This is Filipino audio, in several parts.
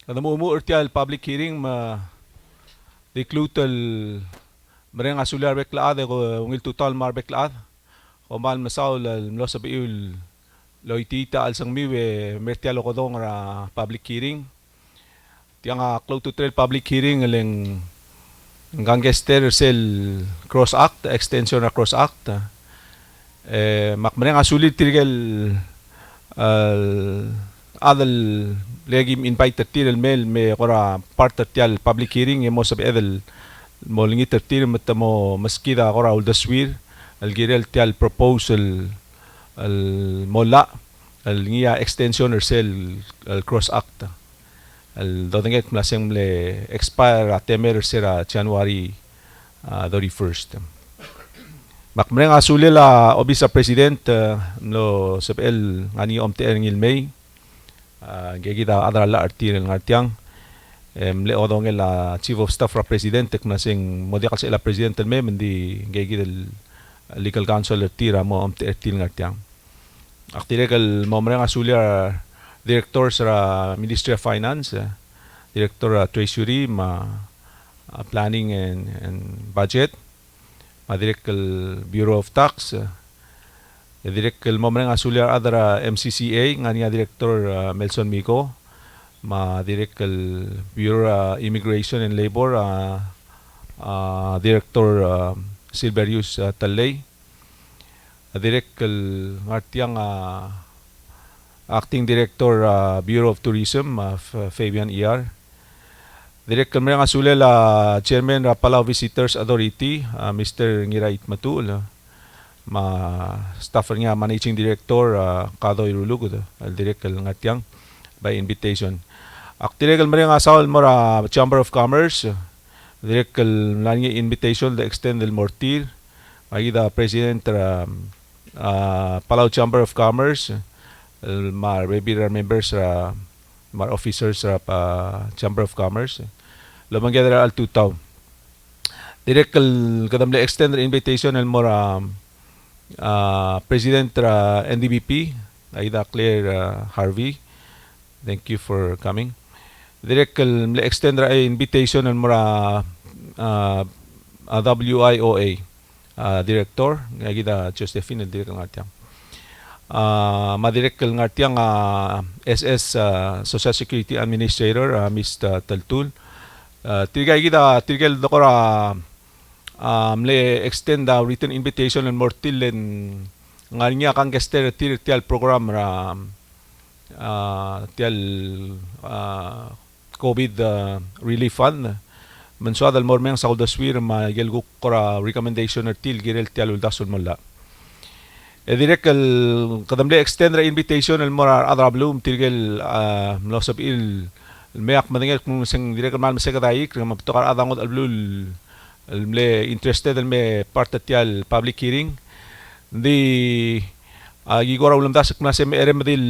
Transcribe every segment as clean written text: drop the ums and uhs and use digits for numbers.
Kada mo urtial public hearing diklutal mereng asular beklaad ko ungil total mar beklaad o mal masaw lo sa biul loitita al sang miwe mertial ko dong ra public hearing tiang close to trail public hearing leng gangester sel cross act extension na cross act makmereng asulit tirgel adal legim invite tirel mail me kora part tial public hearing mo sa edel mo lingi tir mo maskida kora ul daswir al girel tial proposal al mola al ngia extension or sel al cross act al dodenget mlaseng le expire temer sera January 31st. Makmreng asuli la obisa president no sepel ngani omte ngil May gegida adra la artir ngartiang le odong la chief of staff ra president mlaseng modiakal sa la president me mendi gegida legal counsel tira mo omte artir ngartiang. Aktire kal momreng asuli director sa Ministry of Finance, director Treasury, planning and budget, direct Bureau of Tax, direct momreng asulyar adara MCCA ngania director Melson Mico, direct Bureau Immigration and Labor, director Silverius Talay, direct ngartiang Acting Director Bureau of Tourism Fabian ER. Direct kami nga sulel Chairman Palau Visitors Authority Mr. Ngirait Matul. Staffer niya Managing Director Kadoy Rulug direct ngatiang by invitation. Direct kami nga saul mo Chamber of Commerce. Direct lanya invitation the extend del Mortir. Magida President Palau Chamber of Commerce. Mar regular members mar officers Chamber of Commerce lamang general al tutaw direct kadamle extend invitation el mora President NDBP Aida Claire Harvey, thank you for coming. Direct extend invitation el mora WIOA director Aida Josephine direct ngatiang madirek ngartiang SS Social Security Administrator Mr. Taltul tigay tigel dokora le extend written invitation and mortilen nganya kang gester tial program ra tial COVID relief fund mensuad al mormeng sa udaswir gelguk kora recommendation til girel tial uldasun molla direct kadamle extend ra invitation el mora adra bloom tirgel mlosab il meak madengel kung sing direct mal sekretary kung maptokar adangot al blul le interested el me partatial public hearing di gigora ulam dasak na se me eremdil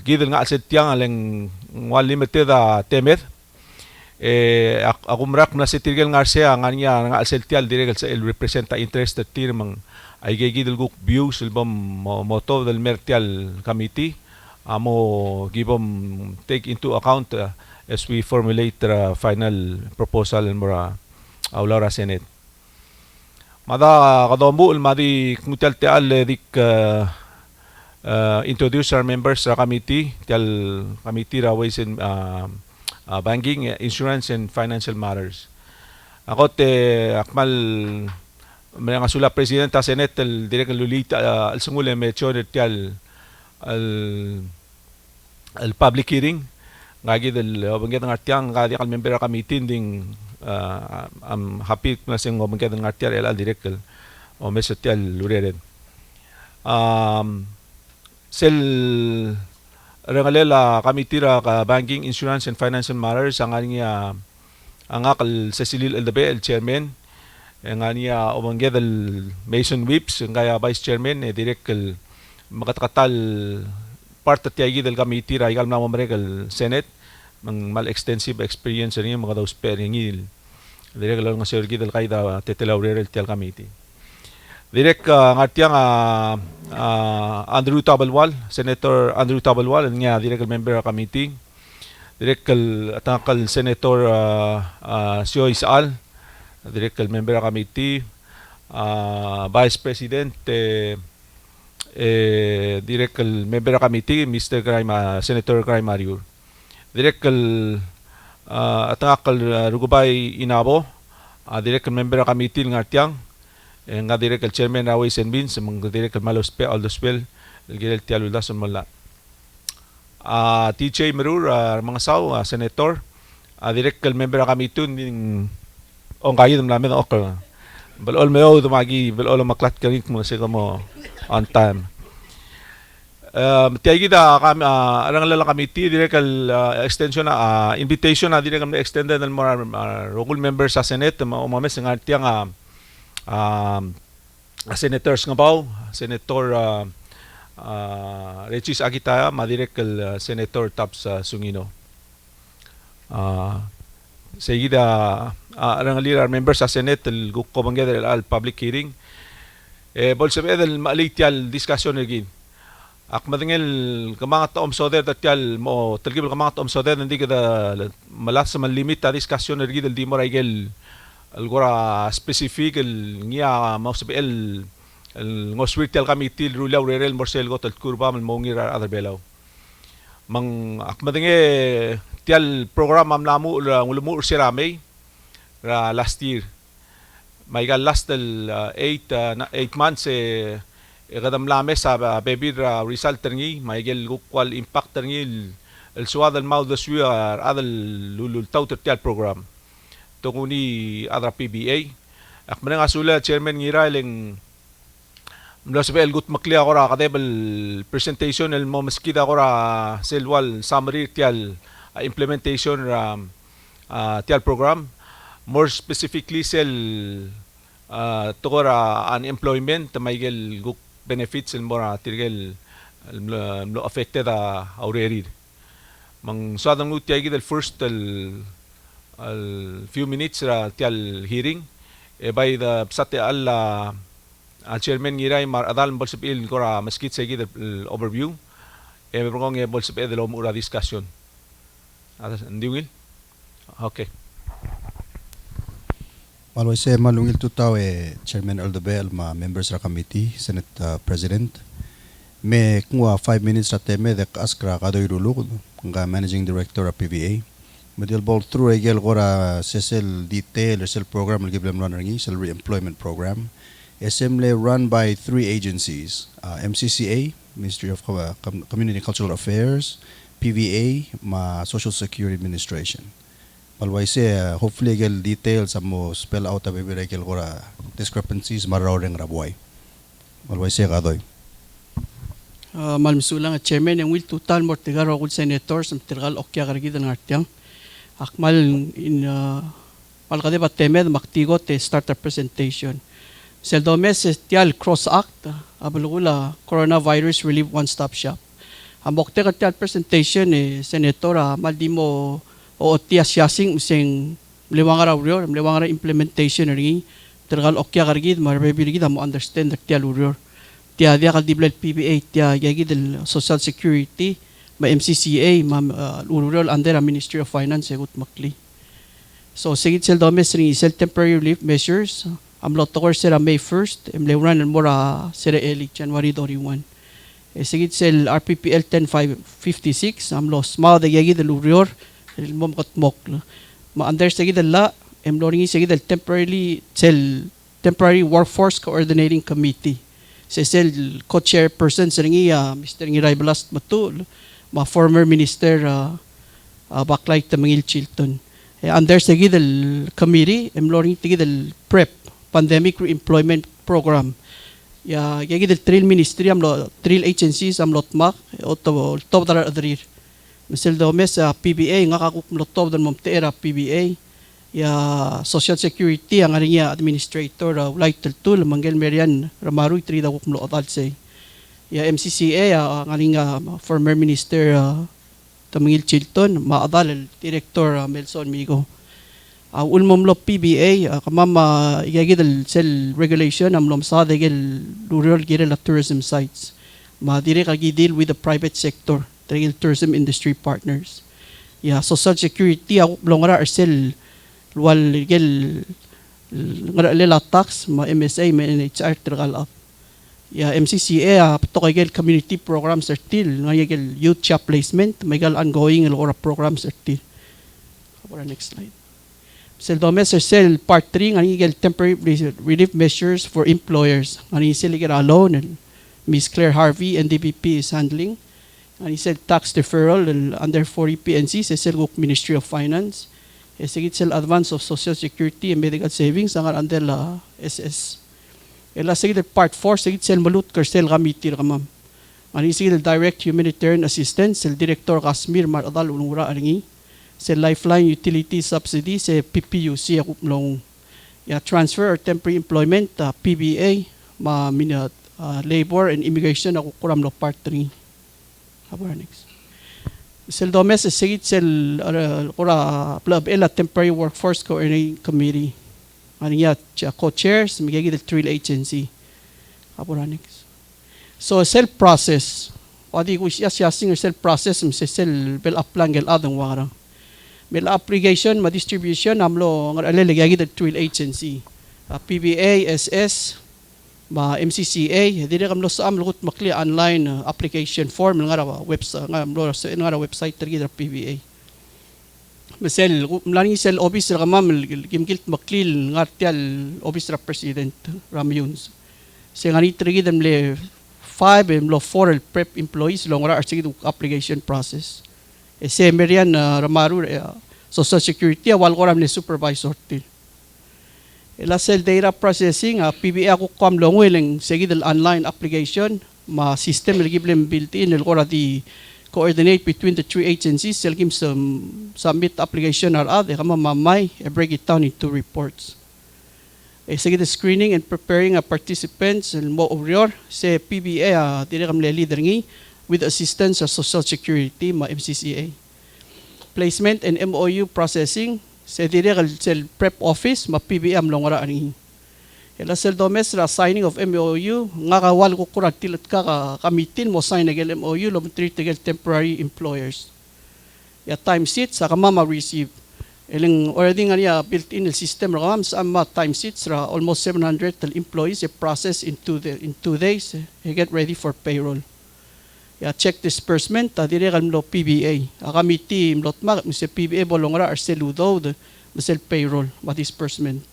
gidel nga set tiang aleng wal limited temet akumrak na si tirgel ngarsia nganya nga seltial direct sa el representa interested tirmang ay gigidel guk views album moto del mertial committee amo gibom take into account as we formulate final proposal and mura aula Senate mada kadombu madi kumutal tial dik introduce our members sa committee tial committee ra ways and banking, insurance and financial matters ako te akmal may nga sula presidenta Senate el direct lulita al sungule mecho tial al public hearing ngagi del banggit ng artiang ngadi kal member committee ding am happy na sing banggit ng artiang el direct o meso tial lureren sel rangalela committee ra ka banking, insurance and financial matters ang niya ang akal Cecilil Eldabe el chairman nga niya umangged al Mason Whips kaya vice chairman direct makatakatal part at yagi del committee ra igal na mamarek Senate mang mal extensive experience niya mga daw spare ngil direct lang nga sir gidel kayda tetelawrer el committee direct ngatiang Andrew Tabalwal, Senator Andrew Tabalwal niya direct member committee Direkal Atakal Senator Sioy Saal, Direkal Member Committee, Vice President Direkal Member Committee Mr. Crime Senator Crime Mariur. Direkal Atakal Rugubay Inabo, Direkal Member Committee Ngartiang, nga Direkal Chairman Ways and Means, mga Direkal Malospe Aldospel, Gilel Tialudason Mala. TJ Marur, mga saw, Senator, Direkal Member Committee ning kayo namin okay. Balol mayo dumagi, balol maklat kanik mo sa mo on time. Tiay kita kami arang lala committee direkal extension na invitation na direkal extended ng mga local members sa Senate umames ng artiyang senators nga baw, Senator Regis Agitaya, madirekal Senator Taps Sungino. Seguida arang lirar members sa Senate el gukko banggeder al public hearing bolsa bedel maalitial discussion again ak madengel kamanga taom soder tatyal mo talgibel kamanga taom soder hindi kada malas sa limit ta discussion again di mo raigel algora specific el ngia mo sa el ngoswirtial committee rulaw rerel morsel got al kurba mal mongir other belaw mang ak madenge tial program am namu ulumur siramay last year. May last 8 months kadam lame sa baby result ngi may gel gukwal impact ngi el suad al mau deswi adal lulul tauter tial program. Tunguni adra PBA. Ak manang asula chairman ngira leng mula sa el gut maklia ko ra kadebel presentation el mo maskida ko ra selwal summary tial implementation tial program. More specifically sel tukora unemployment maigel guk benefits el mora tirgel lo affected already mang sadang ut yagi del first al few minutes tial hearing by the psate al chairman ngiray mar adal bolsipil kora maskit segi del overview berong bolsipil del omura discussion ndiwil okay. Malway malungil tutaw Chairman Aldabel ma members ra committee Senate President me kungwa 5 minutes ra teme de askra kadoy ruluk nga Managing Director of PVA medil ball through egel gora sesel detail sel program giblem runner ngi sel re-employment program assembly run by 3 agencies MCCA Ministry of Community Cultural Affairs PVA ma Social Security Administration. Malway hopefully gel details mo spell out a baby gel gora discrepancies marawreng rabuay. Malway kadoy. Malmsulang chairman ang will total mortigaro kul senators ang tirgal okya kargid ng artyang. Akmal in malkade ba temed maktigo te starter presentation. Seldomes tial cross act abulula coronavirus relief one stop shop. Amok te tial presentation senatora maldimo o tiasyasing useng mliwangara urior mliwangara implementation ringi tergal okya kargid marbebirgid mo understand tial urior tia dia kal diblet PBA tia yagi del social security ma MCCA ma urior under a Ministry of Finance egut makli so sigit sel domes ringi sel temporary relief measures amlot tokor sera May 1st mlewran mora sera eli January 31 sigit sel RPPL 10556 amlos ma de yagi del urior mom katmok ma-under sa gidala emloring sa gidal temporary workforce coordinating committee sa sel co-chairperson sa ringi Mr. Ngiray Balast Matul ma former minister Baklay Tamangil Chilton under sa gidal committee emloring sa gidal PREP pandemic re-employment program gidal trail ministry amlo trail agencies amlot mak o top dar adrir Misal domes PBA nga kakuplotov dan momtera PBA ya Social Security ang arinya administrator Lightel Tool manggel merian ramaruy tri da kumlo atalse ya MCCA ang arinya former minister Tamangil Chilton maadal director Melson Migo ulmomlo PBA kamama igagidal sel regulation amlom sa degel rural girel tourism sites ma dire kagi deal with the private sector tourism industry partners. Ya social security ako blongara arsel wal gel ngara lela tax ma MSA ma NHR tergal up. Ya MCCA to gel community programs artil nga gel youth job placement may gel ongoing or programs artil. Next slide. Seldomes sel part 3 ngani gel temporary relief measures for employers. Ngani sel gel alone and Ms. Claire Harvey NDPP is handling. And he said tax deferral under 40 PNC sa Silguk Ministry of Finance. Sigit sel advance of Social Security and Medical Savings ang under la SS. Ela sigit part 4 sigit sel malut kersel kamitir kamam. Ani sigit direct humanitarian assistance sel Director Kasmir Maradal unura aringi. Sel lifeline utility subsidy sa PPUC akuplong. Ya transfer or temporary employment PBA ma labor and immigration ako kuram lo part 3. Next. Sel Domes sigit sel ela temporary workforce coordinating committee. Ano niya co-chairs magiging the thrill agency. Next. So sel process. Wadi ko siya sing sel process sel bel aplang gel adang wara. Bel application ma distribution amlo ngalagay the thrill agency. PBA SS ma MCCA dire kam lo sa amlo makli online application form nga website nga website tergi PBA mesel mlani sel office ra kamam gimgilt maklil nga tial office ra president ramyuns se ngani tergi dem le 5 lo 4 prep employees lo nga sige application process se merian ramaru social security wal ko ram le supervisor til ila sel data processing PBA ako kam longweleng segidal online application ma system giblem built-in el di coordinate between the three agencies sel gim submit application ar ade kama mamay break it down into reports segidal screening and preparing participants el mo orior se PBA dire kam le leader ngi with assistance of social security ma MCCA placement and MOU processing sa direct sel prep office ma PBM longara ani ela sel Domes ra signing of MOU nga kawal ko kurat tilat ka kamitin mo sign nagel MOU lo treat nagel temporary employers ya time sheets sa kama receive eling already nga niya built in el system ra kam sa time sheets ra almost 700 employees process in 2 days get ready for payroll. Ya check disbursement dire kan lo PBA committee mlot mak mi PBA bolongra arseludo sel payroll what disbursement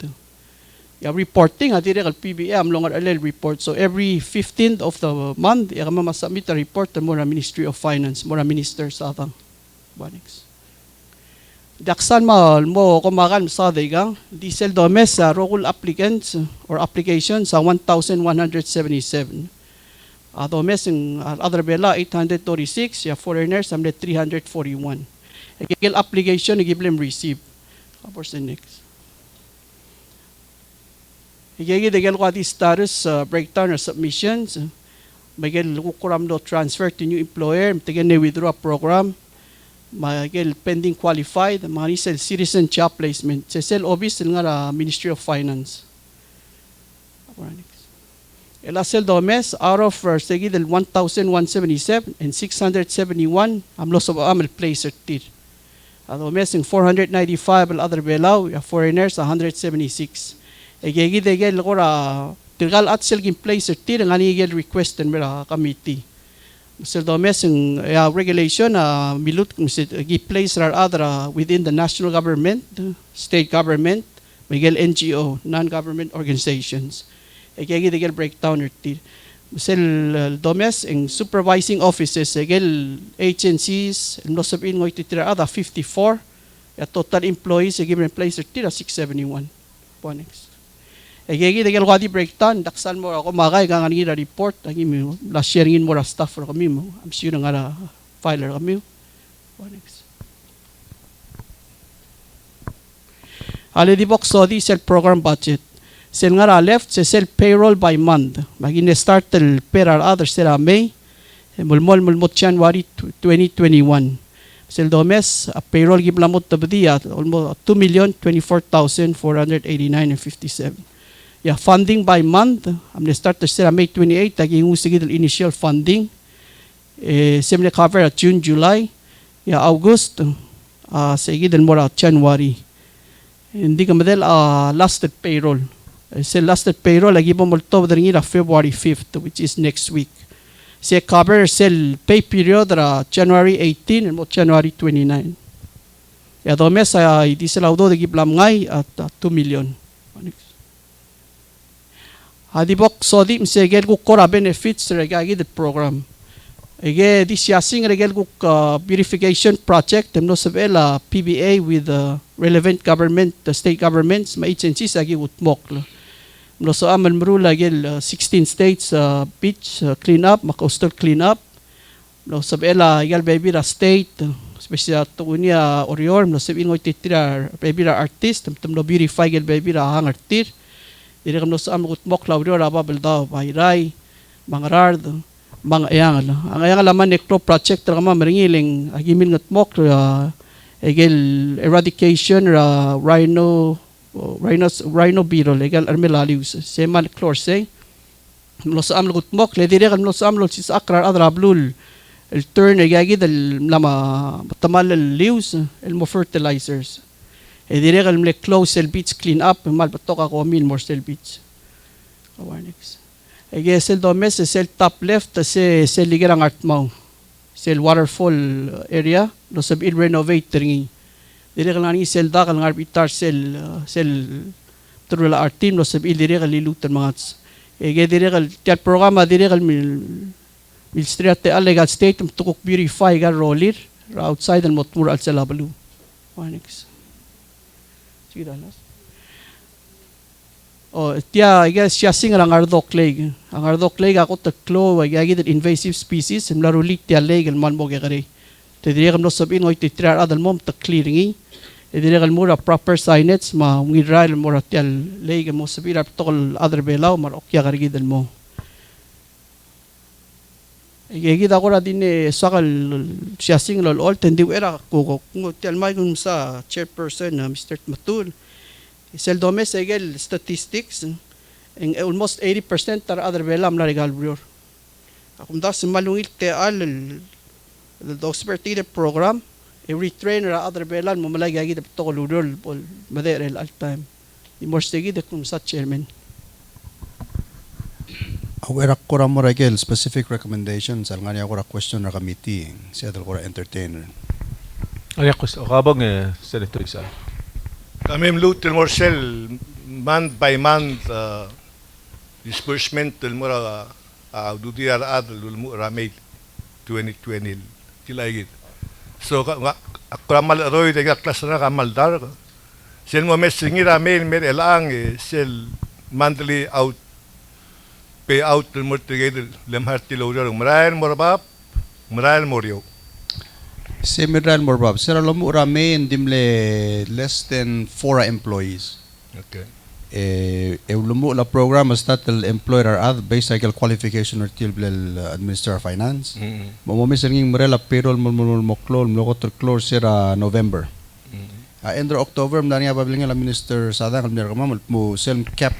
ya reporting dire kan PBA amlongar alel report so every 15th of the month ya kama submit a report to mora Ministry of Finance mora minister sa atang banix daksan mo kumakan sa digang diesel Domes roll applicants or applications sa 1177 Domes ng other bela 836 ya foreigners amle 341 egel application giblem receive the next egel ko di status breakdown or submissions magel kuram do transfer to new employer tegen ne withdraw program magel pending qualified mga sel citizen job placement sel office nga Ministry of Finance. Ela sel Domes out of segidel 1,177 and 671 amlo sa amel placer tir. Domes ng 495 al other belaw foreigners 176. Egegidegel ko ra tirgal at sel gim placer tir ngani gel request and mera committee. Sel Domes ng regulation milut kung gi place ra other within the national government, state government, miguel NGO, non-government organizations. Egegidegel breakdown ertir. Sel Domes ang supervising offices egel agencies no sabin ngoy titira ada 54 total employees egel place ertir 671 ponex egegidegel wadi breakdown daksan mo ako makay kang ani report ang imo la sharingin mo ra staff ra kami mo am sure nga filer kami ponex ale di box so di sel program budget sel nga left sa sel payroll by month magin start tel perar other sila May mulmol January 2021 sel Domes payroll giblamot tabdi almost 2,024,489.57 ya funding by month am start sila May 28 taging usigid initial funding similar cover at June July ya August sa igid mora January. Hindi ka madel lasted payroll. Sa lasted payroll lagi mo multo dringi February 5th, which is next week. Sa cover sel pay period January 18 and January 29. Ya do mes di sila do dagi blam ngai at 2 million. Hadibok sodi msegel ku kora benefits regagi the program. Ege this yasing regel ku verification project temno sabela PBA with the relevant government, the state governments, ma agencies agi utmok. No so amal mrula gel 16 states beach clean up, ma coastal clean up. No sabela gal baby ra state especially to unia orior no sabin ngoy titira baby ra artist temno verify gel baby ra hang artist. Diri kam no sa amot mok law ro raba belda bayray mangarard mga ayang ang ayang laman necro project tra kama maringiling agimin ngat mok egel eradication rhino beetle egel armelalius seman chlorse no sa amot mok le diri kam no sa amot sis akrar adra blul el turn egagi del lama tamal leaves el mo fertilizers. Dire kal mle close sel beach clean up mal patok ako min more sel beach. Awareness. Ege sel do mes sel top left se sel ligerang art mau. Sel waterfall area no sab il renovate ringi. Dire kal ani sel da kal ngarbitar sel trula art team no sab il dire kal lilutan mga. Ege dire kal tet programa dire kal mil street illegal state tukok verify gal roller outside al motor al selabalu. Awareness. Tia siya singa ang ardok leg. Ang ardok leg ako taklo ay gagid invasive species mlarulik tia leg al manmo gagari. Tediri kam no sabin ngoy titrar adal mom ta clearingi. Tediri kal mura proper signage ma ngidral mura tia leg mo sabira tokol other belaw mar okya garigid al mo. Gagid ako ra din sakal siya singa lol tendi era ko tia may kung sa chairperson Mr. Matul. Sel domes egel statistics and almost 80% tar other belam na regal brior. Akum da malungil te al the expertise program every trainer other belan mo malay gagi to koludol pol maderel all time. Imostegi de kum sa chairman. Aware ko ra mo regel specific recommendations al ngani ako ra question ra committee siya dal ko ra entertainer. Ay ako kabang Senator Isa. Kami mlutil morsel month by month disbursement til mura dudiar adl mura May 2020 kilagit. So kamal roy de klas na kamal dar. Sen mo mesingira mail mer elang sel monthly out pay out til murtiged lemharti lojar murael morbab murael morio. Semiral morbab. Sira lomu rame dimle less than 4 employees. Okay. Lumu la program statel employer ad base cycle qualification or til administrator finance. Mo misinging murela payroll moklol mlokotor clor sira November. End of October mdani ababling la minister sada kalmir kamam mo sel cap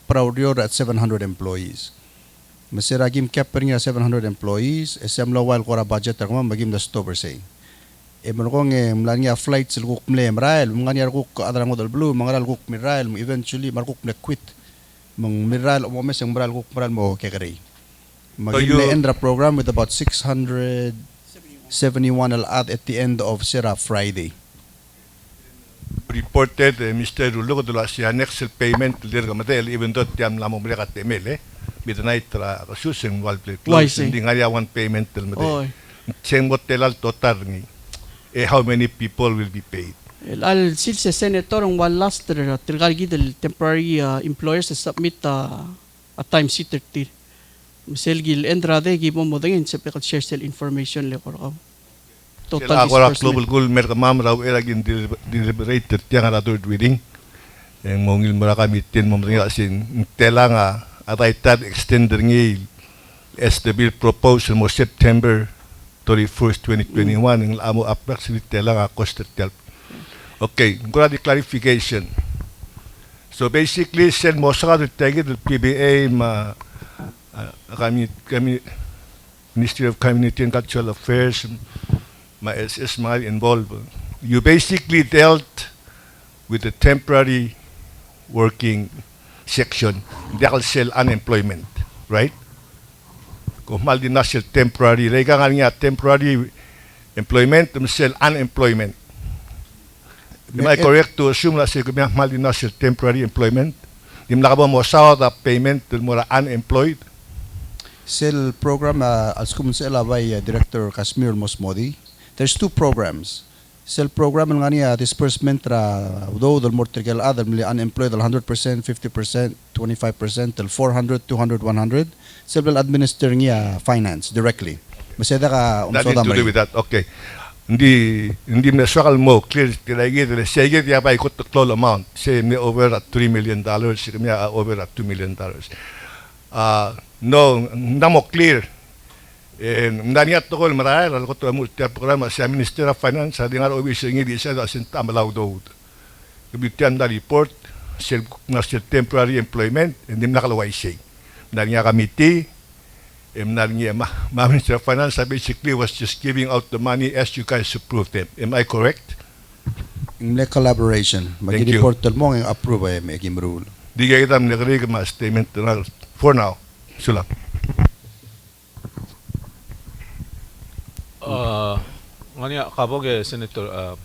proud at 700 employees. Masira gim cap per 700 employees SM lo while kora budget kamam magim da stopper say. Kung mlanya flights kuk mle mrael mnganya kuk adrang model blue mangaral kuk mirael eventually markuk mle quit mang mirael mo mes mrael kuk mrael mo kekari magimle end the program with about 671 al at the end of Sira Friday. Reported Mr. Rulo ko siya next payment lir kamatel even though tiam lamo mle kat temel midnight ra susing wal play close hindi nga ya one payment til mate sing motel al total ngi how many people will be paid? Al sil se senator ang one last tilgal gid temporary employers to submit a time sheet 30. Misel gil entrade gi mo modengin sa pekal share sel information le ko. Total disbursement. Global goal mer kamam raw eragin deliberated tiang ara third reading. Ang mongil mara kami tin mo nga sin telanga atay tad extender ngi as the bill proposed mo September 31st, 2021 ang amo approximately lang cost tel. Okay, ngura di clarification. So basically sen mo sa tagit del PBA ma kami Ministry of Community and Cultural Affairs ma SS mga involved you basically dealt with the temporary working section. Hindi ako sell unemployment, right? Kung mal din na sell temporary, rega nga temporary employment, sell unemployment. Am I correct to assume na sila mal din na sell temporary employment? Di mo nakaba mo sa payment mo unemployed? Sel program als kumsela by Director Kashmir Mosmodi. There's two programs. Sel program ng niya disbursement ra though the more trigal other unemployed 100%, 50%, 25% till 400, 200, 100. Sel will administer niya finance directly. Maseda ka Nothing to do with that. Okay. Hindi meswakal mo clear tilagi de sige ya pa ikot total amount. Say me over at $3 million, sige me over at $2 million. No, namo clear. Naniya to ko marahil ko to mo programa sa Minister of Finance sa dingar obisyo ngi di sa sinta malaw do. Kabitian na report na temporary employment hindi nakalaway siya. Naniya committee Minister of Finance basically was just giving out the money as you guys approved it. Am I correct? In collaboration, Thank you. mag-report mo ang approve ay may rule. Di kaya kita nagrinig ma statement na for now. Sula. Ngani kabog Senator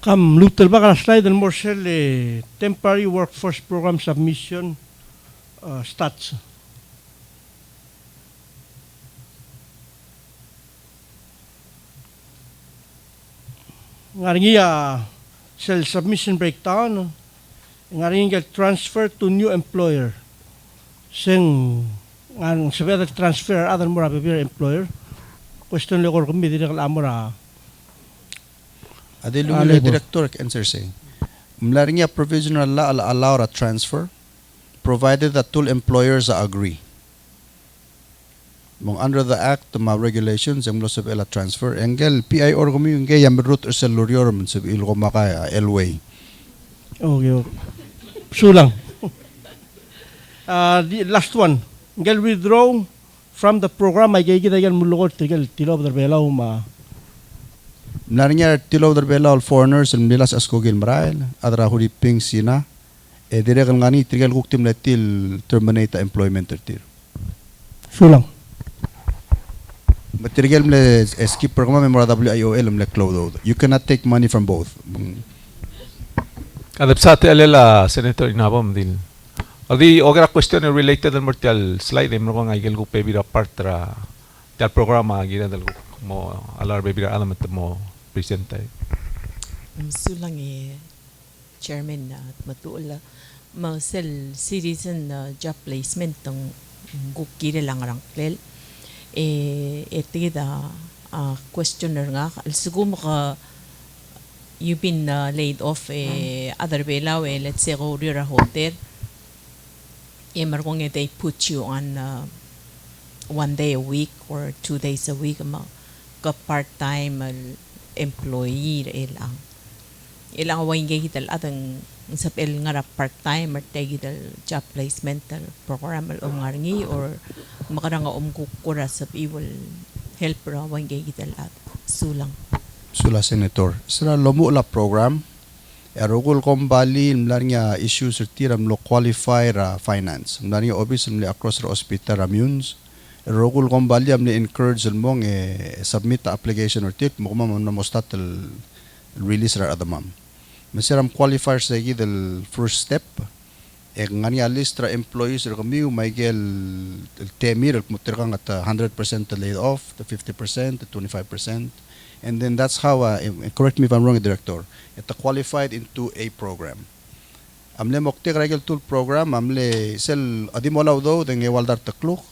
Kam lutel ba kana slide and more sel temporary workforce program submission stats. Ngaringi sel submission breakdown. Ngaringi transfer to new employer. Sing ngang sabi transfer other more better employer. Question le kor kumi dire kala amora. Ade lumile director answer say. Mlaring ya provisional law allow a transfer provided that two employers agree. Mong under the act ma regulations ang loss of ela transfer engel PI or kumi yung gay yamrut or cellular man sab ilo maka elway. Okay. Sulang. The last one. Engel withdraw from the program ay gigita yan mulukot tigel tilaw berbelaw ma. Mlaring tilaw berbelaw foreigners and nilas askogil marail adra huli ping sina dire kang ngani tigel kuktim letil terminate employment tertir. Sulang. Material mle skip program memora WIOL mle cloud. You cannot take money from both. Kadap sa alela Senator inabam din. Adi ogra question related al mortal slide mo ko nga igel ko pebira part ra tal programa gina dal mo alar bebira alamat mo presentay. Sulang chairman na matuol ma sel citizen job placement tong gukire lang rang klel etigida questioner nga siguro ka you've been laid off other belaw let's say go rira hotel markong they put you on 1 day a week or 2 days a week ka part-time employee ilang awang gigital atang sapel nga part-time or gigital job placement program ngarngi or makaranga kukura sa iwal helper awang gigital at sulang Sula Senator. Sira lomo la program. Erogul kombali mlarnya issues tiram lo qualify ra finance. Mlarnya office mle across ra hospital ramunes. Erogul kombali amle encourage mong submit the application or tit mo mam na mostat release ra adamam. Masiram qualifier sa del first step. Ngania list ra employees ra kami maigel temir mutirkang at 100% laid off, the 50%, the 25%. And then that's how, correct me if I'm wrong, Director, it's qualified into a program. Amle mokte regel tool program, amle sel adimolaw do, denge waldar takluk,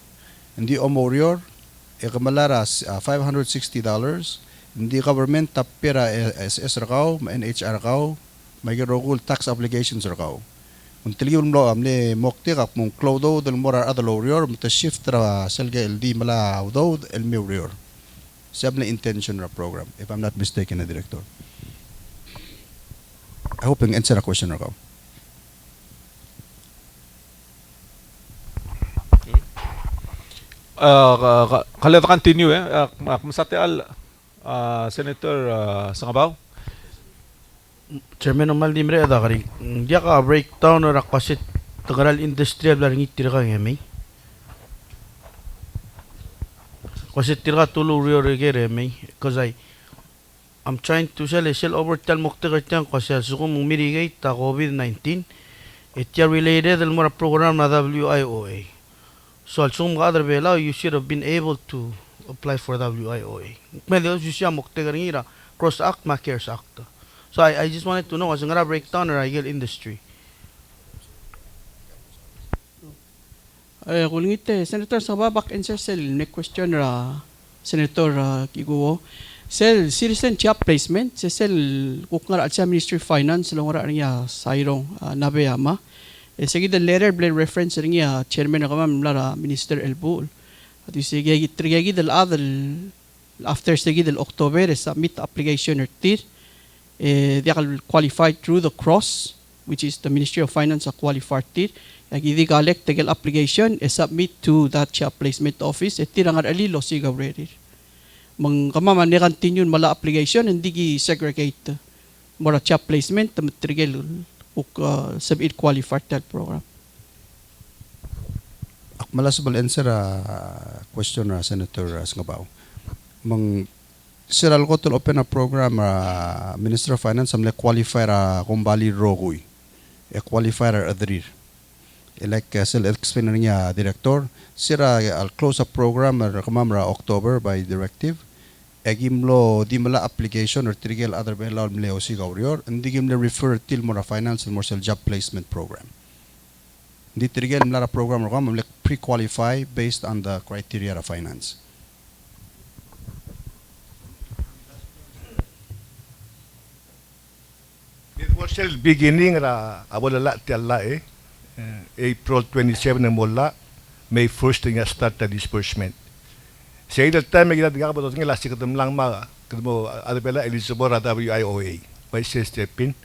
hindi omorior, ekamalara $560, hindi government tapira SS rakaw, NHR rakaw, may rogul tax obligations rakaw. Untiliyum lo amle mokte kap mong clodo del morar adalorior, muta shift ra selga LD mala do el miorior. Sabna intention ra program, if I'm not mistaken, Director. I hope ang answer a question ako. Kalata continue masate al Senator Sangabaw. Chairman Omal Dimre adakari. Dia ka breakdown or akasit tagaral industrial laring itira ka ngemi. Kasi tira tulo rio regere me. Because I'm trying to sell overtime muktigartiyan kasi suko mong mitigate ta COVID-19. Itya related al mura program na WIOA. So al sum other bela you should have been able to apply for WIOA. Medio siya muktigaringira cross act ma cares act. So I just wanted to know as nga breakdown or igel industry. Kulingite, Senator Sababak answer sel next question ra Senator Kiguo. Sel citizen job placement sel kukngar at sa Ministry of Finance langora niya sayrong nabeyama. Sige the letter blade reference niya chairman na kamam lara Minister Elbul. At sige trigagi del other after sige del October submit application or tir they are qualified through the cross which is the Ministry of Finance qualified tir. Hindi collect tegel application submit to that job placement office tirangar alilo sigaw ready. Mang kamaman ni continue mala application hindi gi segregate mora job placement trigel uk submit qualified that program. Akmalasbal answer question Senator Sangabaw. Mang siral ko tul open a program Minister of Finance amle qualifier kumbali rogui. Qualifier adrir. Like sel explain niya director sira al close up program kamamra October by directive egimlo di mala application or trigel other belaw mleo sigawrior indigim le refer till mora finance and more job placement program di trigel mala program kam like pre-qualify based on the criteria of finance. It was the beginning ra awala tialla April 27 na mula, May 1st nga start na disbursement. Sa that time, may ginagawa ba ito nga last katam lang mga, katamo, adabela, eligible na WIOA, by Stepin.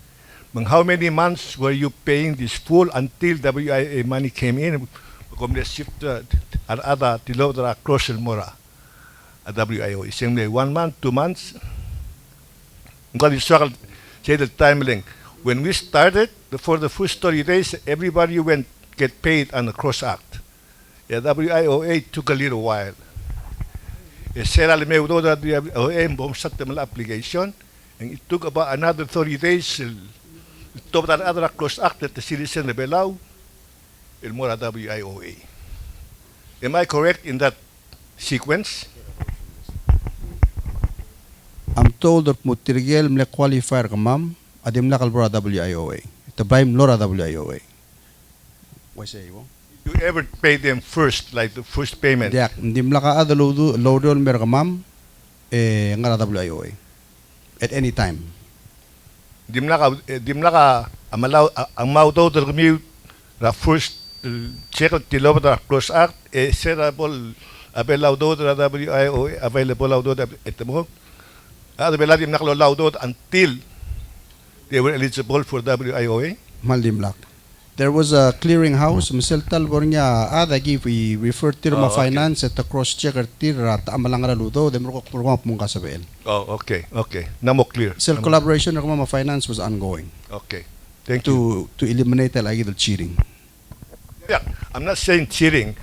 How many months were you paying this full until WIA money came in? Kung na shift at ada, tilaw na cross mora, WIOA. Siyang 1 month, 2 months. Nga di sa that time lang, when we started, for the first 30 days, everybody went get paid on the cross act. Yeah, WIOA took a little while. Seral may do that WIOA bumsat the application, and it took about another 30 days to that other cross act that the citizen below il more WIOA. Am I correct in that sequence? I'm told that mutirgel mle qualifier kamam adim lakal bora WIOA. Tabayim lora WIOA. What say you? You ever pay them first, like the first payment? Diak, ndim laka ada lodo mer kamam ngara WIOA. At any time. Dimlaka amaw daw termi la first check tilaw da cross act serable abelaw daw da WIOA available daw da etmo. Abelaw dimlaka law daw until they were eligible for WIOA? Maldim lak. There was a clearinghouse. Misal talbor niya give we refer to ma finance at the cross checker tira ta amalangara ludo dem ro ko mong kasabel. Oh, okay. Namo clear. Self collaboration ng ma finance was ongoing. Okay. Thank you. To eliminate the cheating. Yeah, I'm not saying cheating.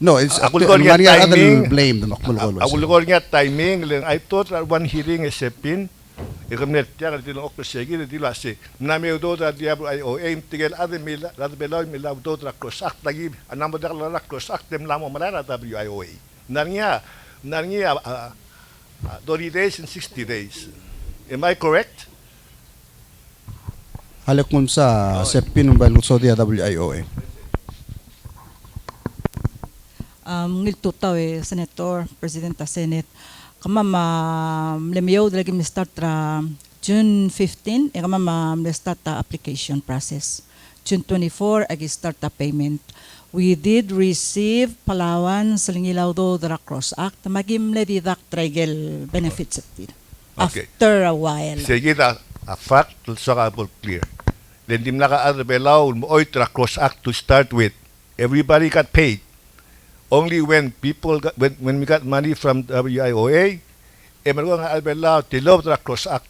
No, it's I will go get timing. Blame the I will go get timing. I thought that one hearing is a pin. Ikamnet tiya kasi ng okto segi di lasi. Nami udo da diablo ay o aim tigel ade mila rat below mila udo tra cross act lagi anam da la cross act dem lamo malala WIOA. Narnya 30 days and 60 days. Am I correct? Halakun sa sepin ng balong Saudi WIOA. Ngilto taw Senator, Presidenta Senate. Kama lemiyaw lagi mi start ra June 15 kama start ta application process. June 24 agi start ta payment. We did receive Palawan Salingilaw do the Cross Act magim le deduct trigel benefits Okay. after a while. Sige a fact so clear. Then dim naka other belaw mo oitra Cross Act to start with. Everybody got paid. Only when people got, when we got money from WIOA, emergo nga albela tilov tra cross act.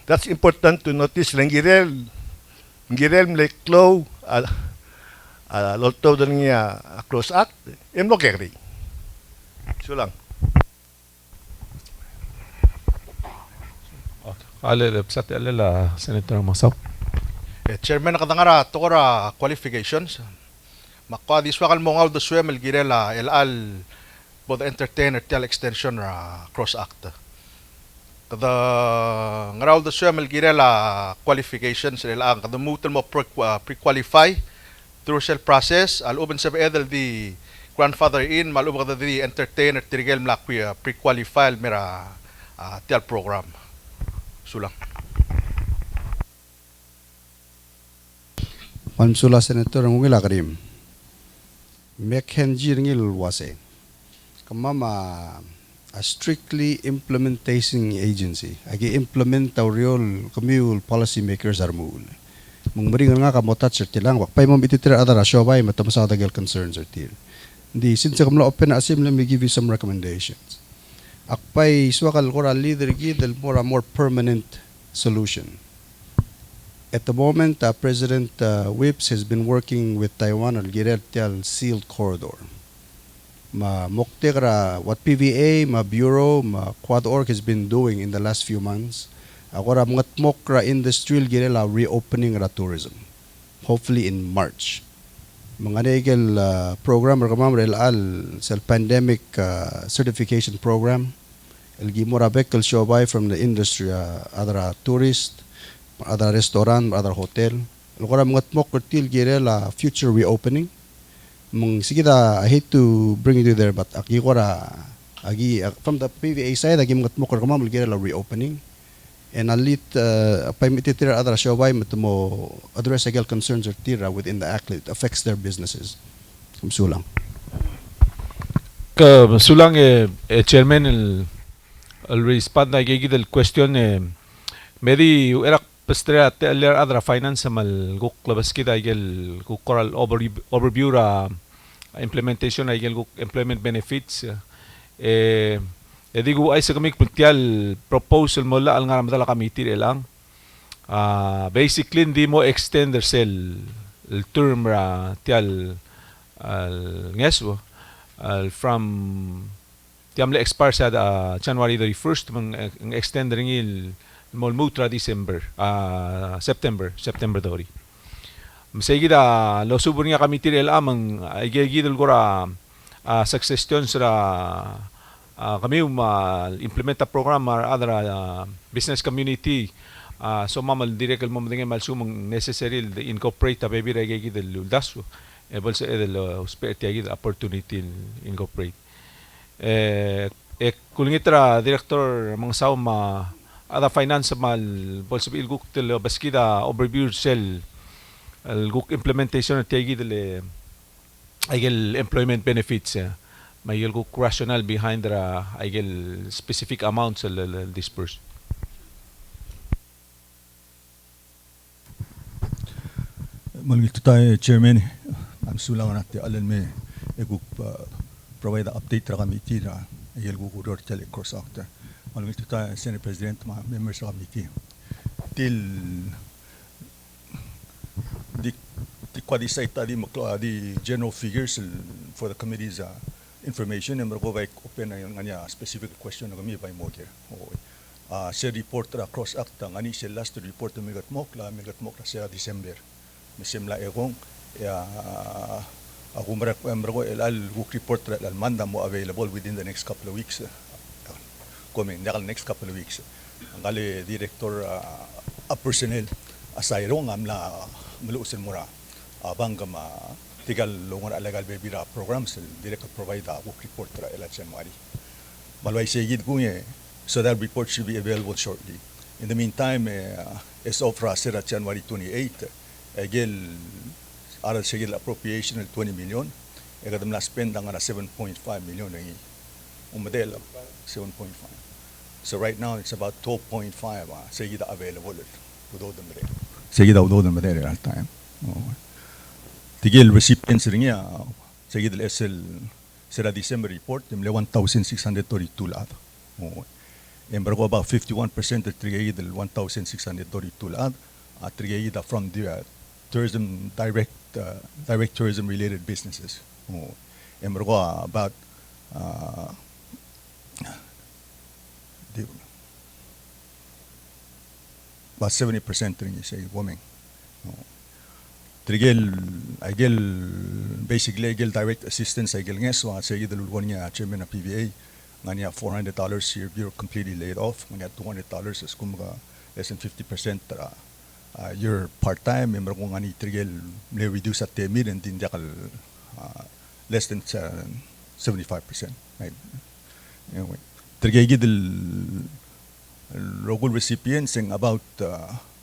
That's important to notice lang girel mleklo lotto dan niya cross act emlo keri. Sulang. Ale psati alala Senator Masaw. Chairman nakatangara tukora qualifications. Makwa diswakal mo ngal doswem el girela el al both entertainer tel extension ra cross act. Kada ngaral doswem el girela qualifications el ang kada mutel mo pre-qualify through shell process al uban sa edel di grandfather in mal uban kada di entertainer tirigel mla pre-qualify mera tel program. Sulang. Pansula Senator ngila karim. Mekhenji ngil wase. Kamama a strictly implementing agency. Agi implement real communal policy makers armul. Mungmering nga kamotat sertilang wakpay mo bititira adara shobay matamasa dagel concerns sertil. Di since kamla open asim let me give you some recommendations. Akpay swakal kora leader gidel more permanent solution. At the moment, President Whips has been working with Taiwan on Giretial Sealed Corridor. Ma moktegra what PVA, ma Bureau, ma Quad.org has been doing in the last few months. Agora mga mokra industrial girela reopening ra tourism. Hopefully in March. Mga negel program rakamam al sel pandemic certification program. El gimora bekel shobay from the industry other tourist, other restaurant, other hotel. Lukora mga tmok girela future reopening. Mung sigida I hate to bring you there but aki kora agi from the PVA side agi mga tmok rakamam girela reopening. And alit pay mititira other shobay matmo address agel concerns or tira within the act it affects their businesses. Kumsulang. Sulang chairman el respond na gigid el question medi erak pastra teller adra finance mal guk labas kita igel guk coral overview ra implementation igel guk employment benefits digo ay sa kamik puntial proposal mo la al nga madala committee lang basically hindi mo extend el term ra tial al ngeswo from tiamle expire sa January 31st mang extend ringil mol mutra December September dori masayida lo subur nga kami tirel amang igigidol gora suggestions ra kami implementa program or other business community so mamal direct mo mga mal sumong necessary incorporate a baby igigidol daso bolsa edel hospitality agid opportunity incorporate kulingitra director mga sauma ada finance mal bolsa ilguk tel baskida overview sel ilguk implementation tegi del igel employment benefits may ilguk rational behind the igel specific amounts dispersed. Malungit tayo chairman am sulang natin alam me iguk provide update ra kami tira ayel gukuror tele cross actor malungit tayo Senate President mga members sa committee till di quadisay tadi maklo di general figures for the committee's information and provide open na nga specific question na kami by mo here sa report ra cross act ngani sa last report na megat mok ra sa December misimla ekong ako marago el book report al manda mo available within the next couple of weeks coming next couple of weeks ang gali director personnel asayro ngamla mulusin mura bangga ma tigal longon alagal bebira programs director provide book report el January malway sigid ko so that report should be available shortly. In the meantime as of January 28 agil aral sigil appropriation of 20 million egadam na spend ang 7.5 million ng umodel 7.5 so right now it's about 12.5 sigida available sigida udod madere at time tigil recipients ringa sigida SL sera December report yung 1,632 lahat Embargo about 51% trigay del 1,632 lahat trigay from the tourism direct tourism related businesses. Embargo about about 70% rin say women. Trigel agel basically agel direct assistance agel nges wa say dalulwan niya chairman ng PBA nganya $400 if you're completely laid off, nganya $200 is kumbaga less than 50% you're part-time, member ko ngani trigel may reduce at 10 million din jakal less than 75%. Right? Anyway, trigel gidil local recipients in about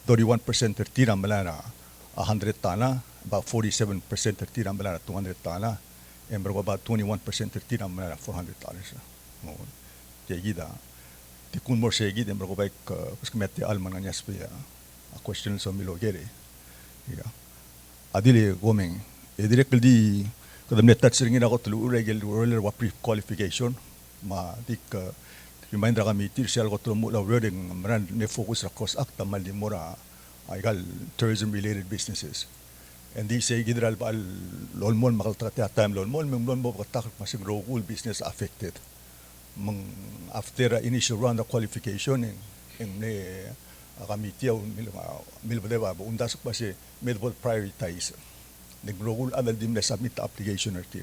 31% tertira malara 100 tana, about 47% tertira malara 200 tana, and about 21% tertira malara $400. Jagida, the kun more segid and broke back mette alman anyas pe a question so milo gere. Adile gomeng, directly kadam net touching ako tulu regular wa pre qualification ma dik reminder kami tirsial ko tulu mula wording maran ne focus across acta mali mora aigal tourism related businesses. And they say gidral bal lolmon makalta time lolmon memlon mo katak masig local business affected. After initial round of qualification in kami tiyaw milbadeba undas pa si medbol prioritize nagrogul adal dim na submit application arti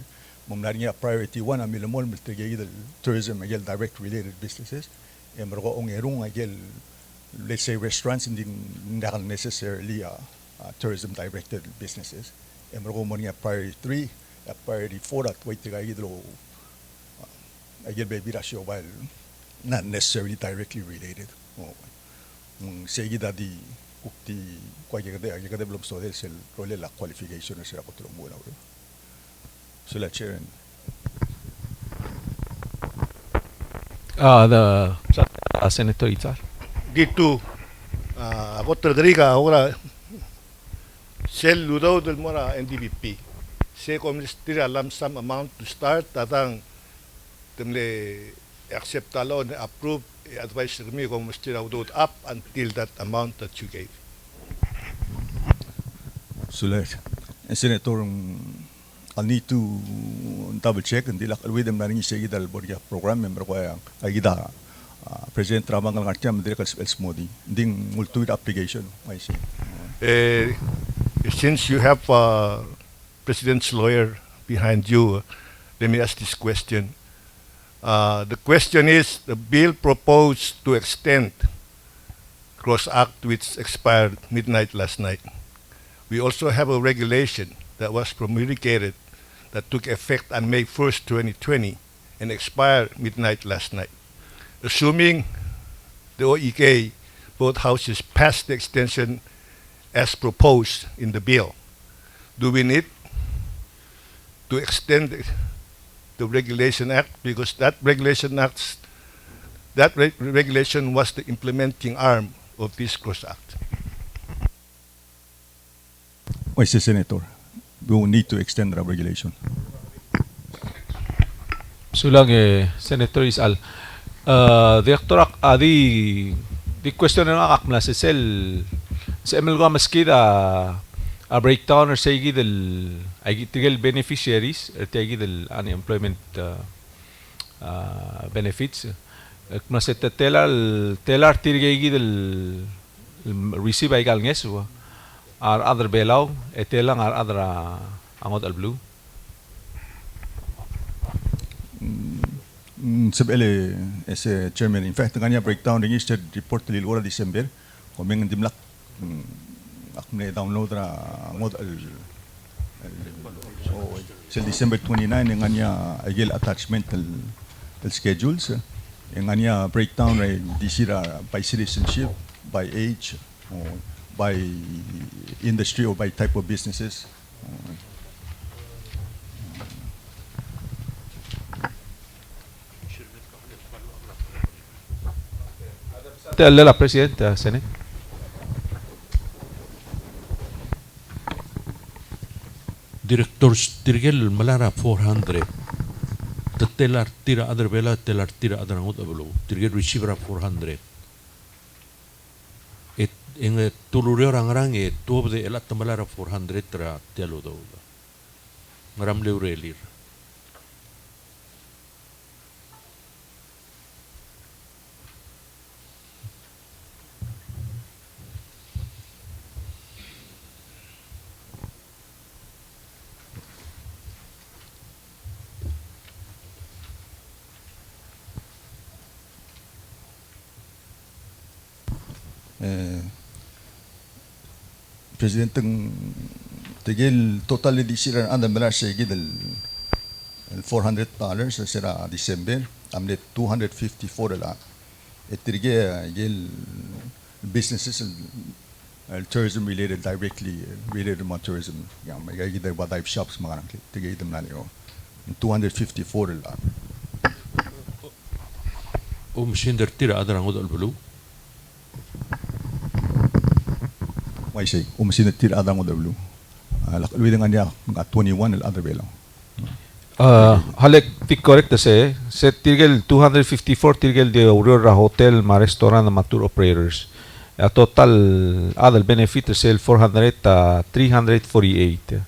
mamnari niya priority 1 milamol miltigay the tourism agel direct related businesses emro ong erung agel let's say restaurants hindi not necessarily tourism directed businesses emro mo niya priority 3 priority 4 at wait tigay idlo agel baby ratio while not necessarily directly related. Seguida di kukti kwa kaya belum so del sel role la qualification na sila ko tulong muna. So la chair. The Senator Itzar. Dito ako tradriga ahora sel ludo del mora NDVP. Se komistira lump sum amount to start tatang temle accept alone approve advice me kung still up until that amount that you gave. So Senator, I'll need to double check and dilak alwid ang naring isegi dal borya program member ko ay agida President Ramang ang artiam direk smodi ding multi application I see. Since you have President's lawyer behind you, let me ask this question. The question is, the bill proposed to extend Cross Act which expired midnight last night. We also have a regulation that was promulgated that took effect on May 1st, 2020 and expired midnight last night. Assuming the OEK, both houses passed the extension as proposed in the bill, do we need to extend the Regulation Act, because that Regulation regulation was the implementing arm of this Cross Act? I say, Senator, we will need to extend the regulation. Sulang Senator Isal. Director di question na akak na si Sel sa MLGO maskida a breakdown or say del ay tigel beneficiaries or tigi del unemployment benefits maseta telar tigegi del receive ay galnges ar other belaw etelang ar other angot al blue Sabele ese chairman in fact kanya breakdown ring is report lil ora December komeng dimlak akme download ra mod al so December 29 nganya agel attachment al schedules nganya breakdown ra disira by citizenship, by age, by industry or by type of businesses. La Presidenta, Senate. Director Stirgel Malara 400 telar tira other bela telar tira other ngot abulu tirget receiver 400 et en tulurio rangrang e tuob de elat tamalara 400 tra telo do ngaram leurelir President tigil totally di sira anda mela segi del $400 sira December amle 254 la etirge gel businesses tourism related directly related to tourism ya mega gida wadaib shops mga tigil idem na yo 254 la Shinder tira other ngot albulu may say sinatira adang odablu lakalwi dengan dia nga 21 el other belang Halek tik correct se tirgel 254 tirgel de Aurora Hotel ma restaurant ma tour operators. A total adal benefit sel 400 348.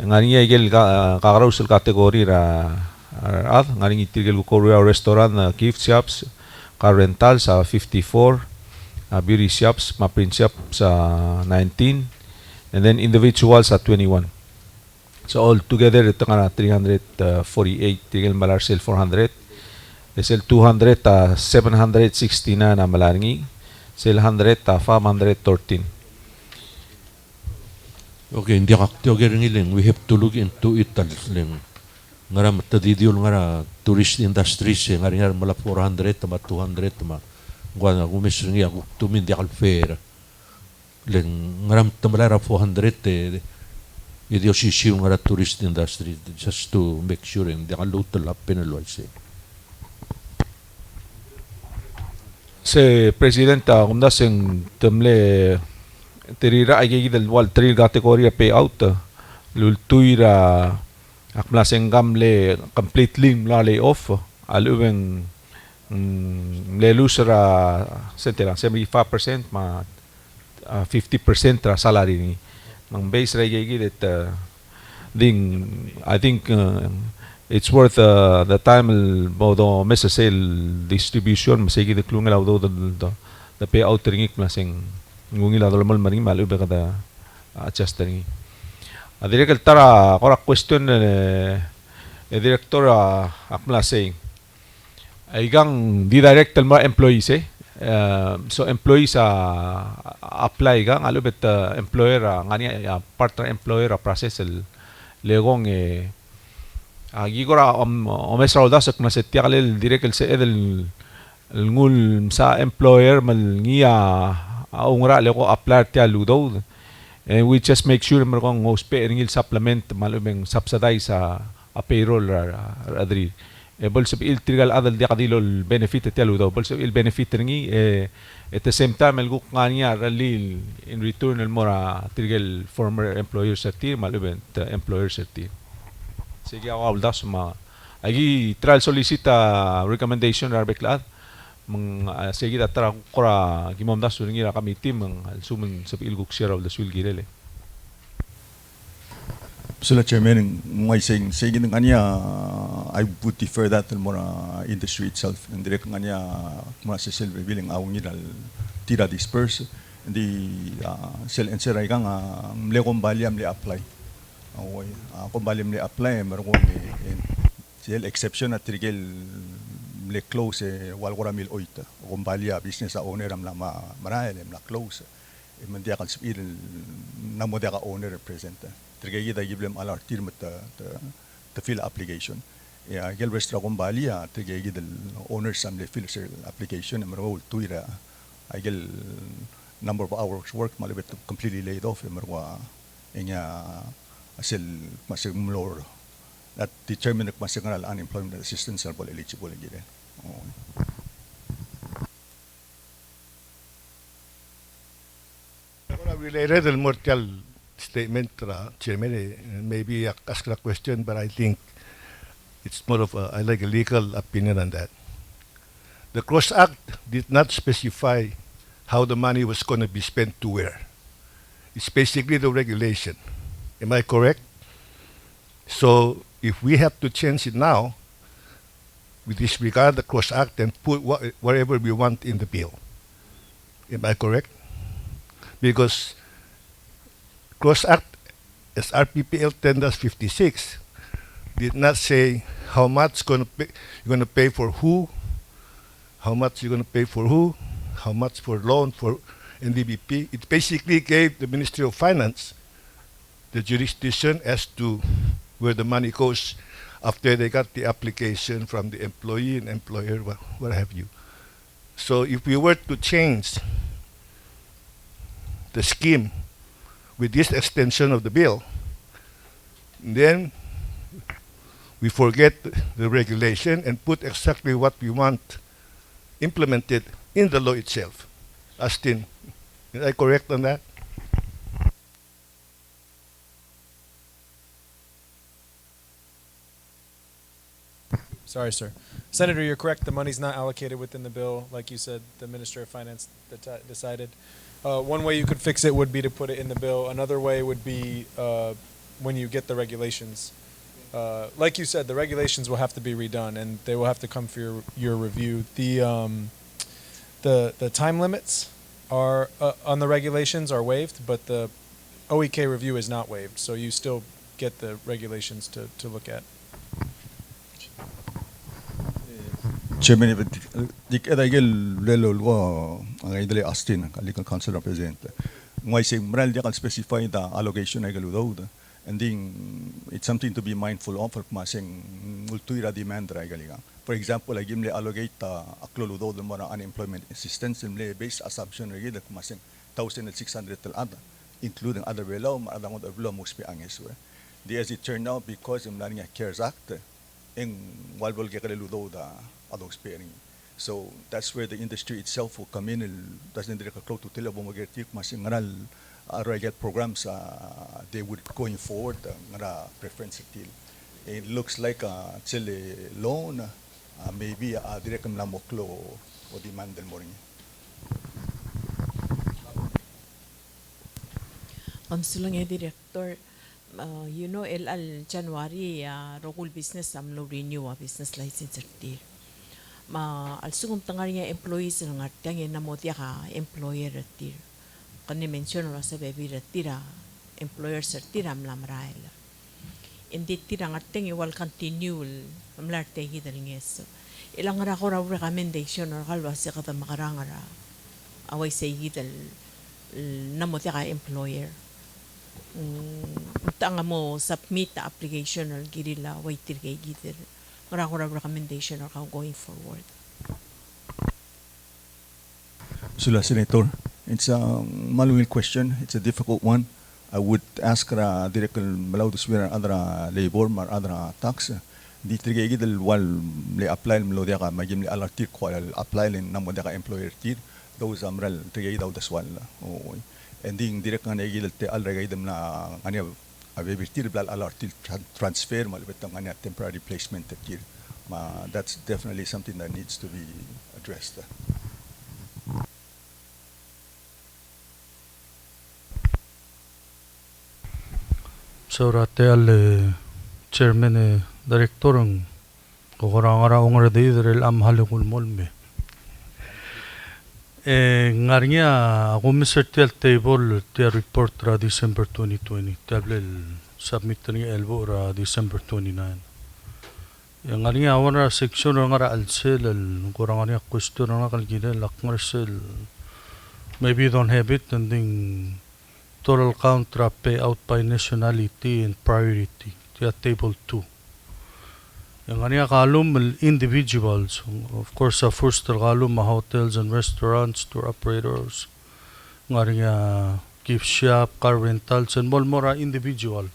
Ngani igel kagarausel kategori ra ngani tirgel ko restaurant gift shops car rental sa 54 beauty shops ma print shop sa 19 and then individuals sa 21. So all together ito nga 348 tigil malar sel 400 sel 200 760 na malaringi sel 100 513. Okay, hindi kaktyo giling we have to look into it lang ngara matadidiol ngara tourist industries ngari ngara mala 400 tama 200 tama gua gumisringi ako tumin di kalfer len ngaram tamalara 400 idio sisiu ngara tourist industry just to make sure di kalutal appenal say Se presidenta kumda sing temle terira ay gidal wal tri kategorya payout lultuira akmla sing gamle completely lay off alubeng lelusera setera 75% ma 50% tra salary ni mang base ray gigit ding I think it's worth the time bodo mesa sale distribution masigi de klungela do the payout ringik masing ngungila do mal maring malu be kada adjust ringi adire kal tara kora question director akmla saying aigang di direct mo employees so employees apply gang alubet employer ngani partner employer process el legong gigora omesra odasak na setiakalel direct el se edel ngul sa employer mal ngia aungra lego apply tia ludo and we just make sure mo kong hospe ringil supplement malubeng subsidize a payroll adri bolso il trigal adal di kadilo el benefit tialo do bolso il benefit ringi at the same time el guk ngania rally in return el mora trigal former employer certi malubent employer certi sige ako aldas ma agi trial solicita recommendation arbeklad mang sige tara kora gimamdas ringi ra kami team ang sumen sa ilguk share of the swil girele Sila chairman may saying ng kanya I would defer that to more industry itself and direct kanya mga sa self revealing awang nila tira disperse di sel and sir ay kang mle kumbalya mle apply okay kumbalya mle apply meron kong sel exception at trigel mle close wal ko ramil oita kumbalya business owner am lama marahil mla close mandia kan spil na mo ka owner present tergagi da giblem alar tir met the fill application ya gel restra kumbalia tergagi del owners am le fill application emro tuira I gel number of hours work malibet completely laid off emerwa enya asel masig mlor that determine masingal unemployment assistance are eligible gide related al mortal statement chairman maybe ask a question but I think It's more of I like a legal opinion on that. The Cross Act did not specify how the money was going to be spent to where. It's basically the regulation. Am I correct? So if we have to change it now, we disregard the Cross Act and put whatever we want in the bill. Am I correct? Because Cross Act as RPPL 10-56 did not say how much you're going to pay for who, how much you're going to pay for who, how much for loan for NDBP. It basically gave the Ministry of Finance the jurisdiction as to where the money goes after they got the application from the employee and employer, what have you. So if we were to change the scheme with this extension of the bill, then we forget the regulation and put exactly what we want implemented in the law itself. Astin, is I correct on that? Sorry, sir. Senator, you're correct. The money's not allocated within the bill. Like you said, the Minister of Finance decided. One way you could fix it would be to put it in the bill. Another way would be when you get the regulations. Like you said, the regulations will have to be redone, and they will have to come for your review. The time limits are on the regulations are waived, but the OEK review is not waived. So you still get the regulations to look at. Chairman, dik edagel lelo wa ang idle Austin, kalikan council represent. Ngway say mral dia kan specify the allocation ay galudaw, and then it's something to be mindful of for masing multuira demand ay galikan. For example, ay gimle allocate akloludaw mo na unemployment assistance imle based assumption ay gid masing 1,600 tel ada, including other below maadang other below must be anges. The as it turned out because imla nga CARES Act ing walbol ke kaludaw da adong sparing. So that's where the industry itself will come in and doesn't direct a to tell about magertik mas ngaral get programs they would going forward ngara preference till. It looks like chile loan maybe direct na moklo o demand del morning. Konsulong director, you know al January rogul business amlo renew business license dir. Ma alsugum tangar niya employees ng artang na mo dia ka employer tir kani mention ra sa baby tira employer sir tira mlam rail indi tira artang iwal continue mamlarte gidaling eso ilang ra ko ra recommendation or kalwa sa kada makarangara away say gidal na mo dia ka employer tanga mo submit the application or girila way tir kay gidal recommendation or how going forward. Sula Senator, it's a maluwil question. It's a difficult one. I would ask direct malaw to swear other labor or other tax. Di trigay dal wal le apply lo dia ka magim le alertir ko apply le namo dia ka employer tir those amral trigay daw daswal. And then direct nga nagil te alregay dem na anya avertir blal alertir transfer malibet ng anya temporary placement tir. That's definitely something that needs to be addressed. So rate al chairman director ang kukurangara ongra de idrel am halukul molme. Ngarnya ako Mr. Table the report ra December 2020 tablet submit ni elbo ra December 29. Yang ngarnya awara section ngara alsel al kuranganya question nga kalgila lakmarsel maybe don't have it and then total contra payout by nationality and priority the table 2. Yang kanya kalum individuals, of course sa first kalum hotels and restaurants, tour operators, ngariya gift shop, car rentals and more individual.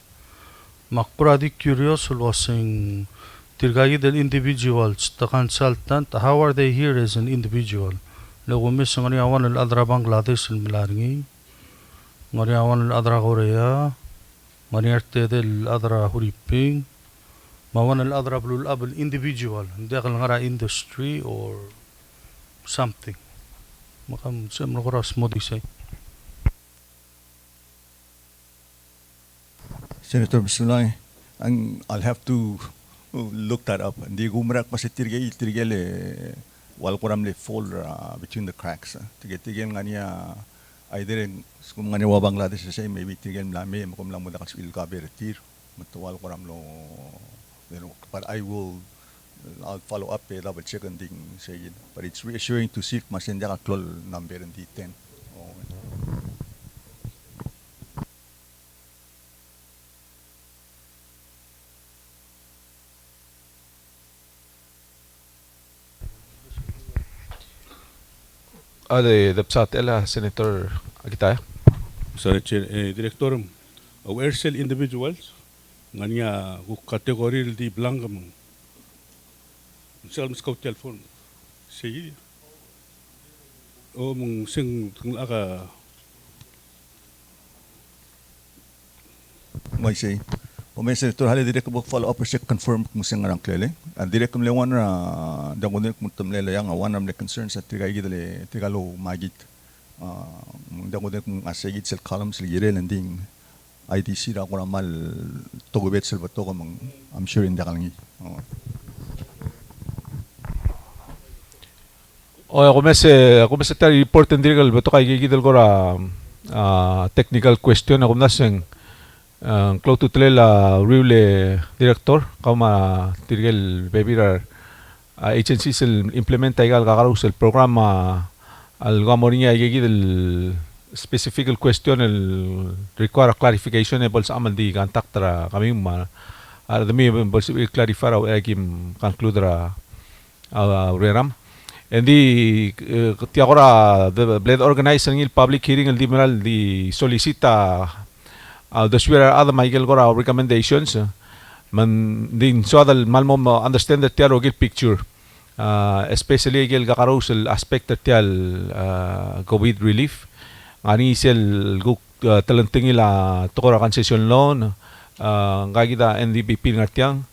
Makpuradi curious wasing tirgagi del individuals, the consultant, how are they here as an individual? Lagumis ngariya wan al adra Bangladesh al milaringi, ngariya wan al adra Korea, ngariya del adra Huriping, Mawan al adra blul abel individual, dakal ngara industry or something. Makam sem nokoras modisay. Senator Bisulay, I'll have to look that up. Hindi gumrak pa si tirgel wal koram le fall between the cracks. Tirgel nga niya either kung nga niya wa Bangladesh say maybe tirgel lami makom lang mo dakas il kaber tir matuwal koram lo but I'll follow up double check and thing say but it's reassuring to see masenda ka klol number and D10. De dapsat ela Senator Agitaya. Sorry, Director, aware sel individuals nganya ku kategori di belangam. Sel miskau telefon. Sei. Mung sing aga May say Senator hali direct ko follow up check confirm kung sing ngarang klele. Direct kum lewan na dangon kum tumlela yang one of the concerns at tigay gidale tigalo magit. Dangon kum asegit sel columns ligire landing IDC ra ko mal togobet sel bato ko mang I'm sure in dakalngi. Kumese tari report and dirgal bato kay gigidal ko ra technical question ako naseng Clau tutlela riule director kama tirgel bebirar agency sel implementa igal gagarus el programa al gamorinya igigi del specific question el require clarification e bolsa amal di gantak tra kami ma demi bolsa clarify au agim concludera reram and di tiagora the blade organizing il public hearing el dimeral di solicita the swear other Michael Gora recommendations man din so dal malmo understand that tiaro gil picture especially gil gakaros el aspect tial COVID relief ani sel guk talenting ila tokora concession loan ngagida NDBP ngartiang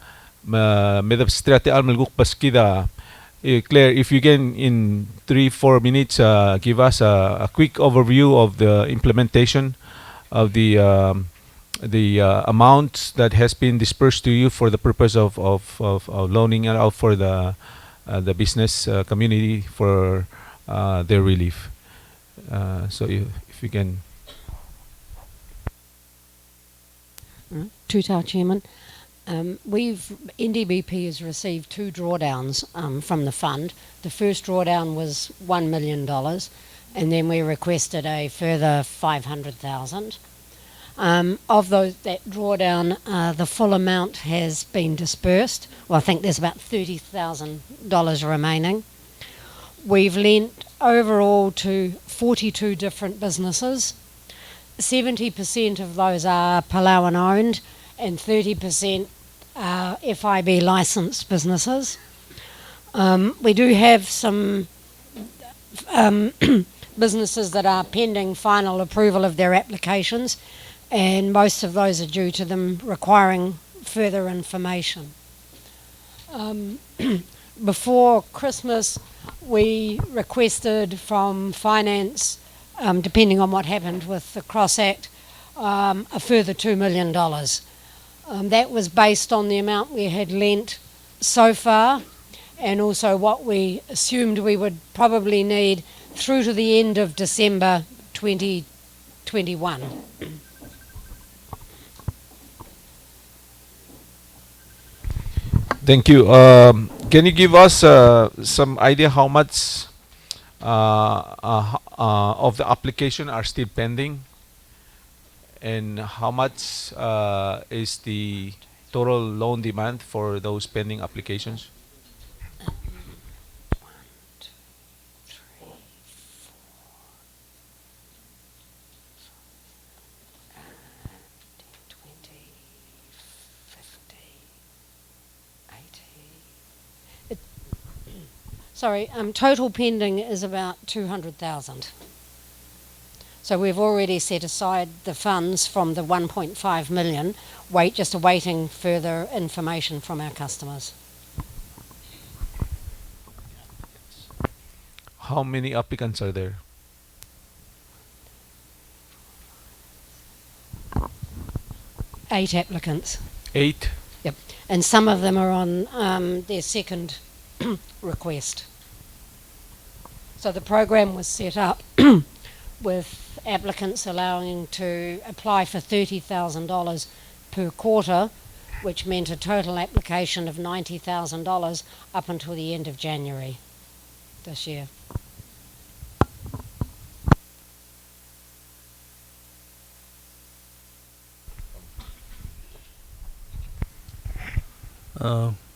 medap strate almel guk paskida Claire, if you can in 3-4 minutes give us a quick overview of the implementation of the amounts that has been dispersed to you for the purpose of loaning out for the business community for their relief. So if you can. To our Chairman, NDBP has received 2 drawdowns from the fund. The first drawdown was $1 million, and then we requested a further 500,000. Of that drawdown, the full amount has been dispersed. Well, I think there's about $30,000 remaining. We've lent overall to 42 different businesses. 70% of those are Palauan owned and 30% are FIB licensed businesses. We do have some businesses that are pending final approval of their applications, and most of those are due to them requiring further information. Before Christmas, we requested from Finance, depending on what happened with the Cross Act, a further $2 million. That was based on the amount we had lent so far, and also what we assumed we would probably need through to the end of December 2021. Thank you. Can you give us some idea how much of the application are still pending, and how much is the total loan demand for those pending applications? 20, total pending is about 200,000. So we've already set aside the funds from the 1.5 million, just awaiting further information from our customers. How many applicants are there? Eight applicants. 8? Yep. And some of them are on their second request. So the program was set up with applicants allowing to apply for $30,000 per quarter, which meant a total application of $90,000 up until the end of January this year.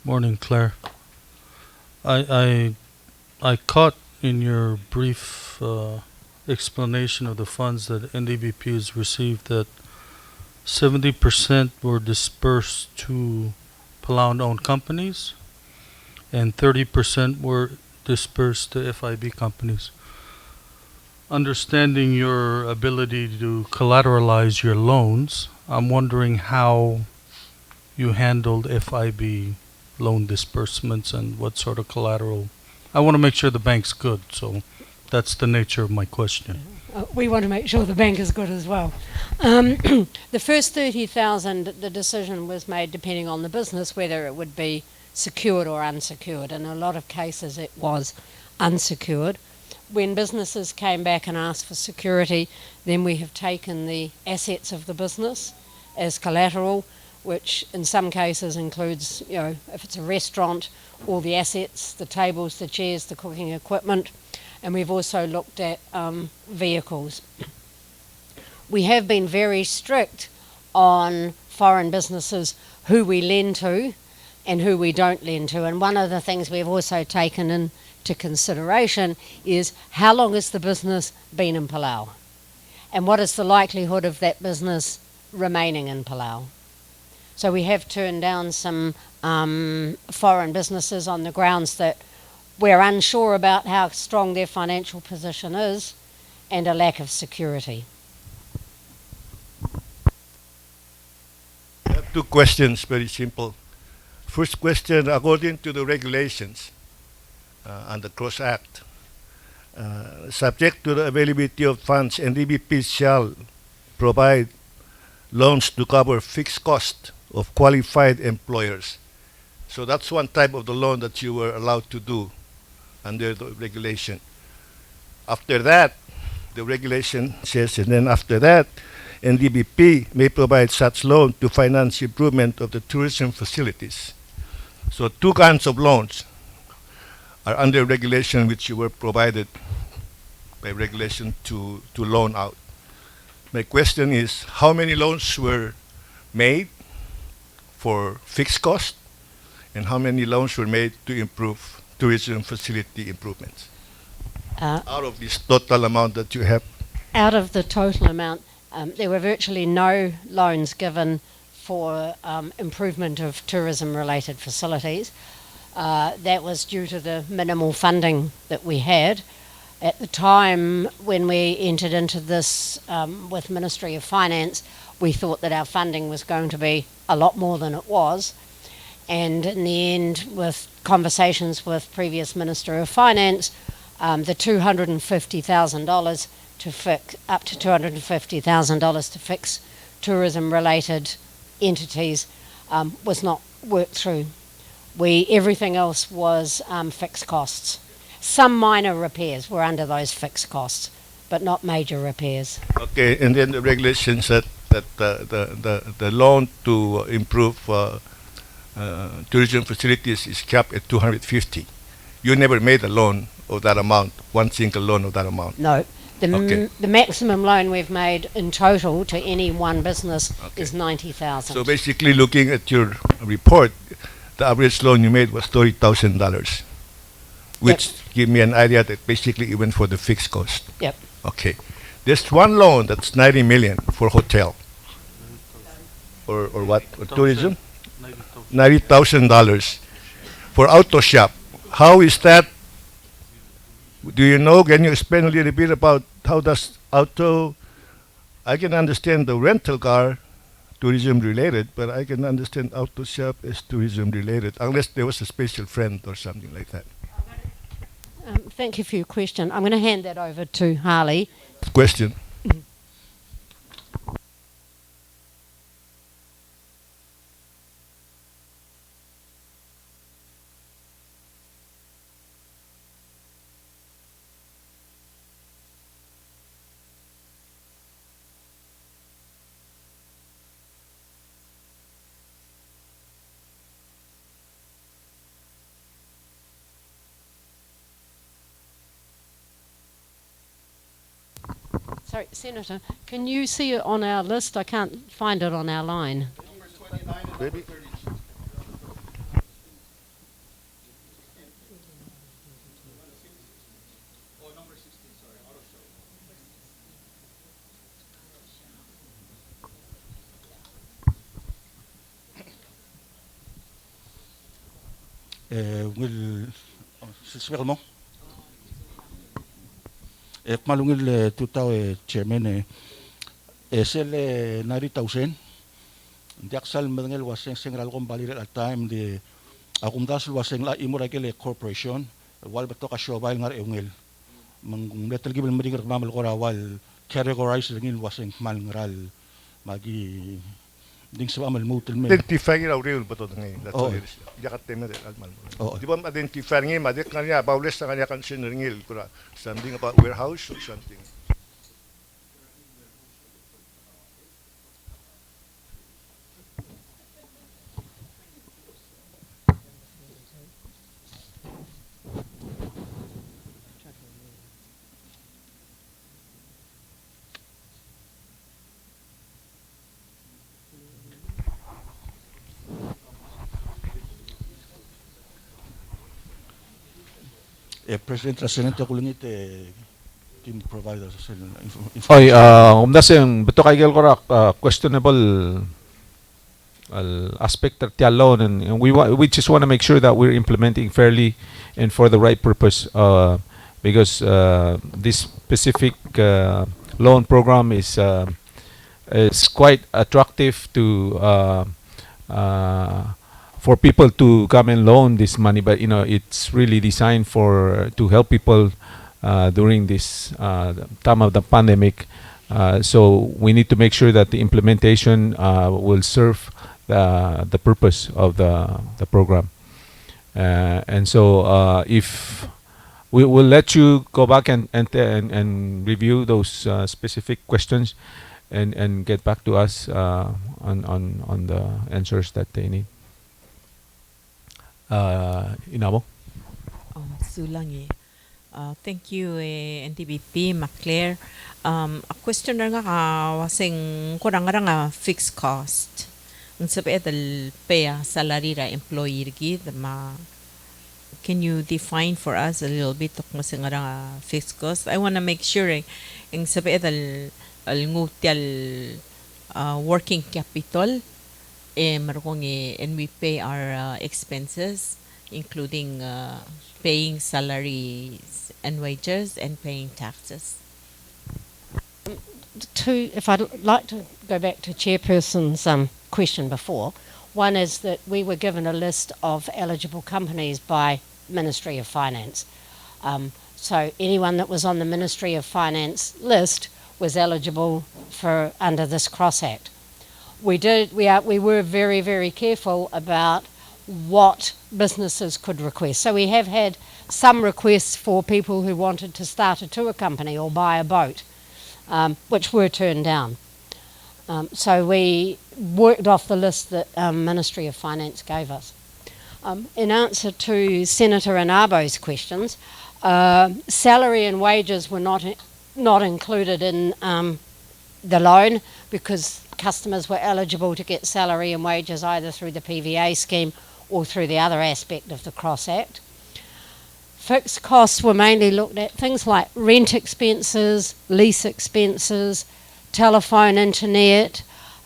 Morning, Claire. I caught in your brief explanation of the funds that NDVP has received that 70% were dispersed to Palau-owned companies and 30% were dispersed to FIB companies. Understanding your ability to collateralize your loans, I'm wondering how you handled FIB loan disbursements and what sort of collateral. I want to make sure the bank's good, so that's the nature of my question. We want to make sure the bank is good as well. The first 30,000, the decision was made depending on the business, whether it would be secured or unsecured. In a lot of cases it was unsecured. When businesses came back and asked for security, then we have taken the assets of the business as collateral, which in some cases includes, if it's a restaurant, all the assets, the tables, the chairs, the cooking equipment, and we've also looked at vehicles. We have been very strict on foreign businesses who we lend to and who we don't lend to, and one of the things we've also taken into consideration is how long has the business been in Palau, and what is the likelihood of that business remaining in Palau. So we have turned down some foreign businesses on the grounds that we're unsure about how strong their financial position is and a lack of security. I have two questions, very simple. First question, according to the regulations and the Cross Act, subject to the availability of funds, NDBP shall provide loans to cover fixed cost of qualified employers. So that's one type of the loan that you were allowed to do under the regulation. After that, the regulation says, and then after that, NDBP may provide such loan to finance improvement of the tourism facilities. So two kinds of loans are under regulation which you were provided by regulation to loan out. My question is, how many loans were made for fixed cost, and how many loans were made to improve tourism facility improvements? Out of this total amount that you have? Out of the total amount, there were virtually no loans given for improvement of tourism-related facilities. That was due to the minimal funding that we had. At the time when we entered into this with Ministry of Finance, we thought that our funding was going to be a lot more than it was. And in the end, with conversations with previous Minister of Finance, the $250,000 to fix, up to $250,000 to fix tourism-related entities was not worked through. Everything else was fixed costs. Some minor repairs were under those fixed costs, but not major repairs. Okay, and then the regulations that the loan to improve tourism facilities is capped at 250. You never made a loan of that amount, one single loan of that amount? No. The maximum loan we've made in total to any one business is $90,000. So basically, looking at your report, the average loan you made was $30,000, which give me an idea that basically it went for the fixed cost. Yep. Okay. There's one loan that's 90 million for hotel. Or what? Or tourism? $90,000 for auto shop. How is that? Do you know? Can you explain a little bit about how does auto I can understand the rental car tourism related, but I can understand auto shop as tourism related, unless there was a special friend or something like that. Thank you for your question. I'm going to hand that over to Harley. Question. Sorry, Senator, can you see it on our list? I can't find it on our line. Maybe. Siswelmo. Malungil tutau chairman sel narita usen. Diaksal mengel waseng sengral kom balir at time di akum dasul waseng la imuragel corporation wal beto ka shobal ngar eungel. Mang metal gibel meringar mamal kora wal categorize lengil waseng mal ngaral magi ding sa amal mutul me. Identify ngira uril beto ngayon. That's all it is. Jakat tema de almal. Di ba identify ngayon madik kanya bawles sa kanya kan sinringil kura something about warehouse or something. President Rasenente kulingit can provide us information. Oy, daseng beto kay gel korak questionable aspect of loan, and we just want to make sure that we're implementing fairly and for the right purpose, because this specific loan program is quite attractive to for people to come and loan this money, but it's really designed to help people during this time of the pandemic. So we need to make sure that the implementation will serve the purpose of the program. And so if we will let you go back and review those specific questions and get back to us on the answers that they need. Inabo? Sulangi. Thank you, NTBP, McClare. A question nga wasing kurang nga fixed cost. Ang sabi dal paya salary ra employee gid can you define for us a little bit tok mo sing nga fixed cost? I want to make sure ang sabi dal ngutial working capital and we pay our expenses, including paying salaries and wages and paying taxes. If I'd like to go back to Chairperson's question before, one is that we were given a list of eligible companies by Ministry of Finance. So anyone that was on the Ministry of Finance list was eligible for under this Cross Act. We were very, very careful about what businesses could request. So we have had some requests for people who wanted to start a tour company or buy a boat, which were turned down. So we worked off the list that Ministry of Finance gave us. In answer to Senator Inabo's questions, salary and wages were not included in the loan because customers were eligible to get salary and wages either through the PVA scheme or through the other aspect of the Cross Act. Fixed costs were mainly looked at things like rent expenses, lease expenses, telephone, internet,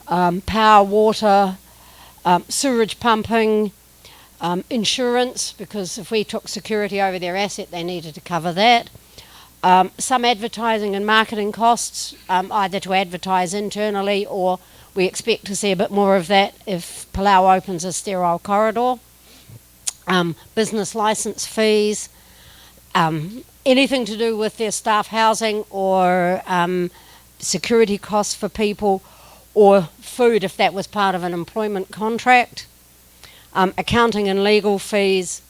power, water, sewerage pumping, insurance, because if we took security over their asset, they needed to cover that, Some advertising and marketing costs, either to advertise internally or we expect to see a bit more of that if Palau opens a sterile corridor. Business license fees, anything to do with their staff housing or security costs for people, or food if that was part of an employment contract, accounting and legal fees,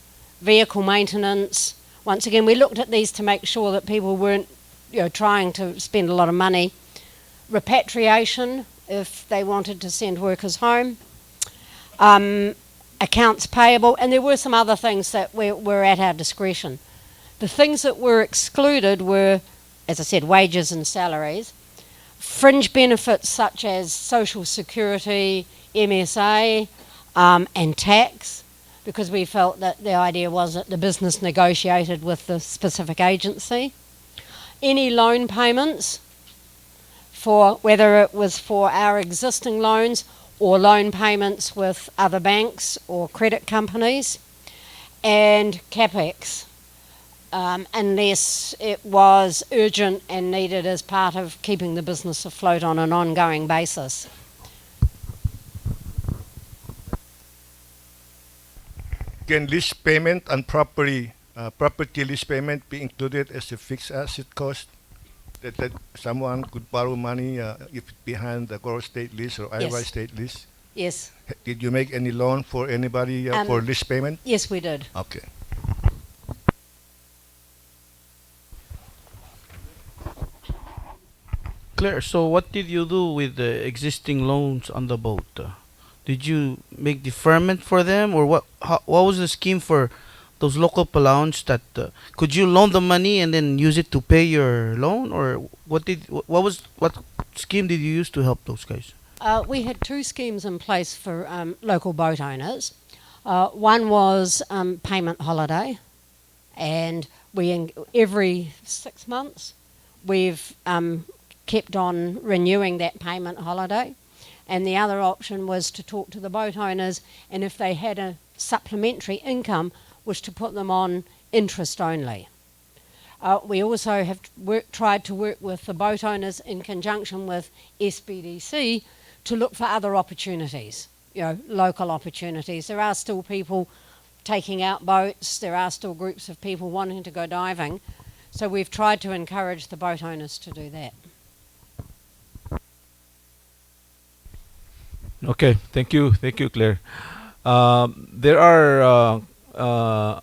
vehicle maintenance. Once again, we looked at these to make sure that people weren't trying to spend a lot of money. Repatriation, if they wanted to send workers home. Accounts payable, and there were some other things that were at our discretion. The things that were excluded were, as I said, wages and salaries. Fringe benefits such as social security, MSA, and tax, because we felt that the idea was that the business negotiated with the specific agency. Any loan payments, for whether it was for our existing loans or loan payments with other banks or credit companies, and CapEx, unless it was urgent and needed as part of keeping the business afloat on an ongoing basis. Can lease payment and property lease payment be included as a fixed asset cost? That someone could borrow money if behind the Goro State lease or Iowa Yes. State lease? Yes. Did you make any loan for anybody for lease payment? Yes, we did. Okay. Claire, so what did you do with the existing loans on the boat? Did you make deferment for them, or what was the scheme for those local Palauans that could you loan the money and then use it to pay your loan, or what scheme did you use to help those guys? We had two schemes in place for local boat owners. One was payment holiday, and every 6 months we've kept on renewing that payment holiday. And the other option was to talk to the boat owners, and if they had a supplementary income, was to put them on interest only. We also have tried to work with the boat owners in conjunction with SBDC to look for other opportunities, local opportunities. There are still people taking out boats, there are still groups of people wanting to go diving, so we've tried to encourage the boat owners to do that. Okay, thank you, Claire. There are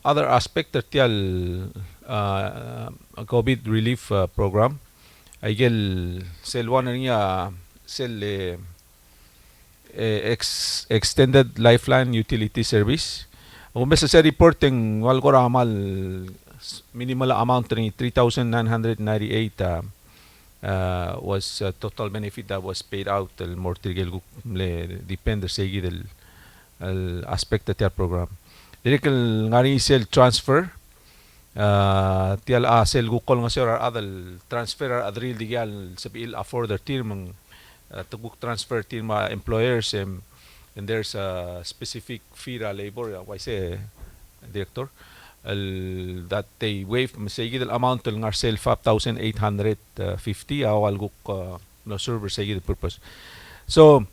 other aspects that the COVID relief program. I guess sel one niya sel extended lifeline utility service. Kung basta sa reporting wal ko ramal minimal amount rin 3,998 was total benefit that was paid out el mortigel depende segi del aspect del program. Direct ngari sel transfer tial sel gukol nga sir adal transfer adril digal sabil afford the team tuguk transfer team employers and there's a specific fee labor why say director that they waive masigi del amount del ngar sel 5,850 awal guk no server segi the purpose. So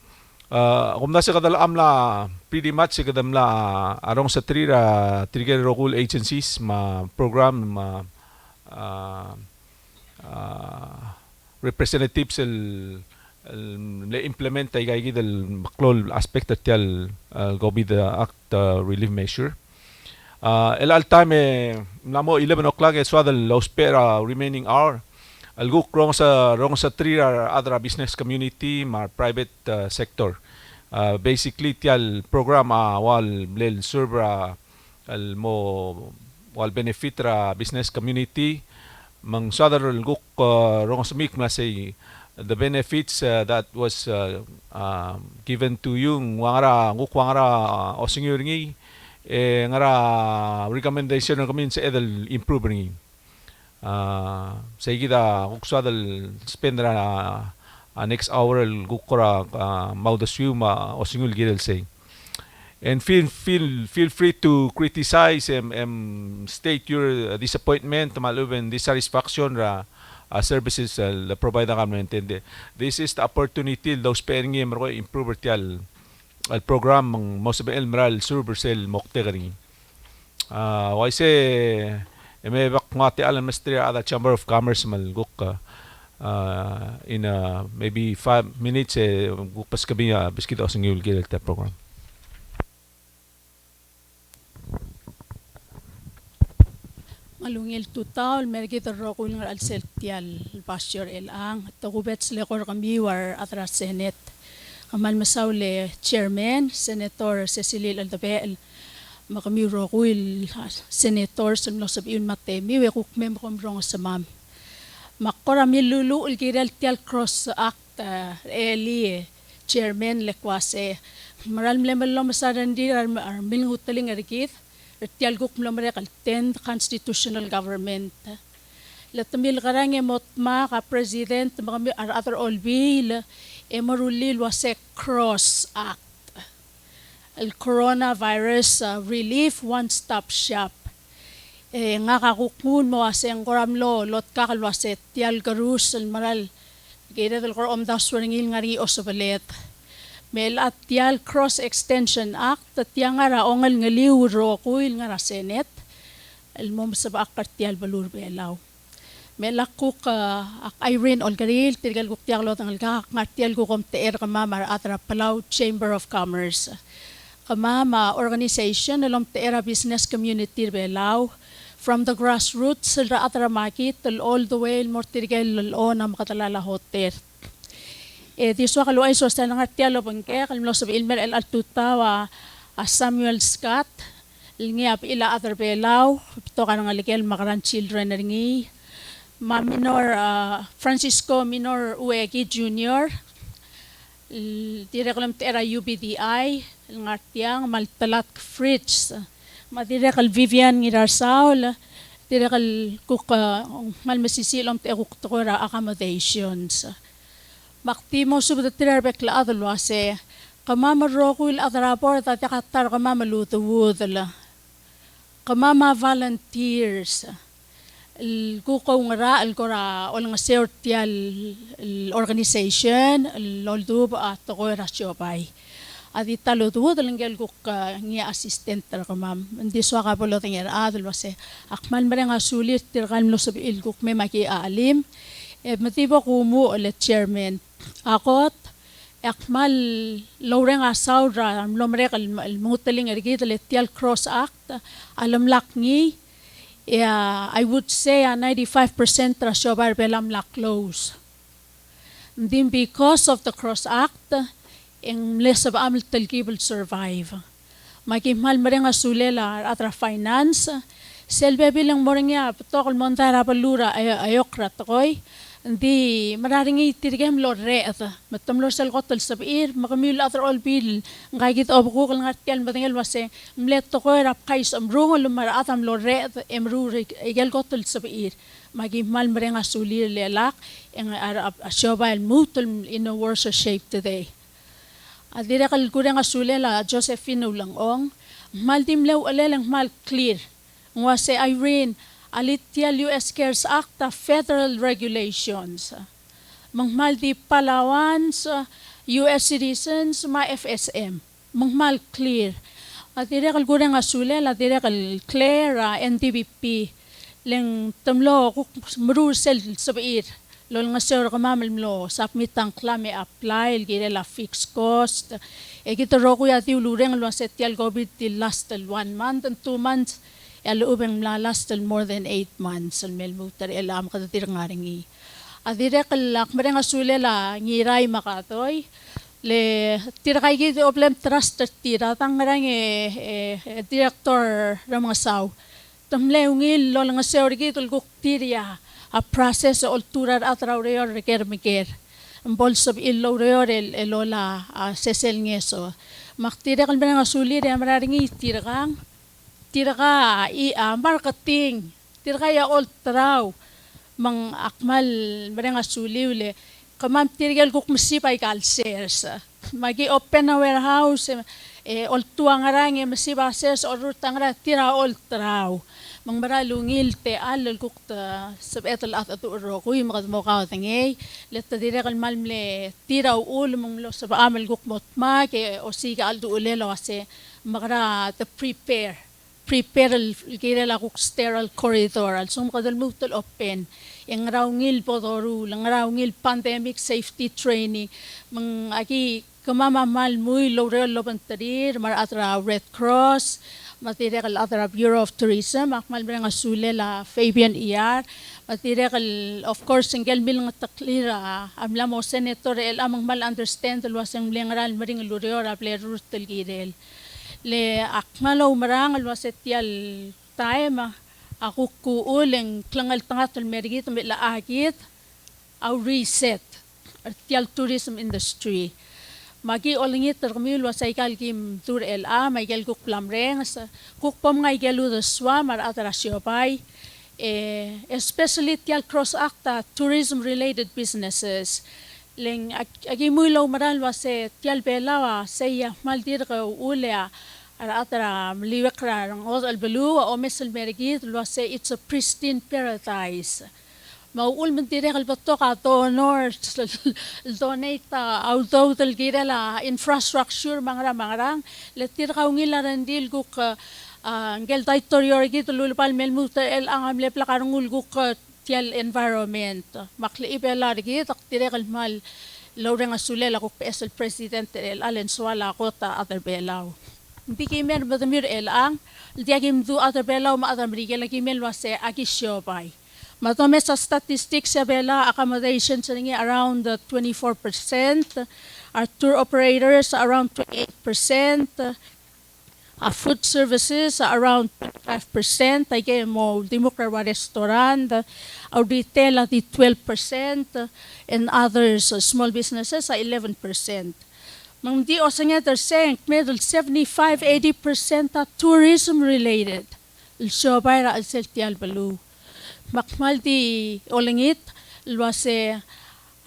kung nasa kadala amla pretty much sa kadamla arong sa trigger local agencies ma program ma representatives le implement ay gay del maklol aspect at tial go be the act relief measure. El al time namo 11 o'clock so the low spare remaining hour algo rong sa three other business community ma private sector. Basically tial program wal lel serve al mo wal benefit ra business community mang sadar algo rong sa mik na say the benefits that was given to you ngara osingyuringi ngara recommendation kami sa edel improve ringi sa igida kuksa dal spend next hour gukora maudasyu ma osingul gidel say And feel free to criticize and state your disappointment, maluben dissatisfaction ra services la provide ng government. And this is the opportunity those pairing mo improve tial al program ng most of el maral server sel mokte gani. Why say may bak ngati alam mestria at Chamber of Commerce mal guk in maybe 5 minutes gupas kabi biskit osing yul gil ta program. Malungil tutaw mergi torrokul ngar al seltial pasyor elang tagubets le kor kami war atra Senate kamal masaule chairman Senator Cecilil Aldabel makami rokul senator sum losab yun matemi we kuk mem komrong samam makora milulu ulgirel tial cross act eli chairman lekwase maral mlemelo masarandi ar milngutaling argit tial guk mlomre kal 10th constitutional government latamil karange motma ka president makami ar other all bill emarulil wase cross act el coronavirus relief one-stop shop nga kakukun mo aseng koramlo lot kakalwase tial garus el maral gede del korom daswangil ngari osobalet mel at tial cross extension act tiangara ongal ngaliw ro kuil ngara Senate el mom sa akar tial balur belaw melakuk ak Irene Olgaril tirgal guk tial lot ngal tial gukom teer kamamar atra Palau Chamber of Commerce kamama organization alom teera business community belaw from the grassroots sa atra market all the way mortirgel on am katalala hotel diswa kalu ay sostan ng artialo bangke kalmlo sa ilmer el altutawa Samuel Scott lingiap ila other belaw to kanang alikel makaran children ringi ma minor Francisco Minor Uegi Jr. Direklam tera UBDI ngartiang maltalat Fritz madirekal Vivian Ngirarsaul direkal kuk malmasisilom te kuktora accommodations maktimo subda tirbekla adalwase kamama rokul adrapor ta takatar kamama lutuwudla kamama volunteers el kuko ngara el kora ol nga sertial organization loldub at kora siopay adi talutuwud lenggel kuk ngi assistant ter kamam ndi so ka polo tinger adalwase akmal merenga sulit tirgal lo sab il kuk me maki alim matibo kumu le chairman akot akmal loreng asaura lomrek al mutaling ergit le tial cross act alam lakngi I would say 95% rasyobar belam la close. Then because of the cross act ang less of amil talgibal survive makimal marenga sulela atra finance selbe bilang morengya tokol montara palura ayokrat koy di mararingi tirgem lo reet matamlo sel qotl sabir makamil other all bill ngagit obko kal ngartial matingel wase mlet to ko rap kais amrung lo mar atam lo reet emru igel qotl sabir magi mal marenga sulir lelak ang ashoba el mutul in a worse shape today adira kal kurang asulela Josephine ulangong mal dimlew alelang mal clear ngwase Irene Alitial US CARES Act federal regulations. Mangmal di Palawan sa US citizens ma FSM. Mangmal clear. At direkal gurang asule la direkal clear NTVP leng tamlo kuk marusel sabair. Lol nga sir kamamal mlo submit ang klame apply gire la fixed cost. Kita roku ya ti ulureng lo setial gobit ti last 1 month and 2 months. Ubeng lastal more than 8 months al melmutar elam katatir ngaringi adire kalak mereng asule la ngiray makatoy le tirakay gid oblem trust tira tang mereng director ramasaw tamleungil lo nga seorgi tul guktiria a process olturar atraurior rekermiker bolsob illourior elola sesel ngeso maktire kal mereng asuli re mararingi tirakang tiraka marketing tiraka ya ultraw mang akmal merenga suliwle kamam tirgal kuk masipay kalsers magi open na warehouse ol tuang arang masibases orutang ra tira ol traw. Mang maralungil te alal kukta sabetal at ro kuy magad mo ka tangay letta dire kal malmle tira ul mong lo sa amal gukmot ma ke o siga aldo ulelo ase magara to prepare el kira la kuk sterile corridor al sum kadal mutal open yang raungil podoru lang raungil pandemic safety training mang aki kamamamal muy lo real lo bantarir mar atra Red Cross matire kal atra Bureau of Tourism akmal brang asule la Fabian ER matire kal of course single mil ng taklira amla mo senator el amang mal understand lo asang lengral maring lurior aple rutel girel le akmalo marang alwasetial time ako kuuleng klangal tangatul merigit la agit au reset artial tourism industry magi olingit termil wasaikal kim tur la maigel kuk plamreng sa kuk pom ngai gelu the swa mar atrasyopai especially tial cross acta tourism related businesses leng agi muy lo maral wase tial belawa saya maldir ka ulea ara atra liwekra ang al belu o mesel merigit lo say it's a pristine paradise maul mentire kal bato ka to nor donate although del girela infrastructure mangrang letir ka ungila randil guk ngel territory git lulpal melmuta el angam le plakarungul guk tial environment makli ibela git aktire kal mal loreng asulela guk PSL president el alen swala kota other belaw bikimer badamir el ang diagim du other belaw ma other brigela kimel wase akisyopai matome sa statistics sa bela accommodation sa around 24%, our tour operators around 28%, food services around 5%, ay mo dimokrawa restaurant, our retail at 12%, and others small businesses 11%. Mang di o sa nga terseng, medal 75-80% tourism related. So para al seltial balu. Makmal di olengit luase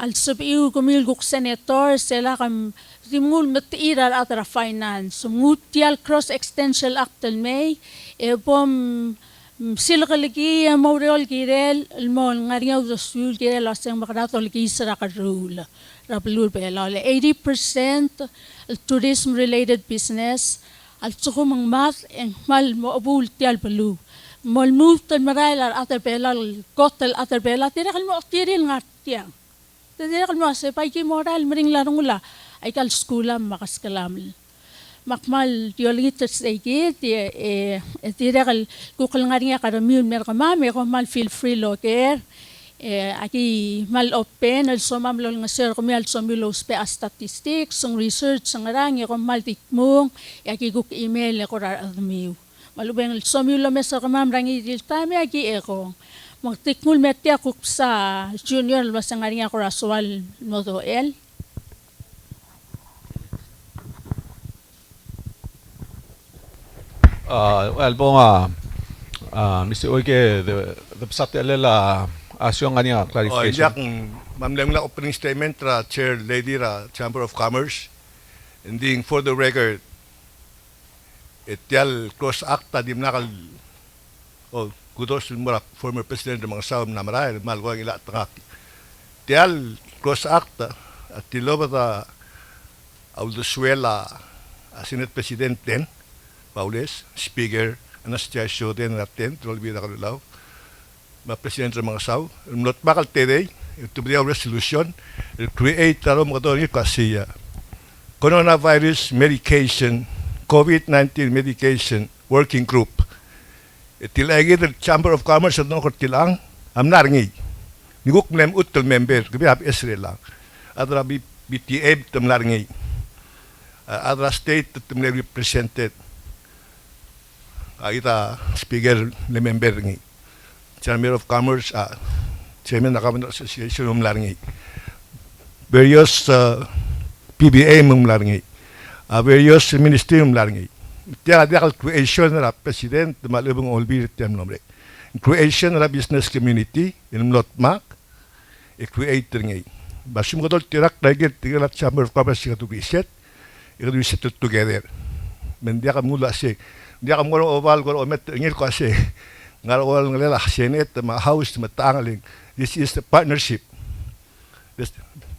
al sabiu kumilguk senator sila kam dimul matirar atra finance mutial cross extension actal may bom silgaligi mawreol girel mol ngariaw sul girel aseng makratol gisra karul rablul bela 80% tourism related business al tsukumang mat en mal mo abul tial balu molmut maral ater belal kotel ater bela tira kal mo tiril ngatiang tira kal mo se pagi moral mering larungula ay kal skula makaskalam makmal diolita segit tira kal kukal ngaringa karamil merkama me ko mal feel free loker aki mal open al somam lol nga sir ko mal somilos pe statistics song research sang rangi ko mal tikmong aki guk email ko ra admiu malubeng somyulo mesa kamam rangi dil tami agi eko magtikmul metia kuk sa junior masangari ako raswal modo el well bunga Mr. Oike the psate alela asyong kanya clarification jak mamlem la opening statement ra chair lady ra Chamber of Commerce ending for the record etial cross acta di nakal kudos mura former president ng mga saum na maray malwa ila tangak tial cross acta at tilobata Auldosuela Senate President den Paules Speaker Anastasio den raten trolbi na kalulaw ma president ng mga saum not bakal today to be a resolution create taro mga to kasi coronavirus medication COVID-19 medication working group. Tilagi the Chamber of Commerce at nokot tilang am naringi. Niguk mlem utul member gabi ap Israel lang. Adra BTA tam naringi. Adra state tam represented. Aita speaker le member ngi. Chamber of Commerce Chairman Nakabano Association naringi. Various PBA naringi. Various ministerium larngi. Tiada kal creation ra president malubong olbi tem nombre. Creation ra business community in lotmak creator ngai. Basim ko tirak target tigala Chamber of Commerce to reset. It will set together. men dia ka mula si dia ka mula oval ko met ngir ko si ngal wal ngela senet ma house ma tangaling. This is a partnership.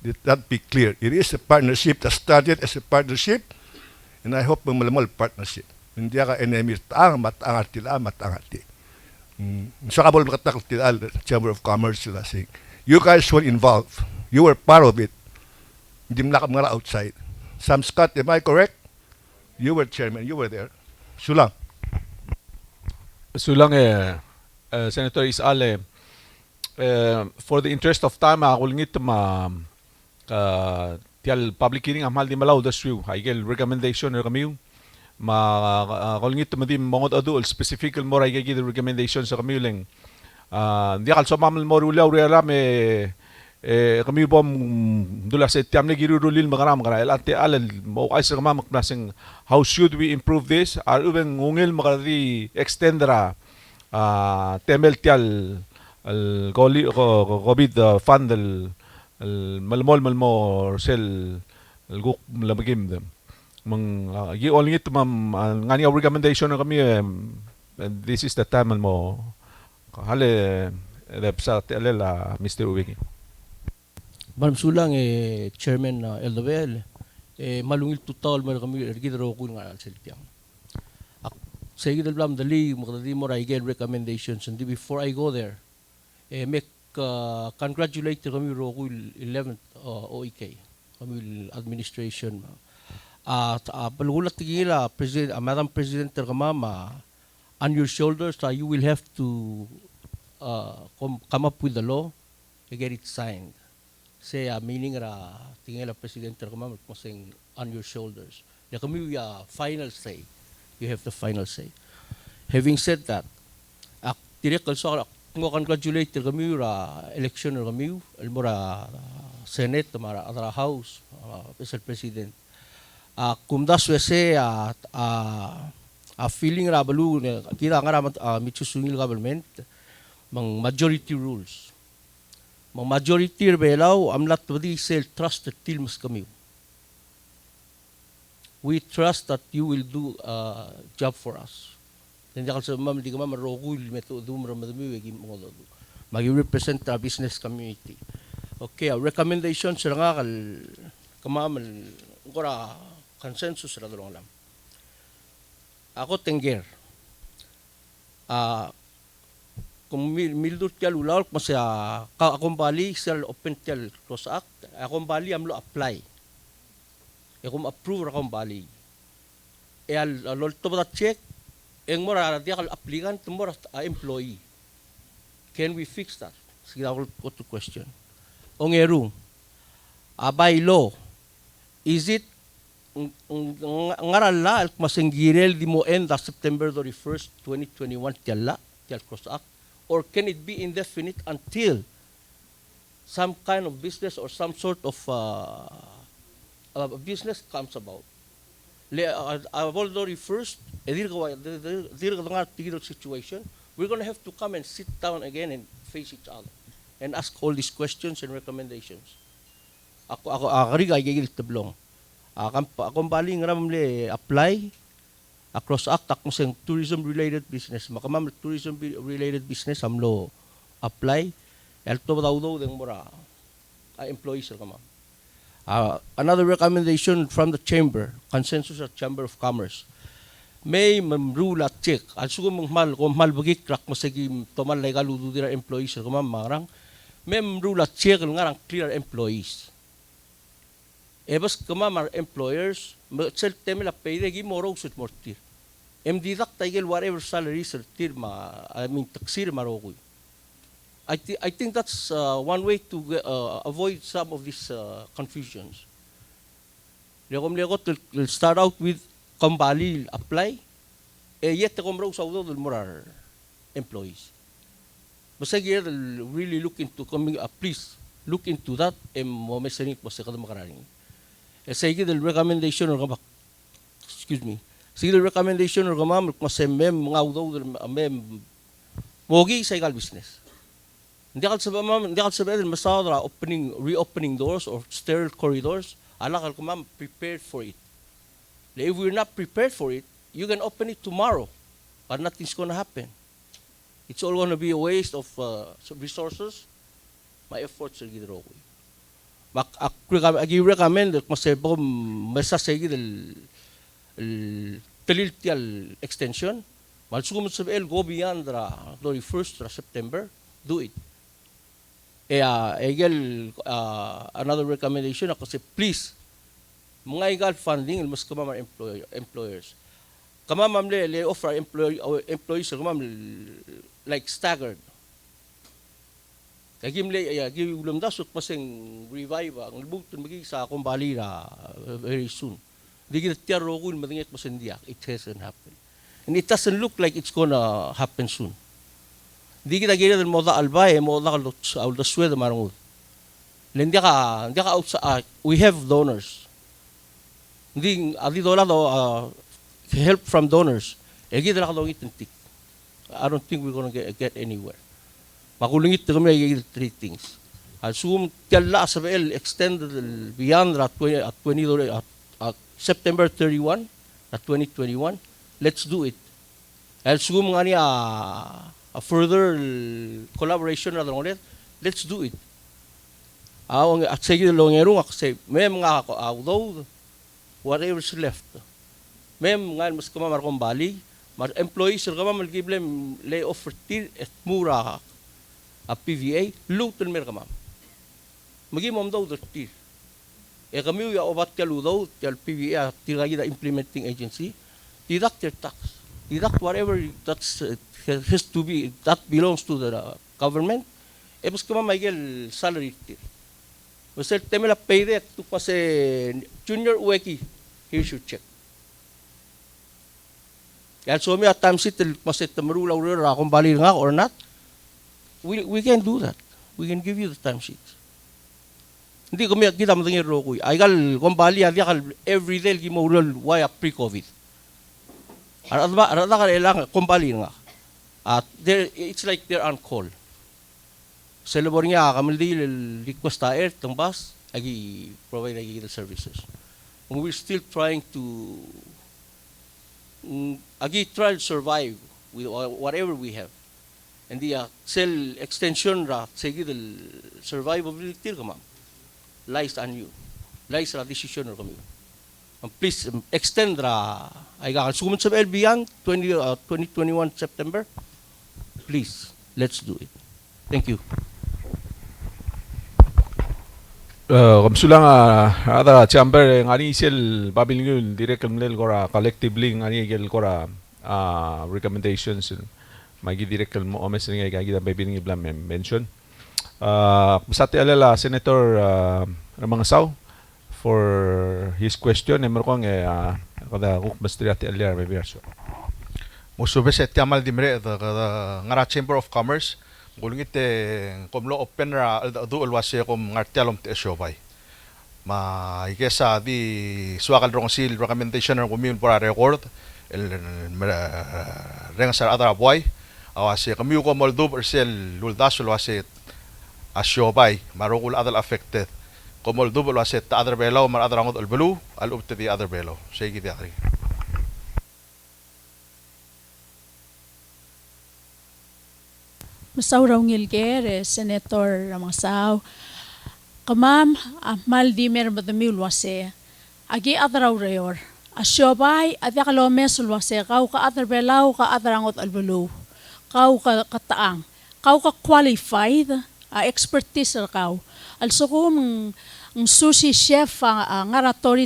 Let that be clear. It is a partnership that started as a partnership, and I hope malamal partnership. Hindi ka enemy matang arti. Sa kabol makatakot tila Chamber of Commerce sila saying, you guys were involved. You were part of it. Hindi mo mga outside. Sam Scott, am I correct? You were chairman. You were there. Sulang. Sulang Senator Isale, for the interest of time, ako langit tial public hearing amal di malaw das view. Haigel recommendation kami kolngit madi mongod adu specific mo ra gigi the recommendation sa kami lang di kal so mamal mo rulaw rela kami bom dula sa tiam na girulil magaram kara elante alal mo ay sa mamak nasing how should we improve this ar ubeng ngungil makadi extendera temel tial al COVID fund al malmo sel al guk lamagim dem mang only it ngani recommendation na kami this is the time mo hale sa telela Mr. Uwiki. Malam sulang chairman LWL malungil total mer kami ergidro ko nga seltiang. Sa gidal blam dali mo kadali mo again recommendations and before I go there make congratulate kami ro ko 11th OEK kami administration palugulat tigila president Madam President kamama on your shoulders you will have to come up with the law to get it signed. Say meaning ra tingala president kamama saying on your shoulders. Ya kami final say. You have the final say. Having said that, direct also mo congratulate kami ra election kami almora Senate mara other house Mr. President. Kumdas wese feeling rabalu kita ngaramat mitusungil government mang majority rules mang majority belaw amlat wadi sel trust til mas kami we trust that you will do a job for us then jakal sa mam di ka marogul meto dum ramadami wegi mo magi represent our business community. Okay, recommendation sa nga kamamal ngora consensus ra dolong lam. Ako tengger. Kung mildut tial ulaw masya akong bali sel open tial close act akong bali amlo apply. Kung approve akong bali. Lol to ba check eng mora dia kal applicant mora employee. Can we fix that? Sige ako to question. Ongeru. By law, is it ngarala masenggirel di mo end September 31st, 2021 tiala cross act, or can it be indefinite until some kind of business or some sort of business comes about? Although first, situation, we're going to have to come and sit down again and face each other and ask all these questions and recommendations. Ako kariga gigil tablong. Akong baling ramle apply across act akong sing tourism related business makamam tourism related business amlo apply elto daw deng mura employees kama. Another recommendation from the chamber, consensus at Chamber of Commerce. May mamrula check. Also kung mahal bagik rak masagi tomal legal udu dira employees kama marang. May mamrula check ngarang clear employees. Ebas kama mar employers sel temela payde gi moro sut mortir. Deduct taigel whatever salary tir taksir marogoy. I think that's one way to avoid some of these confusions. We'll start out with Kambali apply, yet the Komro Saudo del Morar employees. But really look into coming please look into that and Momesenik was the Makarani. Say the recommendation or excuse me. See the recommendation or Gamam Masemem Ngaudo Mem Mogi Segal business. Hindi ka sabihin masadra reopening doors or sterile corridors. Alakal kumam prepared for it. If we're not prepared for it, you can open it tomorrow, but nothing's going to happen. It's all going to be a waste of resources. My efforts are going to I recommend that masebo masasegi del telitial extension. Malsugum sabel go beyond the 1st September. Do it. Another recommendation ako say please mga igal funding mas kamama employers. Kamama le offer employees kamama like staggered. Give ulum dasot paseng revive ang button magi sa akong balira very soon. Di kita tiaro kun madingit masendiak. It hasn't happened. And it doesn't look like it's gonna happen soon. Di kita gila del moda albay moda al the swed marangud. Lendi ka outside we have donors. Hindi adi dola do help from donors. Egi dala ka do itintik. I don't think we're gonna get anywhere. Makulungit kami ay three things. Assume tella sabel extended beyond September 31 at 2021. Let's do it. Assume nga niya a further collaboration na ulit. Let's do it. At sige longero nga kasi may mga although whatever's left. May mga mas kamamar kong bali, mas employees ka man giblem lay off at mura a PVA luton mer kamam. Magi mom daw dirty. Kami ya obat kalu daw tel PVA tiragi da implementing agency deduct their tax. Deduct whatever that's has to be that belongs to the government. Mas kamam magel salary tir. Masel temela payday tu pase junior ueki here's your check. Yan so mi atam sitel pase temrula ura kung bali nga or not. We can do that. We can give you the timesheets. Hindi kami kita matangir rokoy. Ay gal kumbali adi kal every day gimo rol why pre-COVID. Arada ka ilang kumbali nga. At it's like they're on call. Sa labor niya kami di request taer tong bus agi provide agi the services. And we're still trying to try to survive with whatever we have. And the cell extension sige the survivability kamam lies on you, lies ra decision kami. Please extend ay kakasumun sa beyond 2021 September. Please, let's do it. Thank you. Kamsulang ada chamber ngani sel babilngun direct kamlel kora collectively ngani gel kora recommendations magi direct mo omes nga gagida babin ibla mention masati alala Senator Ramangasaw for his question emmer ko kada kuk bastriati alia beberso musube set yamal dimre ngara Chamber of Commerce gulungit komlo open ra du alwase kom ngartialom te shobay ma igesa di swakal rong sil recommendation ng community for a record el rengasar adra boy awase kami ko Moldov sel luldasul wase asyobay marugul adal affected ko Moldov wase ta other belaw mar adra ngot albelu al up to the other belaw sige di akri Masaw raw ngilgere Senator Ramangasaw kamam mal di mer madamil wase agi adraw reor asyobay adya kalomes wase kau ka adar belaw ka adrangot albelu kau ka kataang kau ka qualified expertise kau also kung sushi chef ngara tori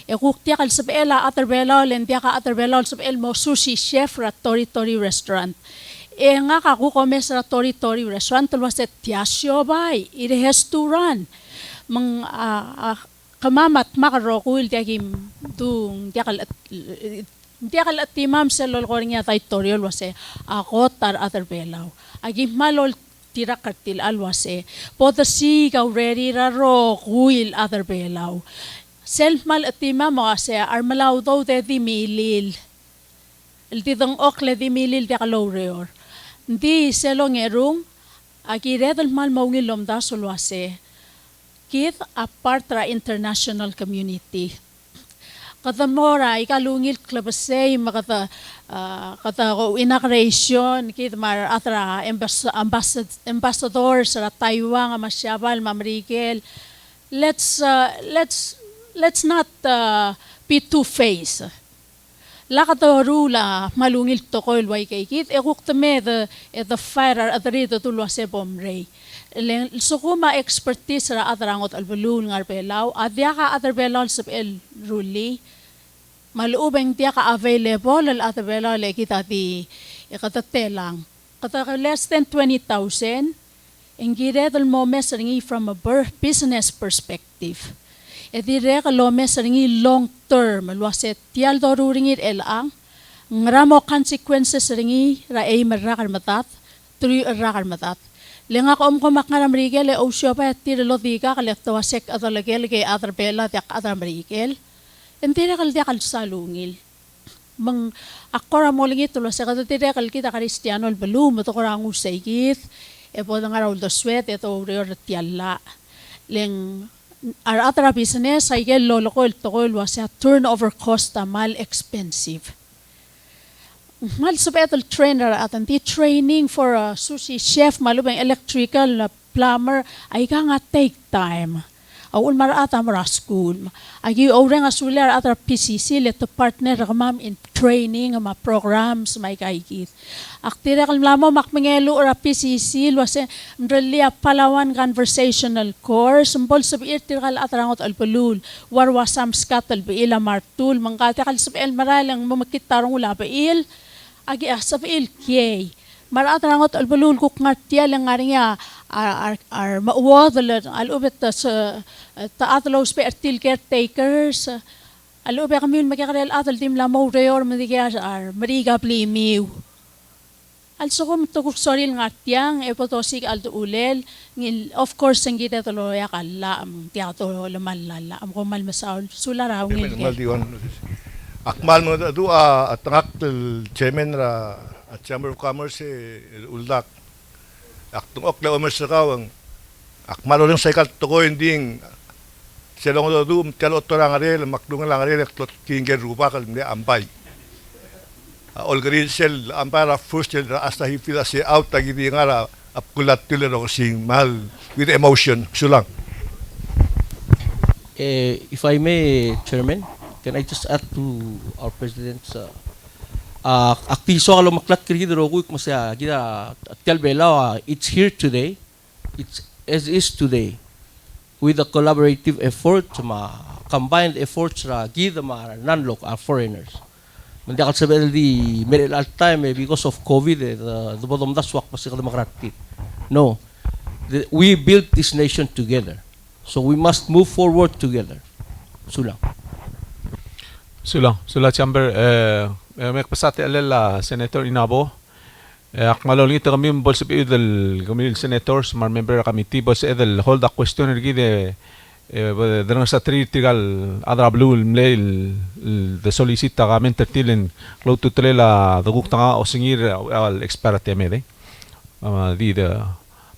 kuktia kal sabela adar belaw lendia ka adar belaw sabel mo sushi chef ra tori restaurant nga kaku komes ra tori restaurant wase tiasyo bay ire restaurant mang kamamat makarokul tiagim dung diakal at timam selol koringya taitoriol wase ako tar other belaw agim malol tira kartil alwase potasi ka ready ra rokuil other belaw self mal at timam wase armalaw daw te dimilil el tidong okle dimilil diakalo reor Di selong erung agiredal mal maungilom da solwase kit apart ra international community. Kadamora ikalungil klabasay kata ko inauguration kit mar atra ambassador sa Taiwan masyabal mamrigel. Let's not be two-faced. Lakadorula malungil to ko ilway kay kit ekukta the fire at rito tulwa se bomrey. Sukuma expertise ra adrangot albulun ngar belaw adya ka other belaw sab el ruli maluubeng dia ka available al other belaw le kita ti ikatatelang kata less than 20,000 ingire del mo mesringi from a business perspective edire ka lo mesringi long term luaset tial doruringit elang ngramo consequences ringi ra ay marakar matat tru rakar matat lenga ko makngaram rigel e osyo pa tir lodika kalekto wasek atolagel ke other bela tak other rigel entira kal dia kal salungil mang akora molingi tulo sa katira kal kita kristiano al balum to korang usaygit e po nga raul do sweat eto rio tialla leng our other business ay gel lolo ko el tokol wasya turnover cost mal expensive. Mal sabetal trainer at anti training for a sushi chef malubeng electrical plumber ay ka nga take time. Awul marata mara school. Agi orang asular at PCC let to partner kamam in training ma programs may kaigit. Aktira kalmamo makmengelo or PCC wase mrelia Palawan conversational course mbol sab irtiral atrangot alpulul warwasam skatal biila martul mangkata kal sab el maralang mamakit tarong ula bail agi asap il kiyay. Marat rangot albulul kuk ngartia lang ngarinya ar mauwadal alubet sa taatlos pe artil caretakers alubet kami magkakarel atal tim lamaw reyor madigya ar mariga plimiw. Also kung tukuk soril ngartiang epotosik alto ulel ngil of course ang kita toloya kala tiyato lamalala am ko malmasaul sularaw ngil. Akmal mo adu at tangak chairman ra at Chamber of Commerce uldak aktung ok la omer sakawang akmal orang saikal toko ending selong adu telo torang arel makdung lang arel klot kinger rupa kal mle ambay olgari sel ampara first ra asta hi fila se out tagi di ngara apkulat tulero sing mal with emotion sulang. If I may, Chairman, can I just add to our President's aktiso kalau maklat kiri dero kuik masya kita tel bela it's here today, it's as is today with a collaborative effort combined efforts ra gida ma non-local foreigners. Mandi akal sabi di middle at time because of COVID the bottom das wak masya kada makratit. No, we built this nation together, so we must move forward together. Sulang. Sula chamber may pasate alala Senator Inabo akmalol ngito kami bol sa idel kami senators mar member kami tibos edel hold a question gide drang sa trigal adra blue mail de solicita kami tertilen cloud to tlela duguk tanga o singir al experte mede di de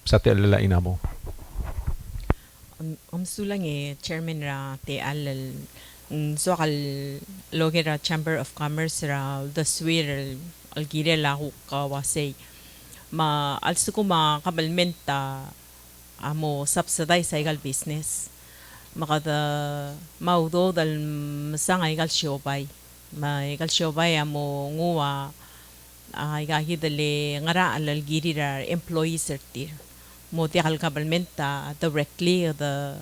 pasate alala Inabo sulang chairman ra te alal so kal logera Chamber of Commerce ra the swir algire la ka wasay ma also ko kabalmenta amo subsidize sa igal business makada maudo dal masanga igal siopay ma igal siopay amo nguwa igahi dale ngara algiri ra employees ertir mo ti kal kabalmenta directly the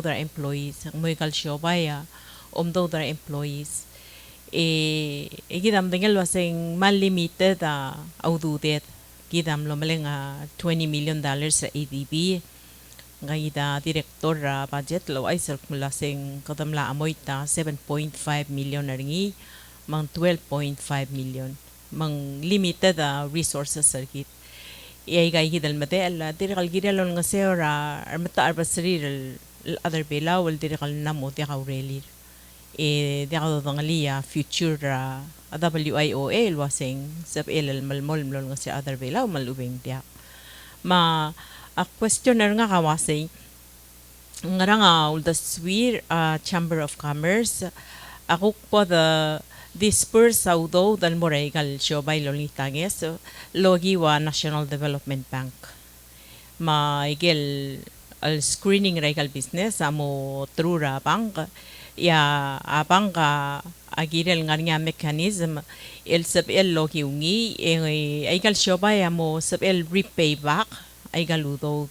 their employees mo igal siopay their employees gidam dengel waseng mal limited aududet gidam lo maleng $20 million sa ADB ngayda director budget lo ay circula sing kadam la amoy ta 7.5 million ringi mang 12.5 million mang limited resources circuit ay gidal mate al dirikal gidal nga sera armata arbasri other bela wal dirikal namo ti kaureli diako dangalia future WIOA wasing sab el malmol nga si other bela malubeng dia ma a questioner nga kawasing nga nga ulda swir Chamber of Commerce ako po disperse audo dal moregal siobay lolitanges logi wa National Development Bank ma igel al screening regal business amo trura bank ya abang ka agirel nga mechanism el sab el logi ungi igal siobay amo sab el repay back ay galudo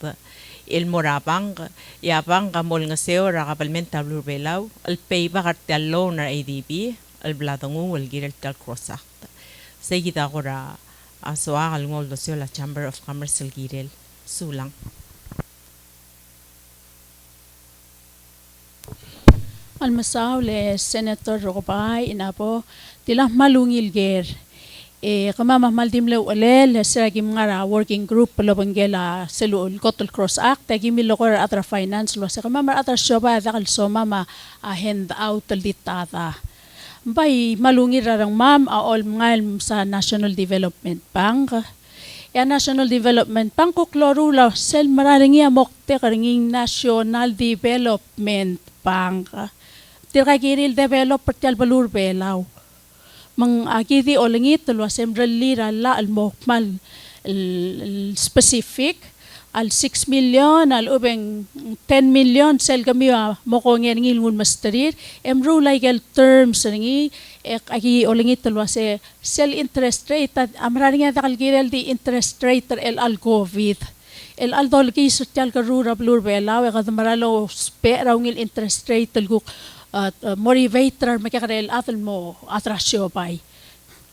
el morabang yabang kamol nga seo ra kapalmenta blurbelaw el payback at loan na ADB el bladongu el girel tal crossact sa kita ko ra asoa al ngol do la Chamber of Commerce el girel sulang almasaw le Senator Rokopay inapo tilah malungil ger kama maldim le ulel siragi ngara working group lobanggela selul kotol cross act tagi milokor atra finance lo sa kama mar atra shoba dakal soma ma hand out litata bay malungil rarang mam all ngal sa National Development Bank ya National Development Bank ko klorula sel mararingi amokte karinging National Development Bank tiragiril developer tial balur belaw mang agidi olengit lo assembly la al mokmal specific al 6 million al ubeng 10 million sel kami mo ko ngin ngun masterir emro legal terms ngi agi olengit lo se sel interest rate amra nga dakal girel di interest rate el al covid el al dol ki social karura blur belaw kad maralo spera ngil interest rate tel motivator makikarel atal mo atrasyo pay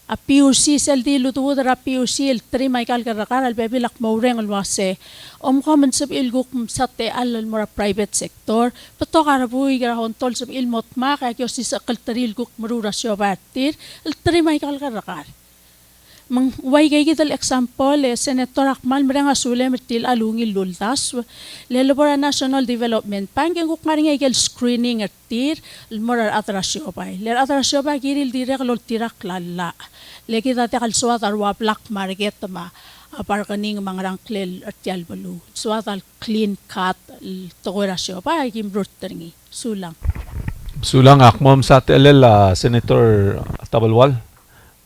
a PUC sel di lutuod ra PUC el tri Michael karakar al bebilak maureng al wase common sab ilguk sate al mora private sector pato karabuy garahon tol sab ilmot ma kay kyo si sakal taril guk marura syo batir el tri Michael karakar mang way kay gital example Senator Akmal merang asule mertil alungil lultas lelobora National Development Bank ang kuk ngaring ay screening atir morar atrasyo pay ler atrasyo pa giril direk lol tirak lalla leki dati kal swat arwa black market ma apar kaning mangrang klel atyal balu swat al clean cut togorasyo pa kim bruterngi sulang akmom sa telel Senator Tabalwal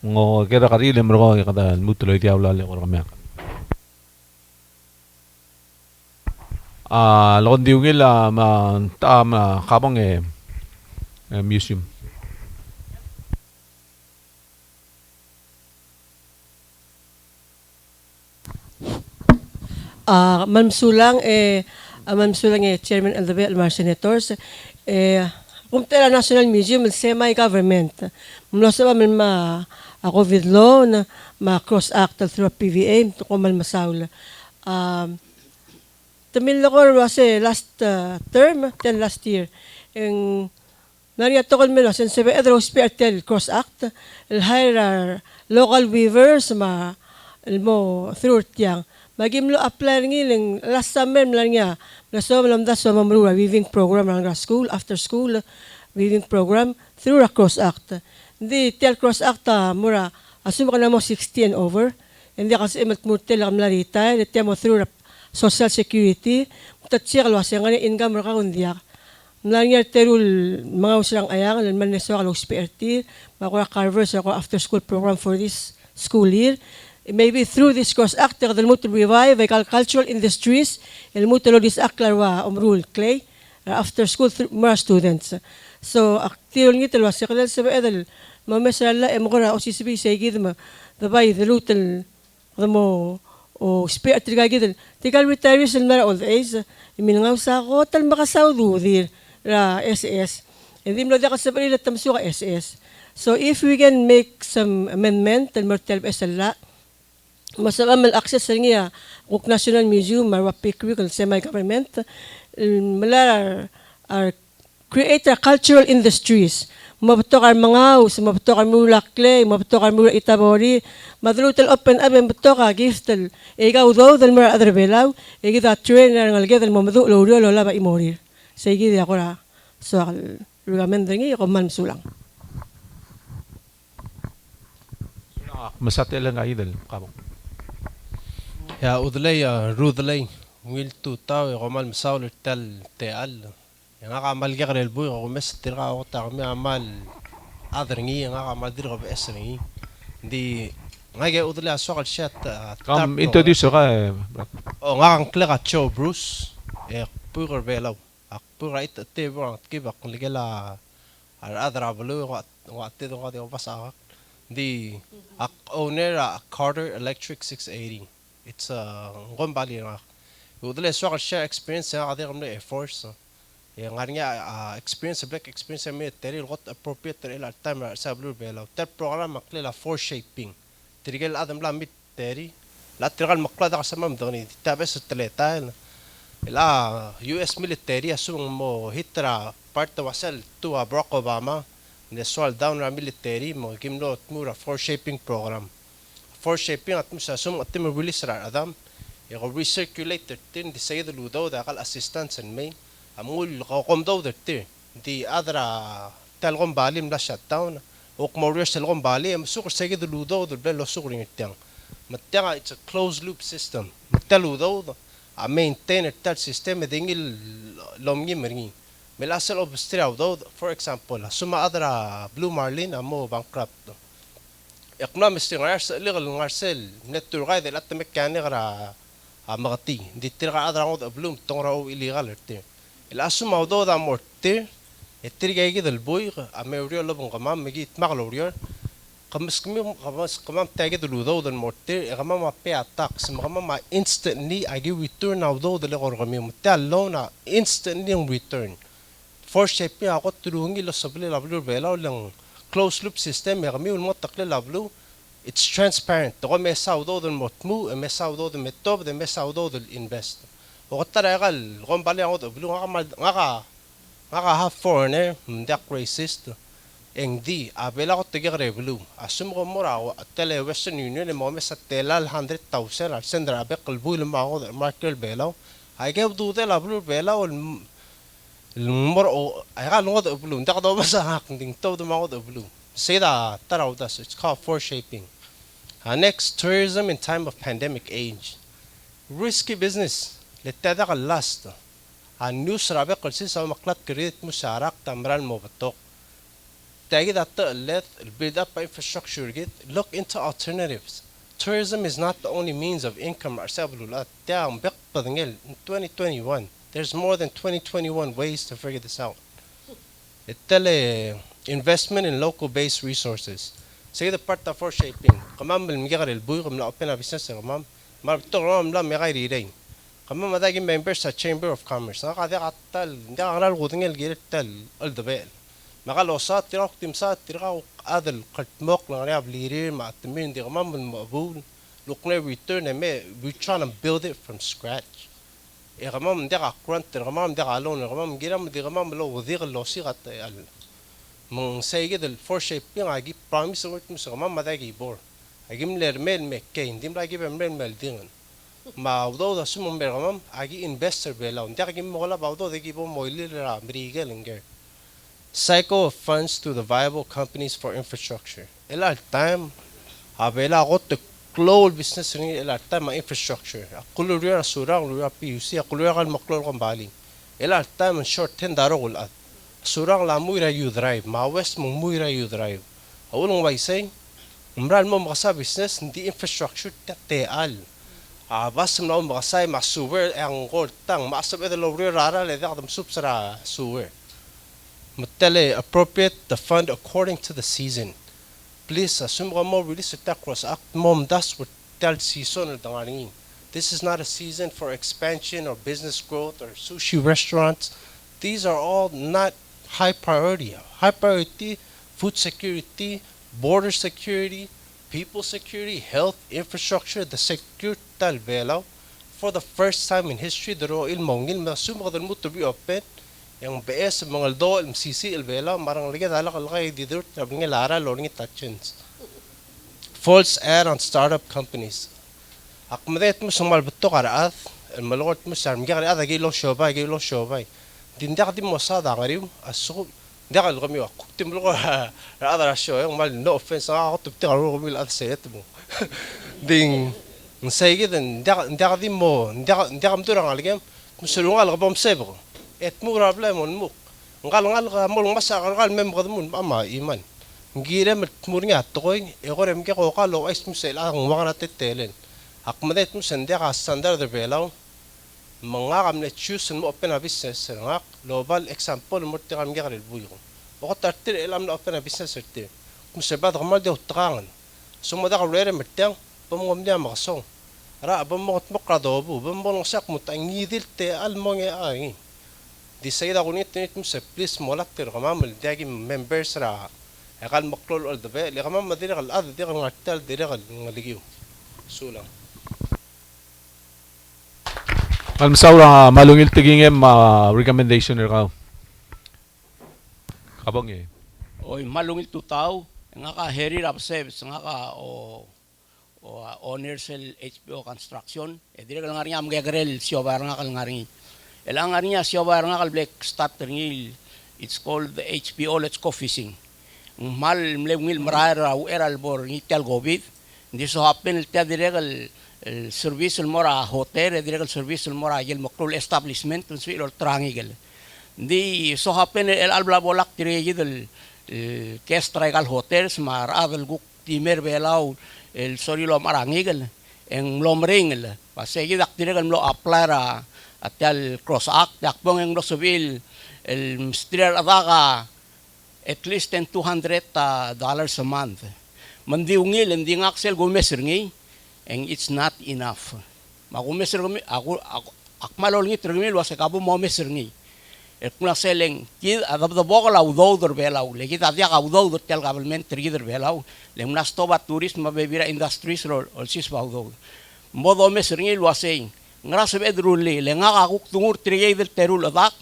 ngo kira karili mo kada mutuloy diawla le ko kami lokon diungil ma tama kabang museum Mamsulang Chairman of the Almar Senators Pumtera National Museum semi-government mula sa COVID law na ma-cross act through PVA to kumal masaul. Tamil ko kasi last term, last year, yung nariyato ko nila, since sabi edro spiritual cross act, hire local weavers through tiyang. Magimlo apply ngiling last summer lang niya, so malamda sa mamrura weaving program ng school, after school weaving program through a cross act. Hindi tel cross act mura assume ka na mo 60 and over. Hindi kasi matmutel kam la retire tel mo through social security. Tatsir lo kasi ngani income ra kundiak. Nangya terul mga usang ayang man neso ka hospitality, makura carvers ako after school program for this school year. Maybe through this cross act the mutul revive cultural industries el mutul this aklarwa umrul clay after school more students. So aktiol ngitel was yakal sa edel mamesala emgora o sisibi segid ma dabay delutel mo o spirit gagidel tikal retirees na old age iminangaw sa ko tal makasawdu dir ra SS hindi mo da sa pala tamsu ka SS. So if we can make some amendment tal mortel esala masamal access niya kung National Museum marwa pikwi kung semi-government malar create cultural industries. Mabatok ang mga us, mabatok ang mula clay, mabatok ang mula itabori, madulutal open up ang batok ang giftal. Ikaw daw, dal mara adar belaw, ikita train na ng algay, dal mamadu, lolo, lola ba imorir. Sa ikiti ako na, so, rugamen ringi, ako man sulang. Masate lang idol, kabong. Ya, udlay, rudlay, ngil tutaw, ako man masawal tal teal. Yang akamal ka karel boy ako mes tira ako ta kami amal adrengi nga madir ga esrengi di ngage udle aswakal shat Come introduce ka. o nga ang klega Joe Bruce puger belaw ak pura it te bang kibak ligela adra blu wa te do ga basa the owner Carter Electric 680. It's ngombali nga udle aswakal shat experience nga ade gamle Air Force yang ngarinya experience black experience me teri got appropriate teri la time sa blue belaw ter program maklela for shaping tirigel adam la mit teri la tirgal makla da sama mdoni tabes teleta la US military asung mo hitra part wasal to Barack Obama ne swal down ra military mo gimlo tmura for shaping program for shaping at musa sum at mo release ra adam ya recirculate tin di sayid ludo da kal assistance and may amul qom daw derte di adra talgom balim la shutdown ok morios talgom bali am sukur sayid ludo do belo sukur ngitang matanga it's a closed loop system mataludo a maintain that system dingil lomgi mergi melasel obstriaw do for example suma adra blue marlin amo bankrupt economic stingars legal ngarsel nettur gaid lat mekani gra amagati ditirga adra ngod blum tongra o illegal erte الاسم موضوع ده مرتين الترجع كده البوي اميوريو لبن قمام مجيت مغلوريو قمص قمام تاجد الوضوء ده المرتين قمام ما بيع تاكس قمام ما instantly I give return الوضوء ده لغور قميم تالونا instantly return for shaping اقط تروهنجي للصبلي لابلو بيلا ولا close loop system قميم المطق لابلو it's transparent تقوم يساو ده المطمو يساو ده المتوب ده يساو ده الانفست وقتر يقال غم بالي عود بلو غا ها foreigner مدق racist إن دي أبلا قط تجري بلو أسمع غمورا تلا Western Union ما مسا تلا 100,000 عشان درا بقل بول ما عود ماركل بيلاو هيجيب دو تلا بلو بيلاو المر هيقال نود بلو ندق دو مسا هاكندين تو ما عود بلو سيدا ترى وداس it's called foreshaping. Next, tourism in time of pandemic age. Risky business. للتدق اللاست النيوس رابق السيسا ومقلات كريت مسارق تمران موبتوق تاجد التقلت البيلد up infrastructure جيت look into alternatives. Tourism is not the only means of income أرسابلولات تاعم بقبضنجل in 2021 there's more than 2021 ways to figure this out. التالي investment in local based resources سيد part for shaping قمام بالمجرد البويغ من أوبنا بيسنس قمام ما بتقرأ لا مغير يدين قمام ماذا جم members at Chamber of Commerce أنا قاعد أقتل ده غير الغودين الجيل تل الدبال ما قال وصات تراك تمسات تراك هذا القلت موق لغني بليرين مع التمرين دي قمام بالمقبول لقنا return and we trying to build it from scratch قمام ده قرنت قمام ده علون قمام جيرام دي قمام لو وذيق اللوسيقة من سيجد الفور شيبين أجيب promise وقت قمام ماذا يجيبور أجيب لرمال مكين ديم لا أجيب رمال مالدين ما وضو ده سمو برغم أجي investor بلاون ده أجي مغلا بعضو ده جيبو مويلي لأمريكا لينجر cycle of funds to the viable companies for infrastructure إلى التايم هبلا غط global business إلى التايم infrastructure أقول ريا سورة ريا PUC أقول ريا المقلول قنبالي إلى التايم short 10 دارو الأد سورة لا مويرا يدرايف ما وست مويرا يدرايف أقول لهم ويسين مرال مو مغسا business ندي infrastructure تتقال بس من أول مغساي مع سوور أنقول تang مع سب إذا لو رارا لذا قدم سوب سرا سوور متلي appropriate the fund according to the season please assume more release the cross act mom das what tell season dangani this is not a season for expansion or business growth or sushi restaurants these are all not high priority food security border security people security, health, infrastructure, the security talbelaw. For the first time in history, the roil mongil masumag the mood to be open. Yung BS mga do MCC albelaw marang ligad alak alakay didur trabi nga lara loring touchins. False ad on startup companies. Akmadet mo sumal beto karaat, malort mo sa mga karaat agilo shobay. Dindak di mo sa dangariw asuk دخل غمي وقت ملقى هذا الشيء يوم مال no offense أنا قلت بتقرأ غمي الأذى سيرتمو دين نسيجد ندق دي مو ندق مدور على الجيم مسلونا الغبام سبغ اتمور قبل من مو نقال مول مسا قال مم غضمون أما إيمان Gira met murnya toy egor emge ko ka lo is musel ang wangana tetelen akmadet musende ka standard de belau mga kamne choose mo open a business ngak global example mo te kam garel buyo o tartir elam na open a business te musebad gamal de utrangan sumo da rere metang pamom dia makso ra bammo mo qadobu bammo sak mutangidil te almonge ai di sayda gunit nit musep please molakter gamamel dagi members ra Ekal maklol all the way. Lika man madiri kal ad di kal ngartal diri kal ngaligiw. Sulang. Kalmasawra malungil tigingem recommendation ka. Kabang eh. Oy malungil tutaw nga ka heri rapseb nga ka o owner sel HPO construction e dire kal ngari am gagrel siobar nga kal ngari. Elang ngari nya siobar nga kal black starter ngil. It's called the HPO let's go fishing. Mal mlewil marara u era albor nitel gobit di so happen el direct el service el mora hotel direct el service el mora el makrul establishment un suilo trangigel di so happen el albla bolak direct el kestra gal hotels mar adel guk timer belau el sorilo marangigel en lomring el pasegi dak direct el lo apply atal cross act dak bong en lo civil el ministerial adaga at least $200 a month. Mandiungil, hindi ng Axel gumeser ngi, and it's not enough. Magumeser ngi, ako akmalol ngi terngil was kabo mo meser ngi. Kung selling, kid adab the bokal audo der belau, legit adia audo der tel government trigger belau, leng nas toba tourism mabebira industries rol, olsis audo. Modo meser ngi was saying, ngrasa bedruli, lenga akuk tungur trigger terul adak,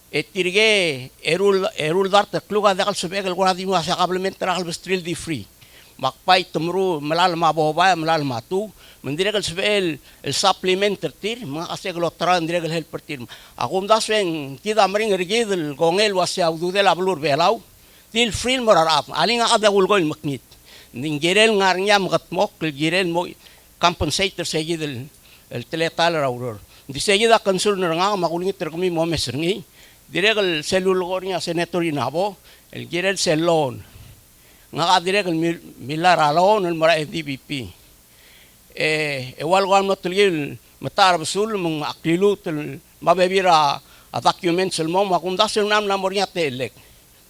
etirge erul dar te kluga de kal sebegel gona di ma sa kablement tra kal bestril di free makpai tumru melal ma boba melal matu mendire kal sebel el supplement tir ma ase glo tra ndire kal helper tir akum daswen kida mring rigidel gongel wasya udu de la blur belau til free morarap alinga ada ulgol maknit ningerel ngarnya magatmok gerel mo compensator segidel el teletal rauror di segida concern nga makulingi terkumi mo meserngi direct selulgornya senator inabo el girel selon nga direct milar alon el mara DBP ewal wan matligil matar besul mong aklilu tel mabebira a documents el mom akundas el nam namornya telek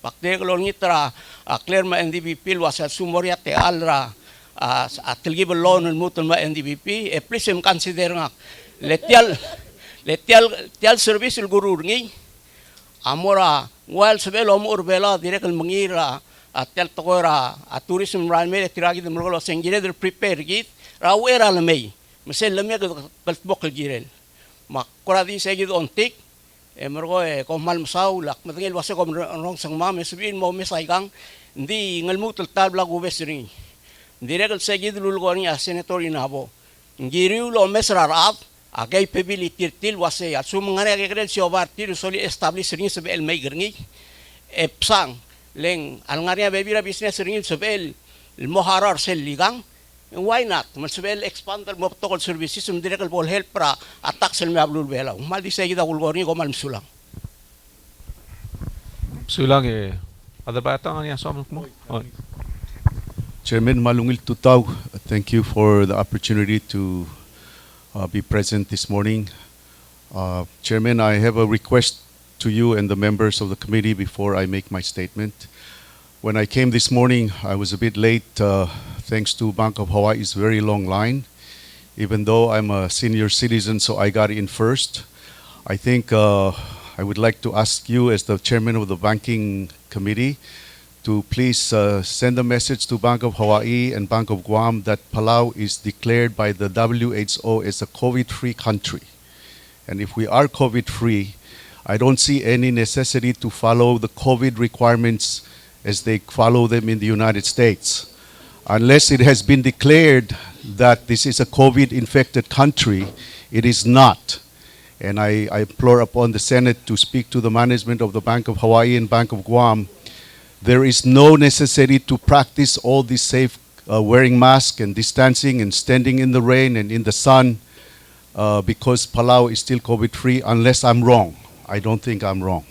pakte glor ngitra clear ma NDBP wasal sumoria te alra atlgib loan el mutul ma NDBP please em consider nga letial service el gurur ngi amora wal sebelo amor bela direct el mengira atel tokora a tourism ranme tiragi de murgolo sengire der prepare git rawera lemei mesel lemia ke bokal girel makora di segid ontik murgo ko mal masau lak matengel wase ko rong sang ma mesbin mo mesaigang ndi ngalmutul tabla go besri direct el segid lulgoni a senator inabo ngiriu lo mesrarat a capability til wase at sumangare ke grel siobar til soli establish ring sebe el meigerni epsang leng alngaria bebira business ring sebe el moharar sel ligang why not mal sebe el expand el protocol services um direct el bol help pra attack sel me ablul bela mal di segida ulgorni ko mal msulang ada batang niya sa mo Chairman Malungil Tutaw, thank you for the opportunity to be present this morning. Chairman, I have a request to you and the members of the committee before I make my statement. When I came this morning, I was a bit late thanks to Bank of Hawaii's very long line. Even though I'm a senior citizen, so I got in first. I think I would like to ask you as the chairman of the banking committee to please send a message to Bank of Hawaii and Bank of Guam that Palau is declared by the WHO as a COVID-free country. And if we are COVID-free, I don't see any necessity to follow the COVID requirements as they follow them in the United States. Unless it has been declared that this is a COVID-infected country, it is not. And I implore upon the Senate to speak to the management of the Bank of Hawaii and Bank of Guam. There is no necessity to practice all this safe wearing masks and distancing and standing in the rain and in the sun because Palau is still COVID-free, unless I'm wrong. I don't think I'm wrong.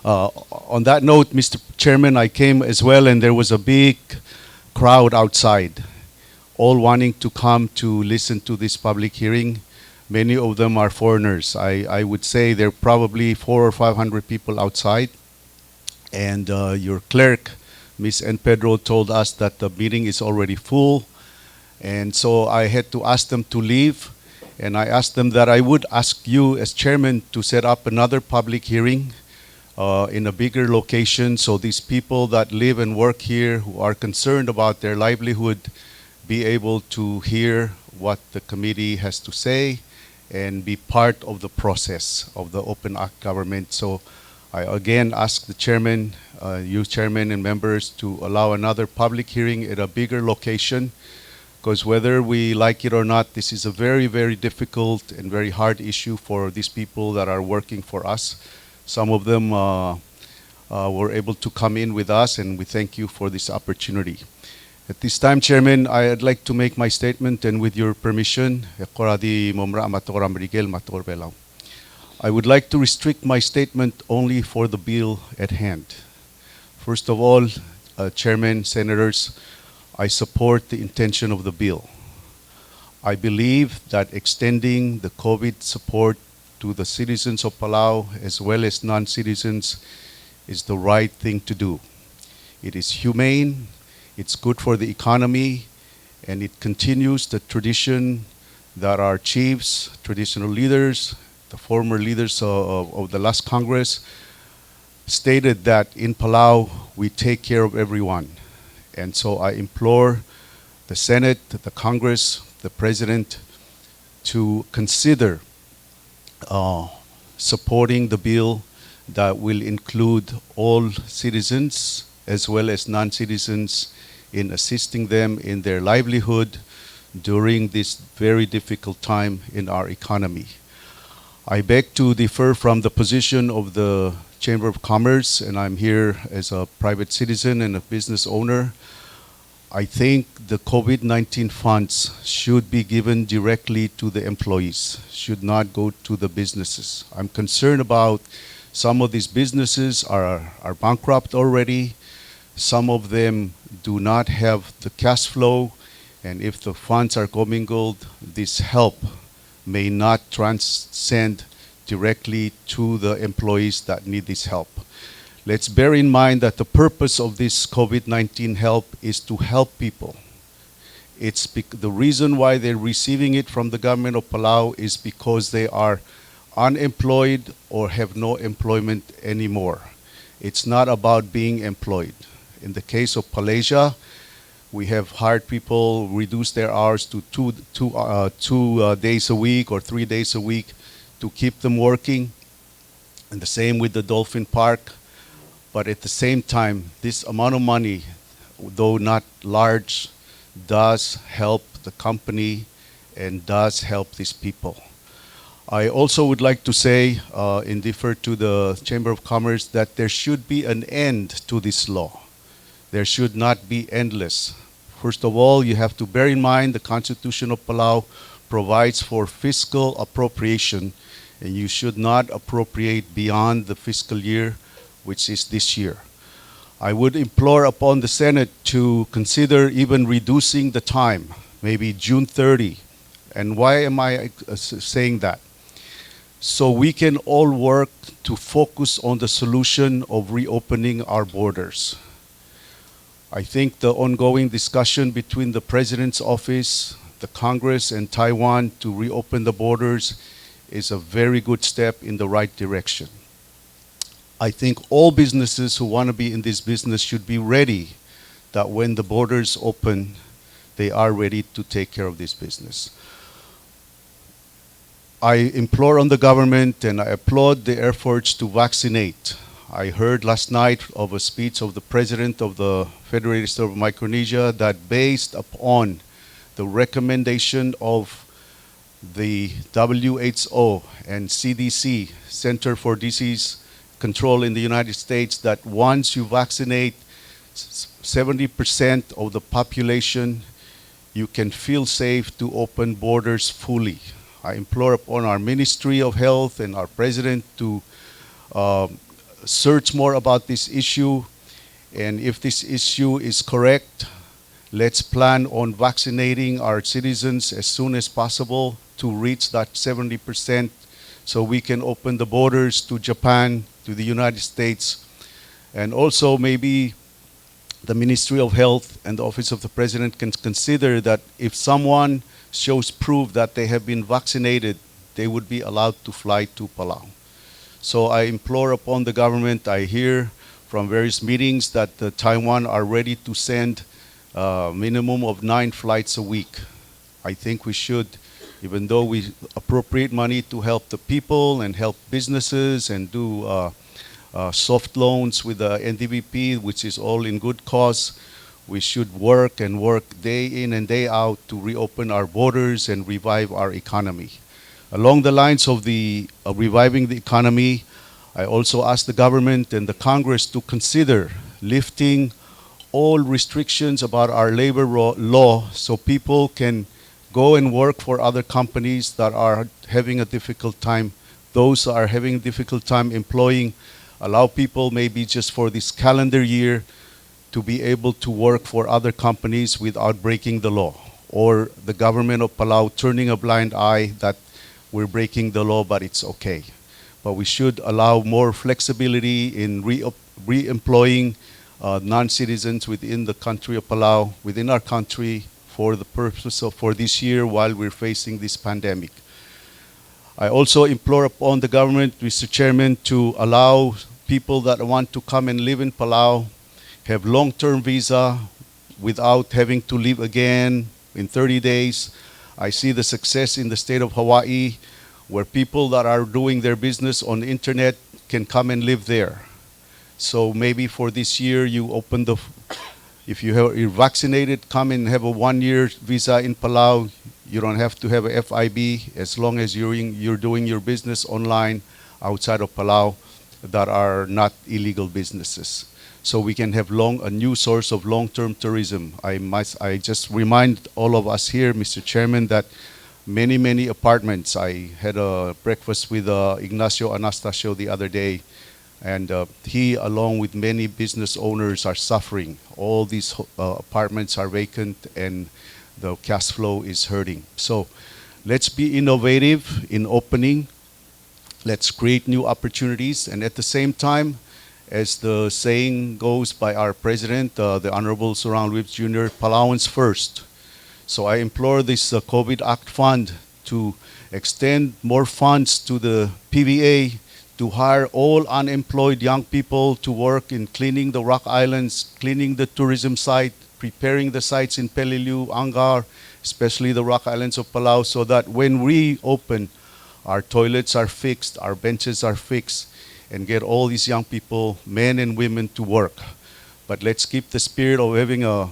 On that note, Mr. Chairman, I came as well, and there was a big crowd outside, all wanting to come to listen to this public hearing. Many of them are foreigners. I would say there are probably 400 or 500 people outside. And your clerk, Ms. N. Pedro, told us that the meeting is already full. And so I had to ask them to leave. And I asked them that I would ask you as chairman to set up another public hearing in a bigger location, so these people that live and work here who are concerned about their livelihood be able to hear what the committee has to say and be part of the process of the Open Act government. So I again ask the chairman, you chairman and members, to allow another public hearing at a bigger location, because whether we like it or not, this is a very, very difficult and very hard issue for these people that are working for us. Some of them were able to come in with us, and we thank you for this opportunity. At this time, Chairman, I'd like to make my statement, and with your permission, I would like to restrict my statement only for the bill at hand. First of all, Chairman, Senators, I support the intention of the bill. I believe that extending the COVID support to the citizens of Palau as well as non-citizens is the right thing to do. It is humane, it's good for the economy, and it continues the tradition that our chiefs, traditional leaders, the former leaders of the last Congress stated, that in Palau we take care of everyone. And so I implore the Senate, the Congress, the President to consider supporting the bill that will include all citizens as well as non-citizens in assisting them in their livelihood during this very difficult time in our economy. I beg to differ from the position of the Chamber of Commerce, and I'm here as a private citizen and a business owner. I think the COVID-19 funds should be given directly to the employees, should not go to the businesses. I'm concerned about some of these businesses are bankrupt already. Some of them do not have the cash flow, and if the funds are commingled, this help may not transcend directly to the employees that need this help. Let's bear in mind that the purpose of this COVID-19 help is to help people. It's the reason why they're receiving it from the government of Palau is because they are unemployed or have no employment anymore. It's not about being employed. In the case of Malaysia, we have hired people, reduce their hours to two days a week or 3 days a week to keep them working. And the same with the Dolphin Park. But at the same time, this amount of money, though not large, does help the company and does help these people. I also would like to say, in defer to the Chamber of Commerce, that there should be an end to this law. There should not be endless. First of all, you have to bear in mind the Constitution of Palau provides for fiscal appropriation, and you should not appropriate beyond the fiscal year, which is this year. I would implore upon the Senate to consider even reducing the time, maybe June 30. And why am I saying that? So we can all work to focus on the solution of reopening our borders. I think the ongoing discussion between the President's office, the Congress, and Taiwan to reopen the borders is a very good step in the right direction. I think all businesses who want to be in this business should be ready that when the borders open, they are ready to take care of this business. I implore on the government and I applaud the efforts to vaccinate. I heard last night of a speech of the President of the Federated State of Micronesia that based upon the recommendation of the WHO and CDC, Center for Disease Control in the United States, that once you vaccinate 70% of the population, you can feel safe to open borders fully. I implore upon our Ministry of Health and our President to search more about this issue, and if this issue is correct, let's plan on vaccinating our citizens as soon as possible to reach that 70% so we can open the borders to Japan, to the United States, and also maybe the Ministry of Health and the Office of the President can consider that if someone shows proof that they have been vaccinated, they would be allowed to fly to Palau. So I implore upon the government, I hear from various meetings that Taiwan are ready to send a minimum of 9 flights a week. I think we should, even though we appropriate money to help the people and help businesses and do soft loans with the NDBP, which is all in good cause, we should work and work day in and day out to reopen our borders and revive our economy. Along the lines of the reviving the economy, I also ask the government and the Congress to consider lifting all restrictions about our labor law so people can go and work for other companies that are having a difficult time. Those that are having a difficult time employing, allow people maybe just for this calendar year to be able to work for other companies without breaking the law, or the government of Palau turning a blind eye that we're breaking the law, but it's okay. But we should allow more flexibility in re-employing non-citizens within the country of Palau, within our country, for the purpose of for this year while we're facing this pandemic. I also implore upon the government, Mr. Chairman, to allow people that want to come and live in Palau, have long-term visa without having to leave again in 30 days. I see the success in the state of Hawaii, where people that are doing their business on the internet can come and live there. So maybe for this year, you open the, if you're vaccinated, come and have a 1-year visa in Palau. You don't have to have a FIB as long as you're doing your business online outside of Palau that are not illegal businesses. So we can have a new source of long-term tourism. I just remind all of us here, Mr. Chairman, that many apartments. I had a breakfast with Ignacio Anastasio the other day, and he, along with many business owners, are suffering. All these apartments are vacant, and the cash flow is hurting. So let's be innovative in opening. Let's create new opportunities, and at the same time, as the saying goes by our president, the Honorable Surround Whips Jr., Palauans first. So I implore this COVID Act Fund to extend more funds to the PVA to hire all unemployed young people to work in cleaning the rock islands, cleaning the tourism site, preparing the sites in Peleliu, Angar, especially the rock islands of Palau, so that when we open, our toilets are fixed, our benches are fixed, and get all these young people, men and women, to work. But let's keep the spirit of having a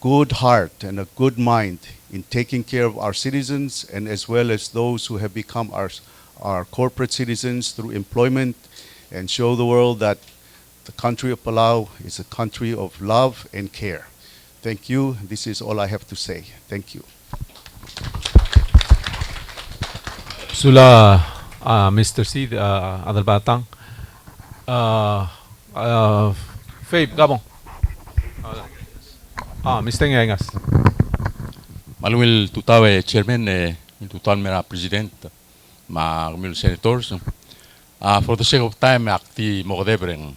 good heart and a good mind in taking care of our citizens, and as well as those who have become our corporate citizens through employment, and show the world that the country of Palau is a country of love and care. Thank you. This is all I have to say. Thank you. Sula Mr. C. Adal Batang. Fabe, Gabong. Mr. Ngengas. Malumil tutawe chairman in total mera president ma gumil senators. For the sake of time akti modebreng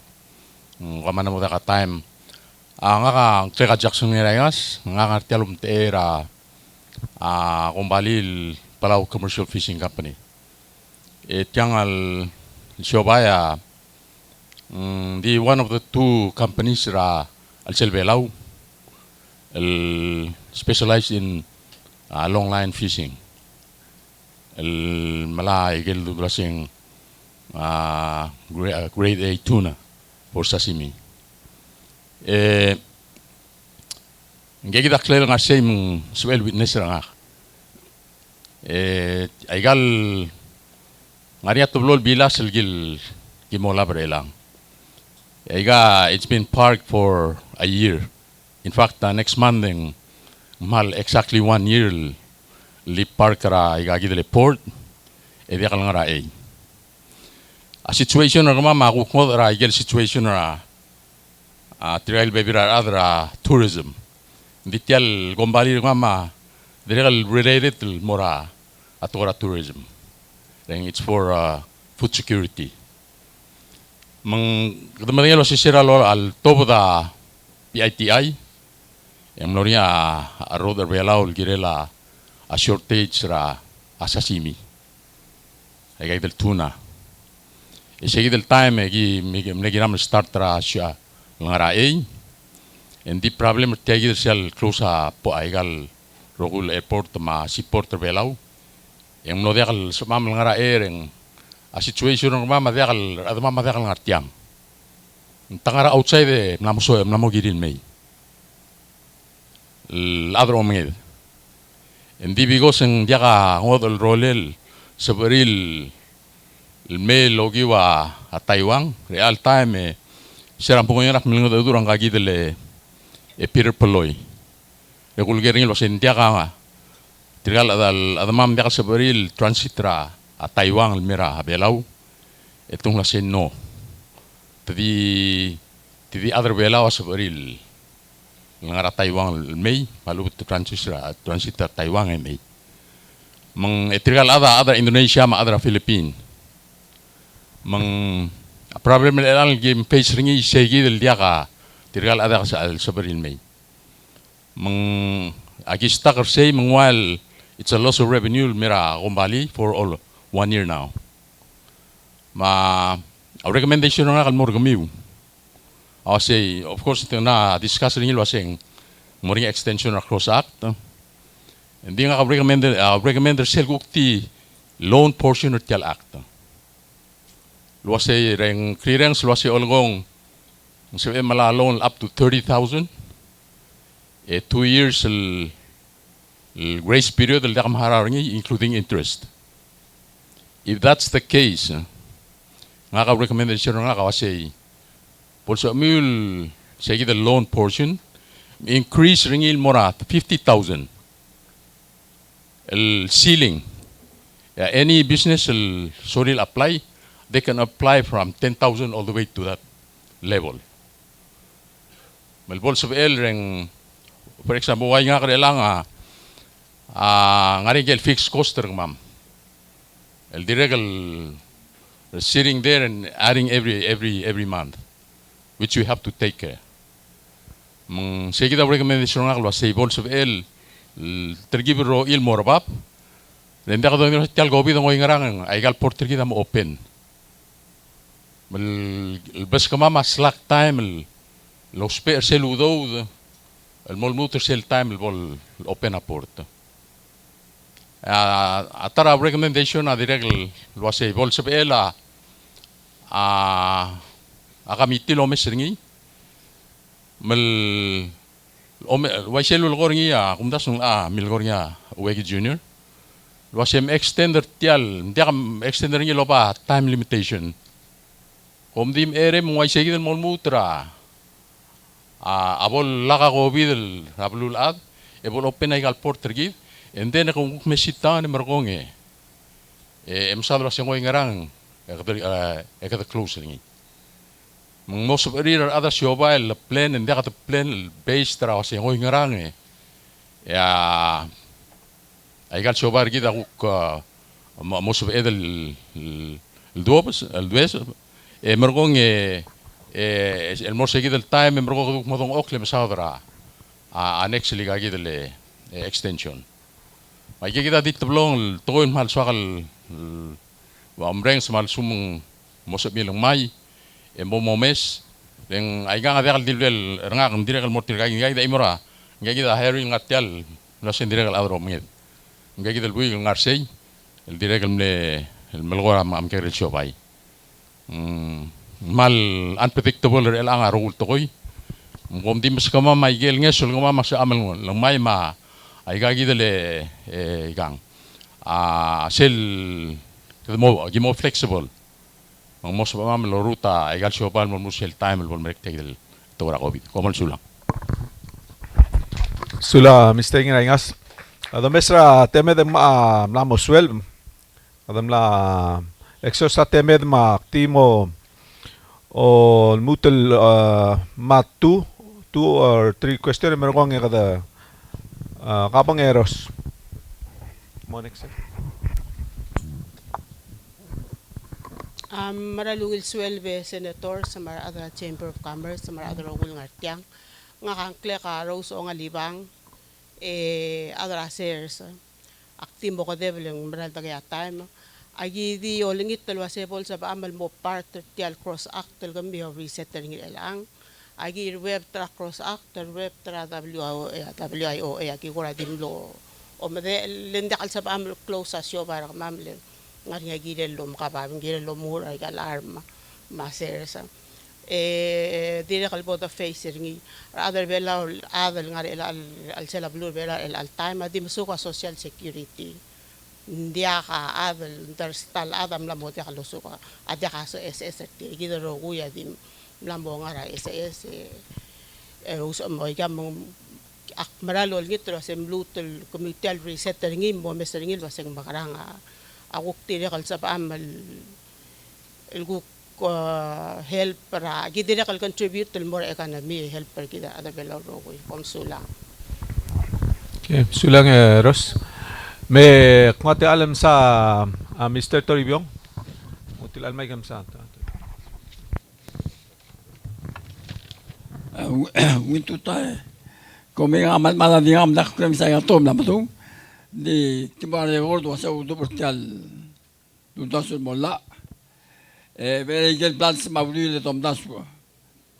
gamana mo ka time nga ka Jackson ngengas nga tialum teera kumbalil Palau Commercial Fishing Company. Tiangal Shobaya the one of the two companies ra al Selbelau specialized in long line fishing. Malay gel dressing grade A tuna for sashimi. Ngegi da klel nga same swell witness nga. Aigal ngaria tublol bilas gil gimola brelang. Aiga it's been parked for a year. In fact, next month, mal exactly 1 year, li park ra igagi de port, e dia kalangara e. a situation na ma kukmo ra igel situation ra trial baby ra adra tourism ditial gombali ma direcal related to mora atora tourism then it's for food security mang kadamanya lo sisira lo al topo da PITI yang noria a road belau girela a shortage ra a sashimi ay del tuna e segui del time gi me giram start ra sha ngara and the problem tegi del sel close a po aigal rogul airport ma seaport belau yang no degal samam ngara yang a situation ng mama degal adama degal ngatiang tangara outside namo girin mei ladro menged en dibigos en diaga ngodol rolel seberil el me logiwa a Taiwan real time seram pungonya nak melingo durang kagi dele Peter Peloy regul gering lo sen diaga trigal adamam diaga seberil transitra a Taiwan el mera belau etung la sen no tadi other belau seberil ngara Taiwan el mei malu transitra Taiwan el mei mang trigal ada Indonesia ma ada Philippines mang problem el game face ringi segi del diaga trigal ada al seberil mei mang agista kersei mengwal it's a loss of revenue mera gombali for all 1 year now ma a recommendation na kal morgamiu I say of course ito na discuss rin waseng moring extension across act and di nga recommender sel gukti loan portion of tial act luwasay reng clearance luwasay olgong sabi mala loan up to 30,000 2 years el grace period el dakam hararingi including interest. If that's the case, nga ka recommendation nga ka wasay also mul say the loan portion increase ringil morat 50,000 el ceiling. Any business el soril apply, they can apply from 10,000 all the way to that level. Malbol sa el reng for example way nga kailangan nga rin fixed cost rin ma'am. El direcal sitting there and adding every month, which we have to take care. Sige daw recommendation nga kalwa sa bol sa el tergibro il morabap. Renda ka doon tial gobi dong ngarang ay gal porter kita mo open. Bas ka mama slack time lo spare seludo el molmuter sel time el bol open a porta. Atara recommendation na direct lo say bol sa ela akamiti lo mesringi mel waiselu lgorngi kumdas ng milgorngi wegi junior lo sem extender tial ndiam extender ngi lo ba time limitation komdim ere mo waisegi del molmutra abol laka gobidel ablul ad ebol open ay gal porter gid and then kung mesita ni margonge emsadro sa ngoy ngarang ekada close ngi most of the other showbile plan and the plan based tra sa ngoy ngarang ya ay gal showbar gid ako most of el duos margonge el more seguido el time margonge modong okle mesadra annex liga gid el extension. Ay kita dito blong toin mal swakal wa amreng mal sumung mosab bilang mai momes yang ay nga adal dilvel nga ang direkal motir kay ngay da imora ngay kita hiring ngatial nasen direkal adro mnged ngay kita bui ngarsey el direkal me el melgora am kerel shobay mal unpredictable el ang arul tokoy mom dimas kama may gel ngesol ngama sa amal lang may ma ay gagi dele gang sel gimo flexible ang most of mam lo ruta ay gal shopal mo sel time mo merek tegel tora covid komal sulang sula Mr. Ingas adam mesra teme de na moswel adam la Exo sa temed ma timo o mutel ma two or three question meron ko nga kada kapang eros. Mo next. Maralungil swelve senator sa mar other chamber of commerce sa mar other ugul ngartiang nga kankle ka rose o nga libang other affairs aktim ko devil yung maral tagay time agi di o lingit talwa sepol sa paamal mo part tial cross act tal gambi o reset ng ilang agi web tra cross act web tra WIO agi ko din lo o made lendakal sa paamal close asyo para mamle nga gilel lo makapaming gilel lo mura ay alarm masersa dire kalbo the face ringi other bela other nga al sela blue bela al time adi musuka social security ndia ka adal interstal adam la mo te kalusuka adya ka so SS gido ro kuya dim lambo nga ra SS uso mo ikam ak maralol ngitro sem blutul communal reset ringi mo mesringi waseng makaranga ako tira kal sa paamal ilgu help para gidira kal contribute to more economy help para kita ada belaw ro ko konsulang. Okay, sulang Ros. May kumate alam sa Mr. Toribyong. Mutil almay kam sa. Wintu tayo. Kung may amat malading nak kami sa tom na matung. Di timare gordo sa udo portal dundasul molla bere gel plans mablu le tom daswa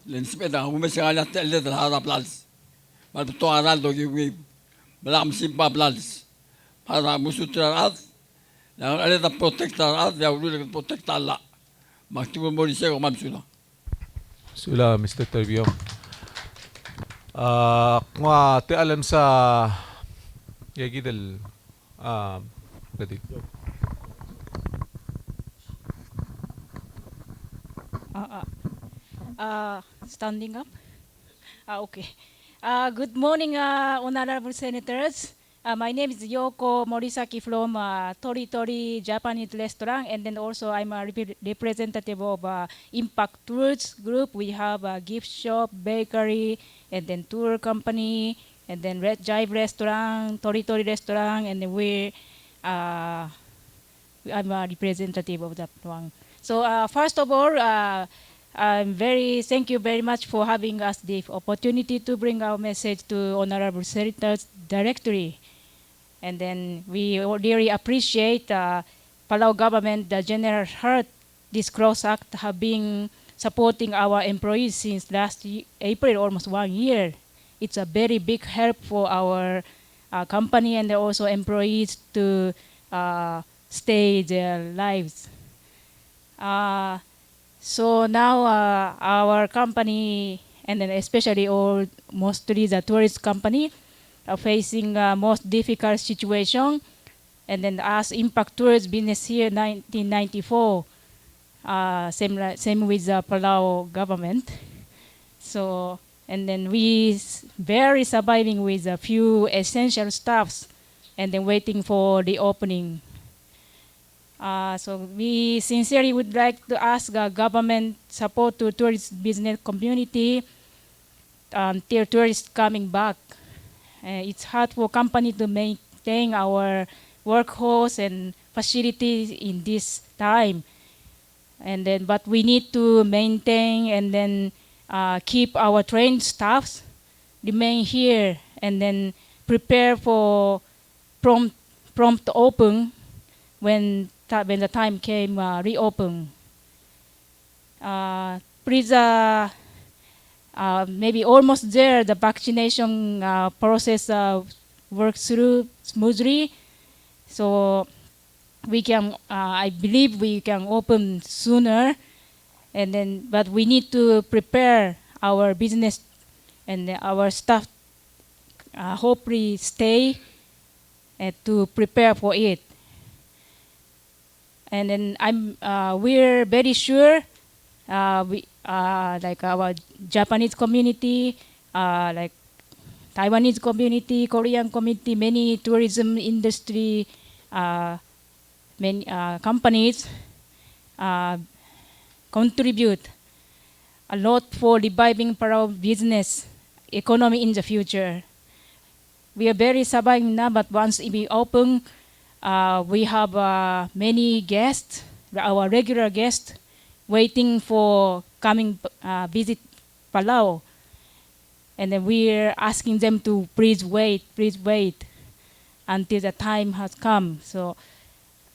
len speda u mes ala telle de hada plans mal to aral do gi blam simpa plans para musutra la ale da protectar ya u le protectar la maktibo mori se ko mamsula Sula Mr. Toribyong. Nga te alam sa Yagidal gadi. Standing up. Okay. Good morning, honorable senators. My name is Yoko Morisaki from Tori Japanese restaurant, and then also I'm a representative of Impact Tours Group. We have a gift shop, bakery, and then tour company, and then Red Jive Restaurant, Tori Restaurant, and then I'm a representative of that one. So first of all, thank you very much for having us the opportunity to bring our message to Honorable Senators directly. And then we really appreciate Palau government, the General Heart, this Cross Act have been supporting our employees since last April, almost 1 year. It's a very big help for our company and also employees to stay their lives. So now our company, and then especially mostly the tourist company, are facing most difficult situation. And then as Impact Tours business here 1994, same with the Palau government. So, and then we very surviving with a few essential staffs and then waiting for the opening. So we sincerely would like to ask government support to tourist business community until tourists coming back. It's hard for company to maintain our workforce and facilities in this time. And then, but we need to maintain and then keep our trained staffs remain here and then prepare for prompt open when the time came reopen. Please, maybe almost there, the vaccination process works through smoothly. So we can, I believe we can open sooner, and then, but we need to prepare our business and our staff hopefully stay to prepare for it. And then we're very sure like our Japanese community, like Taiwanese community, Korean community, many tourism industry, many companies, uh, contribute a lot for reviving Parao business economy in the future. We are very surviving now, but once we open, we have many guests, our regular guests, waiting for coming visit Palau. And then we're asking them to please wait until the time has come. So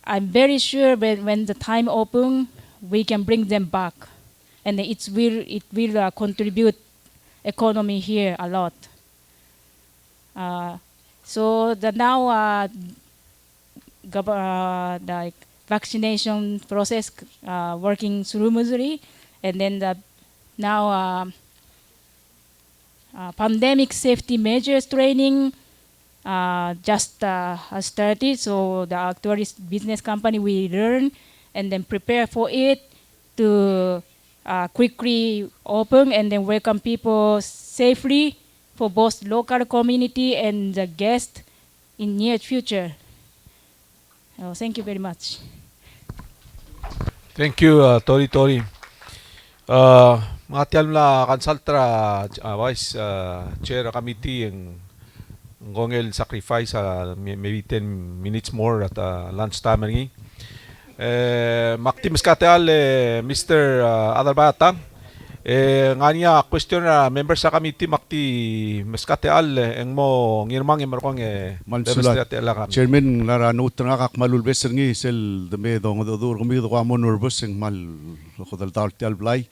I'm very sure when the time open, we can bring them back. And it will contribute economy here a lot. So the now the vaccination process working smoothly, and then now pandemic safety measures training just has started. So the tourist business company will learn and then prepare for it to quickly open and then welcome people safely for both local community and the guests in near future. Thank you very much. Thank you, Tori. Mga tiyal na kansaltra Vice Chair Committee ang ngongel sacrifice maybe 10 minutes more at lunchtime ngi. Makti miskateal Mr. Adalbata. Nganya question member sa committee makti miskateal ang mo ngirmang imarkong Mansulat Chairman narano nga kakmalul beser ngi sel deme dong dur kami do mo nervous ng mal khodal tal blay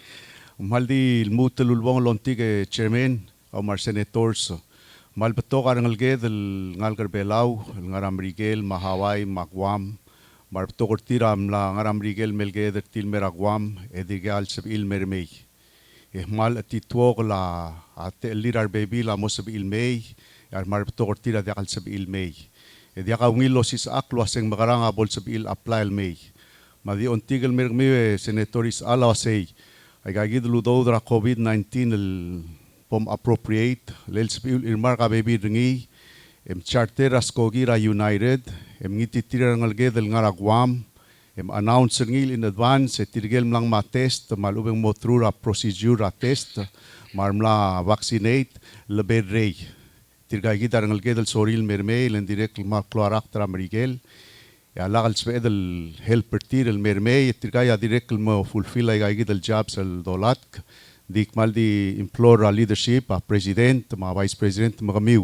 maldi mutelul bong lonti ke Chairman o mar senators mal beto karang alged ngal belau ngaram rigel mahawai makwam mar beto kortiram la ngaram rigel melged til meragwam edigal sabil mermei mal atituog la ate lirar baby la mo sabil mei ar mar beto kortira de kal sabil mei dia ka ngilo sis aklo seng magaranga bol sabil apply mei madi ontigel mermei senatoris ala sei ay gagid ludo dra COVID-19 pom appropriate lel sabil irmar ka baby ringi charter as kogira united ngiti tirar ngalged ngaragwam announce ngil in advance tirgel lang ma test malubeng mo through a procedure a test marmla vaccinate lebe rey tirgay gitar ngalged soril mermei len direct ma klorak tra merigel ya lagal spedel helper tir el mermei tirgay direct mo fulfill ay gid el jobs el dolat dik mal di implore a leadership a president ma vice president magamiw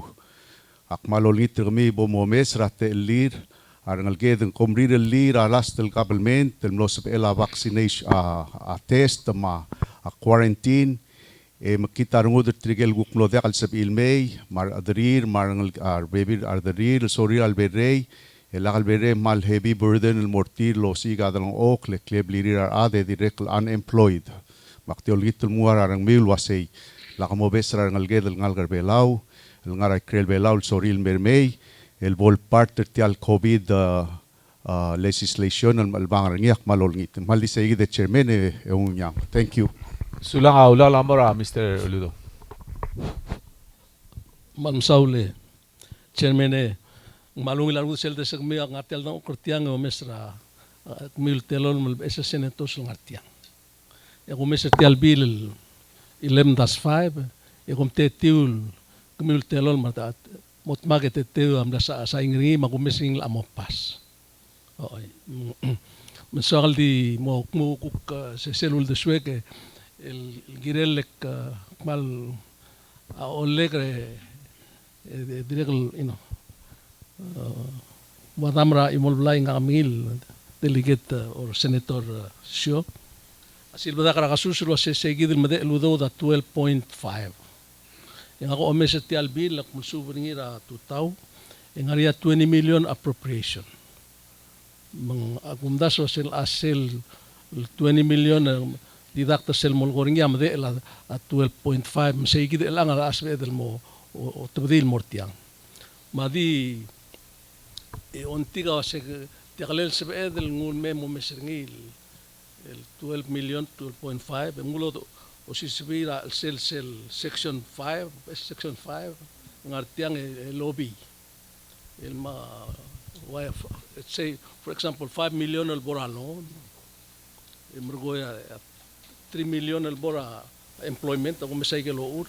akmalol ngit rmi bo mo mes rate lir arangal geden komrir el lir alas del government el los ela vaccination a test ma a quarantine makita rungod trigel guklo de kalsab ilmei mar adrir marangal baby adrir sorry al berrey el al berrey mal heavy burden el mortir los iga dalang ok le kleb lirir ade direct unemployed maktiol gitul muar arang mil wasei la kamo besra arangal gedel ngal garbelau el ngaray krel belau sorry el mermei el bol part tial COVID legislation al bangar ngiak malol ngit maldi segi de chairman unyang. Thank you. Sulang aula lamora Mr. Oludo. Man saule chairman malung ilang sel de segmi ngatel na kurtiang o mesra mil telon mal esa senatos ngatiang. E ko mesra tial bil 11-5 e kom te tiul mil telon matat mot maget teu am sa ingri magumesing amopas oi mensoal di mo kuk se selul de sueke el girelek mal a olegre direcl wadamra imolblay nga mil delegate or senator sio asilbada karakasusuro se seguid el mede ludo da 12.5 yang ako omes at tial bill ak musuburingi ra tutaw yang area 20 million appropriation mang agumdaso sel asel 20 million didakta sel molgoringi amde la at 12.5 masayigid lang ala asbe del mo o tbdil mortiang madi ontiga se tigalel sebe del ngun memo mesringi el 12 million 12.5 mulo o si subira sel section 5 ngartiang lobby el ma let's say for example 5 million el boralon Mergoya 3 million el mora employment ako mesay ke lour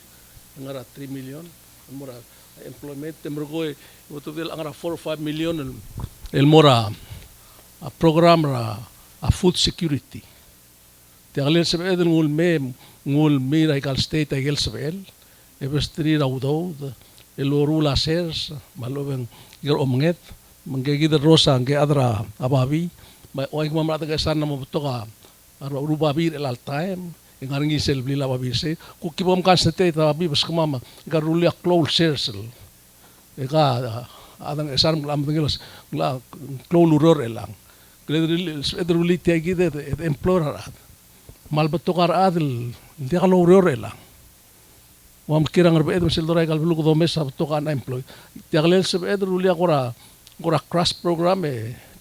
ngara 3 million el mora employment mergoy wotovil ngara 4 or 5 million el mora a program ra a food security. Tiagler sebe edel ngul mira ikal state igel sebel ebestri raudo el orula sers maloben ger omnget mangegi de rosa nge adra ababi ma oig mamata ke sana mo toka rubabi el altaem ngaringi sel blila babi se ku kibom kan state babi bas kemama garulia close sers ega adang esar lam dengelos la cloluror elang edruli tiagi de employer mal betokar adil dia kalau rela wam kirang rebe edem sel dorai kal bulu ko mesa betokan employ tiaglel sebe edruli agora crash program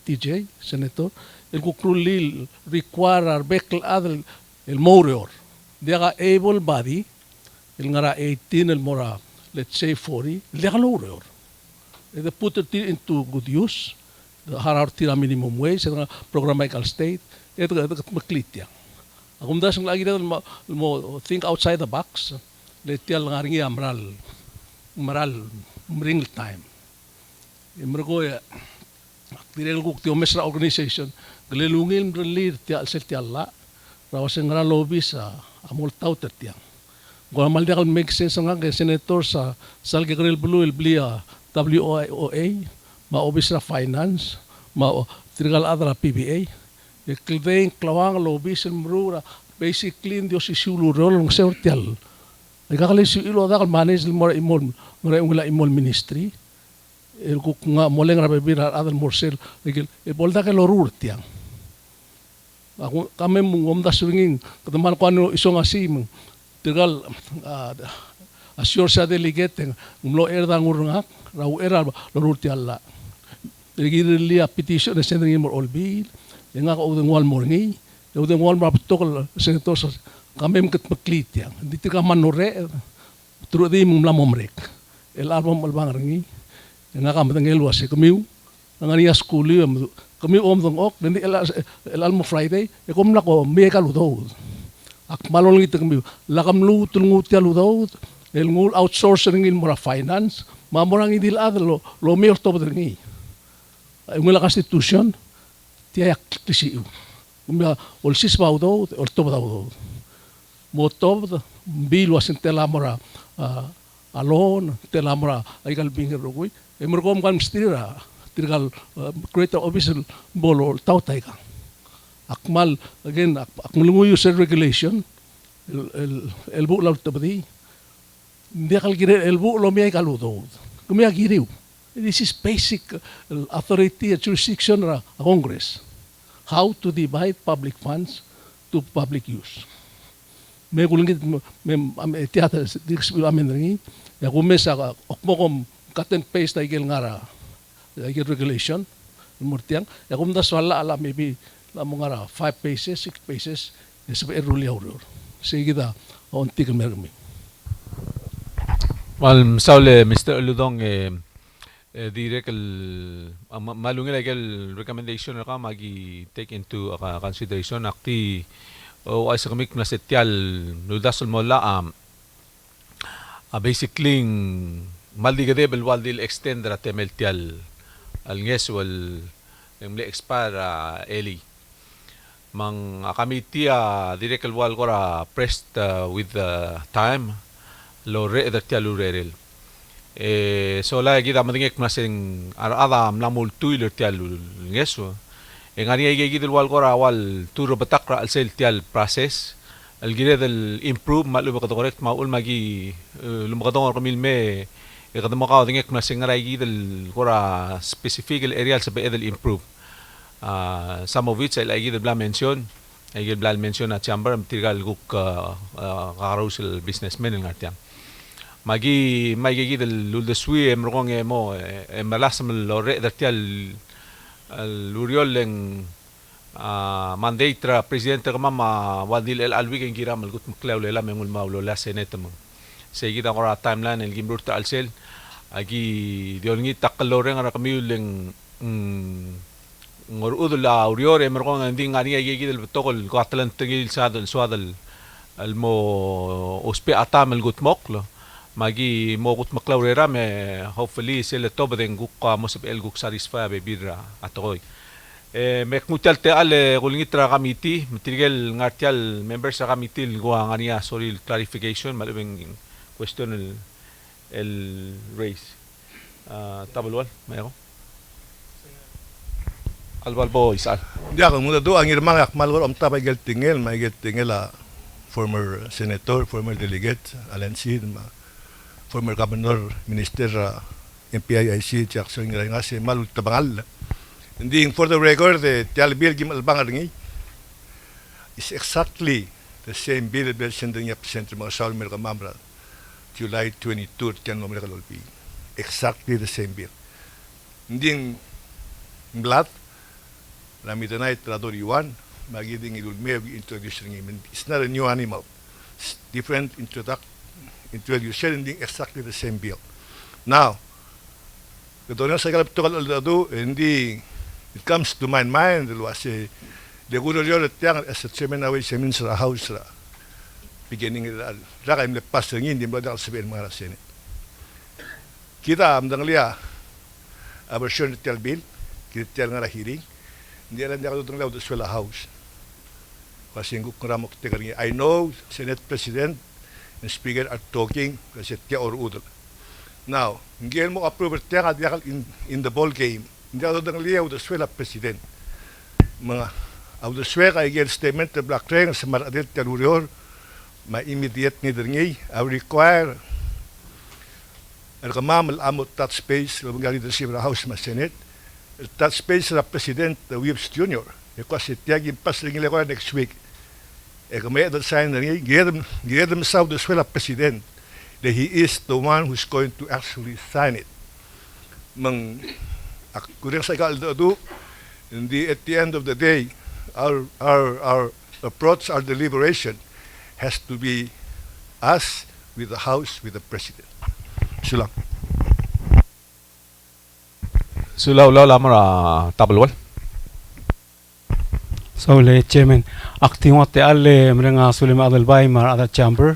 TJ senator el kukruli require bekel adil el morior dia ga able body el ngara 18 el mora let's say 40 dia kalau ror they put it into good use the hierarchy minimum wage el program ikal state itu maklitia akum das lagi dia mo think outside the box letial ngaringi amral bring time imrgo ya direl guk tio mesra organization glelungil mrelir tial setialla rawasen ngara lobby sa amol tau tertiang gua mal dia make sense nga ke senator sa sal ke grel blue el blia WOA ma obisra finance ma trigal adra PBA Kleveng klawang lobby semrura basically ndio si sulu rol ng seortial. Ikakali si ilo da manage more imol ministry. El kuk nga moleng ra bebira adal morsel igil e bolda ke lorur tiang. Ako kami mong da swinging kataman ko ano isong asim tigal assure sa delegate nglo erda ngurngak raw era lorur tialla. Igil lia petition sending more all bill nga ko udeng wal morngi udeng wal maptokol senator kami ket maklit yang dito ka manore turu di mum lamomrek el album albang ringi nga ka matengel wase kamiu nga niya skuli kami dong ok den el almo friday e kom la ko me ka ludo ak malol ngit kamiu lakam lu tulngut ya ludo el ngul outsourcing il mora finance mamorang idil adlo lo me to ringi ngula constitution tiyak tisiu umya olsis baudo ortob daudo motob bil wasin telamora alon telamora aigal binger rogui emergom kan stira tirgal greater official bolo tautaiga akmal again akmulungu user regulation el bu laut tabdi dia kal gire el bu lo mi kaludo kumya giriu. This is basic authority and jurisdiction of Congress. How to divide public funds to public use. May kulungit tiata diks amen ringi ya kumesa okmokom cut and paste igel ngara igel regulation murtiang ya kumdas wala ala maybe la ngara 5 pages 6 pages esbe ruli auror. Sigida on tikel mermi. Mal saule Mr. Ludong direct malungil agel recommendation ka magi take into consideration akti o ay sa kamik na setial nudasol mo la basically maldigade bel waldil extend ra temel tial al nges wal le expire eli mang akamitia direct wal kora pressed with the time lo re the tial urel so la gida madingek masing ada mlamul tuiler tial ngeso ngani ay gidil wal kora wal turo batakra al sel tial process al gida del improve malu ba correct maul magi lumakadong kamil me ikadamo ka dingek masing ngaray gidil kora specific area sa bedel improve some of which ay gidil bla mention ay gidil bla mention na chamber tigal guk carousel businessmen ngartiang magi gidil luldeswi emrong mo malasam lore dertial luriol leng mandate tra presidente mama wadil el alwi keng giram gut mklaw lela mengul mawlo la senate mo segida ko timeline el gimbur ta alsel agi diolngi takalore ngara kami leng ngor udul la uriore mer ko ngandi ngani yegi del tokol ko atlan tengil sadal swadal al mo uspe atam el gutmok lo magi mo gutmok la urera me hopefully sel toba den gukka mo sab el guk satisfy be bidra atoy mek mutal te ale gulngitra committee mitigel ngartial members sa committee gwa ngania sorry clarification malubeng question el race tabalwal mayo Albalbo isal. Dia ko muna do ang irmang akmal ko om tapay gel tingel former senator, former delegate, Alan Sid, former governor, minister MPIIC Jackson nga si Malul Tabangal. Hindi for the record tial bill gim albangar ngi is exactly the same bill that sending up center mga Saul Merka Mamra July 22 tiyan mo Merka Lolpi. Exactly the same bill. Hindi blat Rami tonight, Tradori 1, magiging ilulme, introduce him. It's not a new animal. It's different introduction, exactly the same bill. Now, it comes to my mind, the good as a chairman away Semin's house, beginning of the passing in the Model Civil Mara Senate. Kita am danglia, a version of the bill, kita nga hearing. Hindi alam niya katutong law sa house. Kasi yung kuramok tegar niya. I know Senate President and Speaker are talking kasi tiya or udol. Now, hindi mo approve tiya ka in the ball game. Hindi katutong liyaw sa President. Mga awdoswe ka igel statement na black train sa maradil tiya lurior ma-immediate ni derngi. I require al-kamamal amot that space labagali sa Civil House ma Senate. That space sa President Williams Jr. Kasi tiyagin pas rin nila ko next week. Kung may other sign na rin, give them sa the President that he is the one who's going to actually sign it. Kung sa ikaldo, at the end of the day, our approach, our deliberation has to be us with the House, with the President. Sulang. Sulaw lamar tabalwal. So le chairman aktingot te alle mrenga sulim adal bay mar ada chamber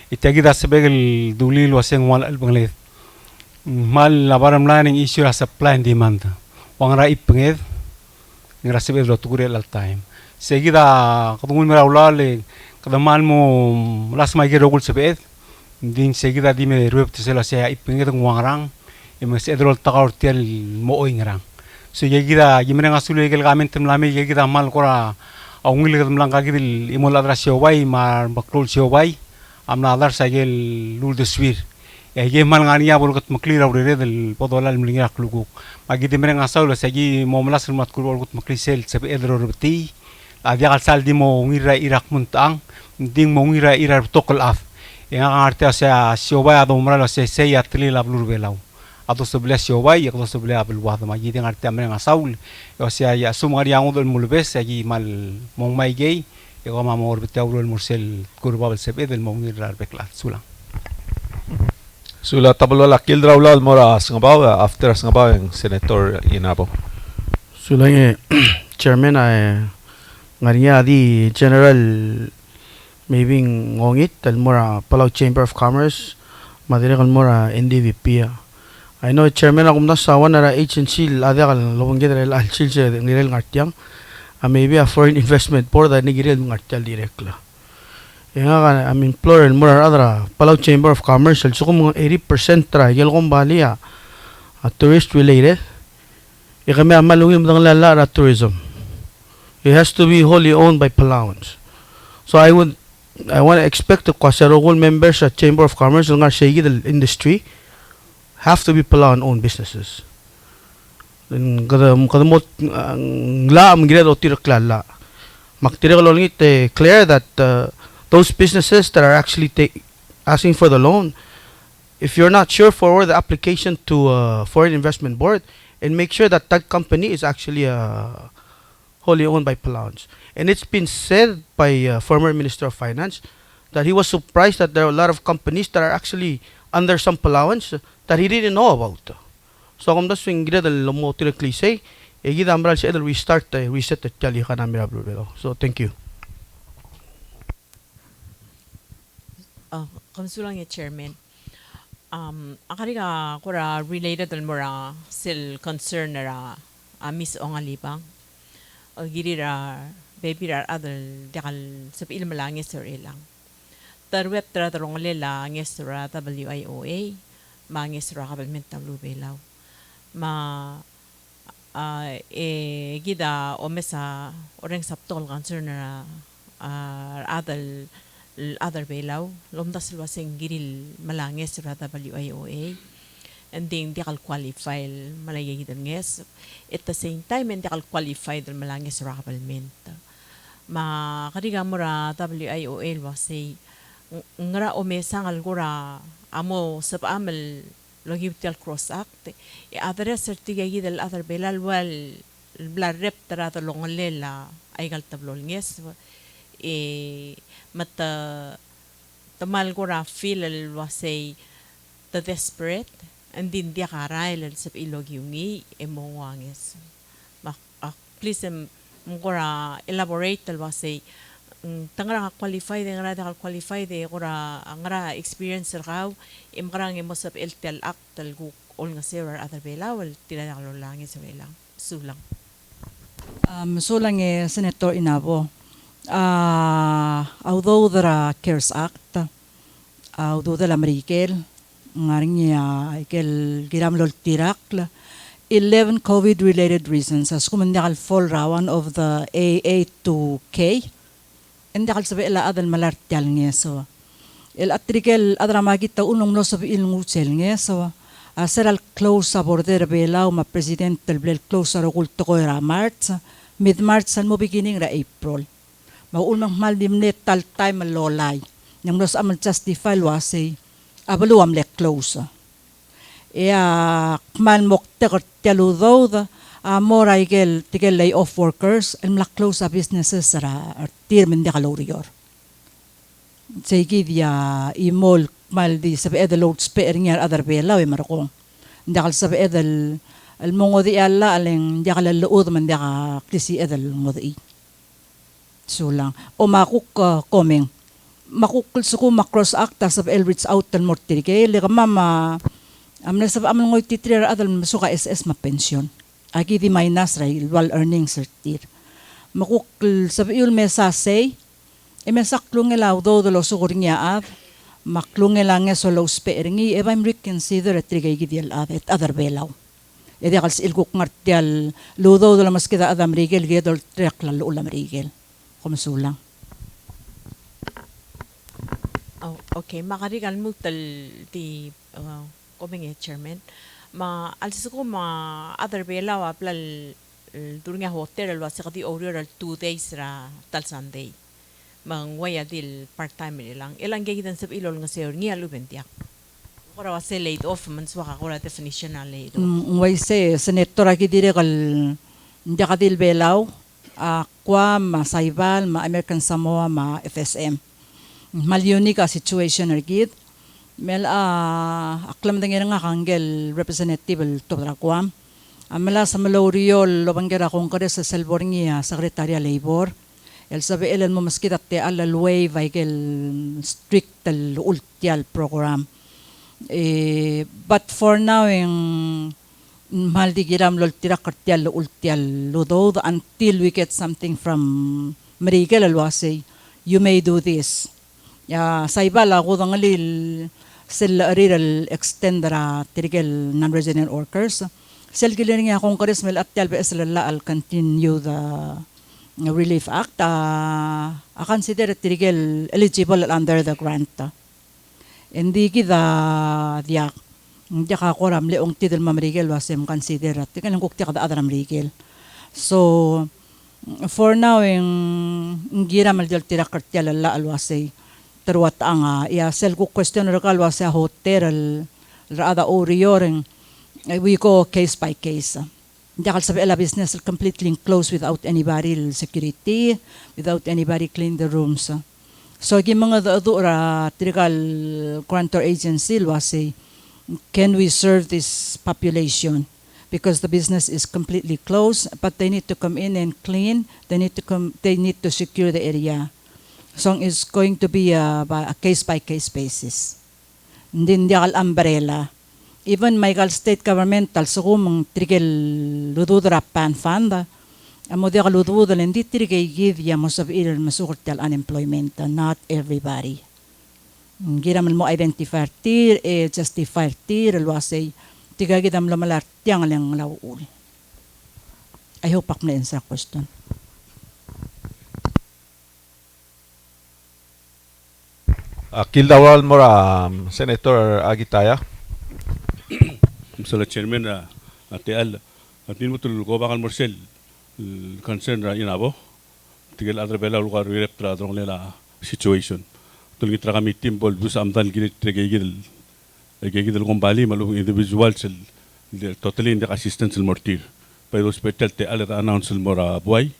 itagi da sebegel dulil waseng wal albangle mal labaram lining issue as a supply and demand wangra ipnged ngra sebel rotugure al time seguida kadungun mera ulale kadamal mo las mai gerogul sebed din seguida dime ruep te sela sea ipnged wangrang imas edrol takar tiel mo oingrang so yegida yimena ngasulu yegel gamentem lame yegida mal kora aungil gedam langka gidil imol adra siowai mar bakrol siowai amna adar sagel lul de swir ye mal ngania bolgot maklir awre del podolal mlinga klugu magide mena ngasaul sagi momlas mat kur bolgot maklisel sebe edro rebti adia sal di mo ngira irak muntang ding mo ngira irar tokol af yang arte asa siowai adomra se atli la blur belau atau sebelah siowai atau sebelah abelwah ma yidi ngarti amre ngasaul yo sia ya sumari yang udul mulbes agi mal mong mai gay yo ma mor betawul mursel kurbabel sebe del mongir bekla sulang Sula tabalwala kildra ulal mora ngabaw after ngabaw ang senator inabo sulang chairman ngaria di general maybe ngongit tal mora Palau Chamber of Commerce madire kal mora NDVP I know chairman akum na sawan na agency ada kal lobong gedre al chilse nirel ngartiang maybe a foreign investment board da nigirel ngartial direct la yang I'm employer mura adra Palau Chamber of Commerce al sukum 80% tra gel kom balia tourist related ikame amalungim dang lala tourism it has to be wholly owned by Palauans so I want to expect the Kwasarogol members at Chamber of Commerce ng the industry have to be Palauan-owned businesses. Then kadamot laam gila do tiraklala. Maktirakal olingit clear that those businesses that are actually asking for the loan, if you're not sure, forward the application to Foreign Investment Board and make sure that that company is actually wholly owned by Palauans. And it's been said by former Minister of Finance that he was surprised that there are a lot of companies that are actually under some Palauans that he didn't know about. So kung das swing gila dal mo directly say gida ambral si edel restart reset at tali ka namin abro. So thank you. Kamsulang ya chairman. Akari ka kura related al mura sil concern na Miss Ongalibang. Giri ra baby ra adal dakal sa ilmalangis or ilang. Tarwet ra tarong lela ngis ra WIOA mangis ra kabalment tablo belaw. Gida omesa oreng saptol concern na adal other belaw lomdas waseng giril malangis ra WIOA and then di kal qualify malay nges at the same time hindi kal qualify dal malangis ra kabalment kadiga mura WIOA wasay ngara omesa ngal gura amo sab amal logital cross act other certificate dal other belal wal bla rep tara longolela ay gal tablol nges mata tamal ko ra feel al wasay the desperate and din dia karay al sa ilog yungi emo wangis please ko ra elaborate al wasay tangra qualified nga ra qualified ko ra angra experience raw imkrang emo sa LTL act al gu ol nga sir other belawal tinalo lang sa belang sulang sulang Senator Inabo. Although the CARES Act, although the Amerikel, ngaring ikel giram lol tirak 11 COVID-related reasons as kumandakal fall rawan of the AA to K, indakal sabi ila adal malartyal ngeso. El atrikel adramagita unong no sabi ilngutsel ngeso. Seral close sa border belaw ma president del blel close sa rokulto ko ra March, mid-March san mo beginning ra April. Maulmang maldimnet tal time lolay. Yang nos amal justify wasay abalu am le close. Kmal mokte korteludod mora igel tigel lay off workers el mla close businesses ra tir mende kalorior. Saygidia imol mal di sabi edel load spare ngar other belaw marko. Ndakal sabi edel el mongodi alla aleng ndakal luud man ndaka klisi edel ngodi. Sulang o makuk komeng makukul suku macross acta sab el reach out tal mortirike le mama amna sab amang ngoy titrer adal suka SS ma pension agi di minus ra wal earnings certir makukul sab yul mesa say emesaklung elaw do lo sukurnya ad maklung elang so lo speringi if I'm reconsider at trigay gidial ad et other belaw edi kals ilkuk ngartial ludo do mas kita adam rigel gedol trek la ulam rigel kumsulang. Okay, makarigal mo tal di komeng chairman. Alsis ko other belaw plal durnya hotel wasi kati original 2 days ra tal Sunday. Waya dil part-time ilang gagitan sab ilol nga sir ngi alubentiak. Kora wasi laid off man swaka kora definition na laid off. Way say senator agi dire kal ndakadil belaw kwa Saibal, American Samoa, FSM. Malyuni ka situation ergid. Mel aklam dengir nga kanggel representative tobra kwam. Amela sa maloriol lobanggera kongres sa Selbornia Secretary Labor. El sabi elen mo maskita te alalway vaikel strict al ultial program. But for now mahal di giram lol tirak kartial ultial ludo until we get something from Marikel alwasay you may do this saibala ko dangalil sila ariral extendera tirigel non-resident workers sel giling nga kongres mel atyal be sila al continue the relief act consider tirigel eligible under the grant hindi kita diak hindi ka koram leong tidel mamrigel wasem consider at kanang kukti kada adram rigel so for now gira maljal tira kartial la alwasay terwat ang sel ko question rakal wasa hotel rada orioring we go case by case hindi ka sabi la business completely closed without anybody security without anybody clean the rooms so gi mga dura tirikal grantor agency wasay can we serve this population? because the business is completely closed, but they need to come in and clean. They need to secure the area. So it's going to be a case by case basis. Hindi kal umbrella. Even may kal state governmental so kung trigel lududra pan fanda. Amo dia kal lududra hindi trigel give ya most of it masukurtal unemployment. Not everybody. Gira man mo identify tir justify tir alwasay tiga gidam lamalar tiang lang lawul. I hope ak na answer question. Kildawal mora Senator Agitaya. Mr. Chairman, atial atin mutul ko bakal morsel concern ra inabo tigel adre bela lugar rep tra drong lela situation tul gitra kami team bol bus amdal gid gegidel kombali malu individual sel totally in the assistance el mortir pero hospital te ala announce el mora boy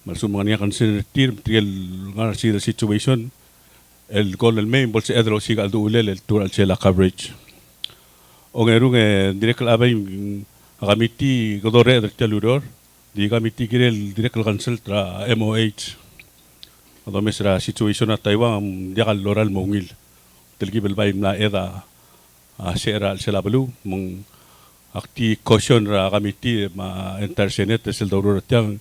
mal sumangnya concern tir tigel ngar si the situation el gol el main bolse edro siga al duulel el tour al chela coverage o ngerung direct abay kamiti godore del teluror di kamiti girel direct cancel tra MOH ado mesra situation at Taiwan dia kal loral mongil telgi belbay na eda shera al chela belu mong akti caution ra kamiti ma intersenet sel doror tiang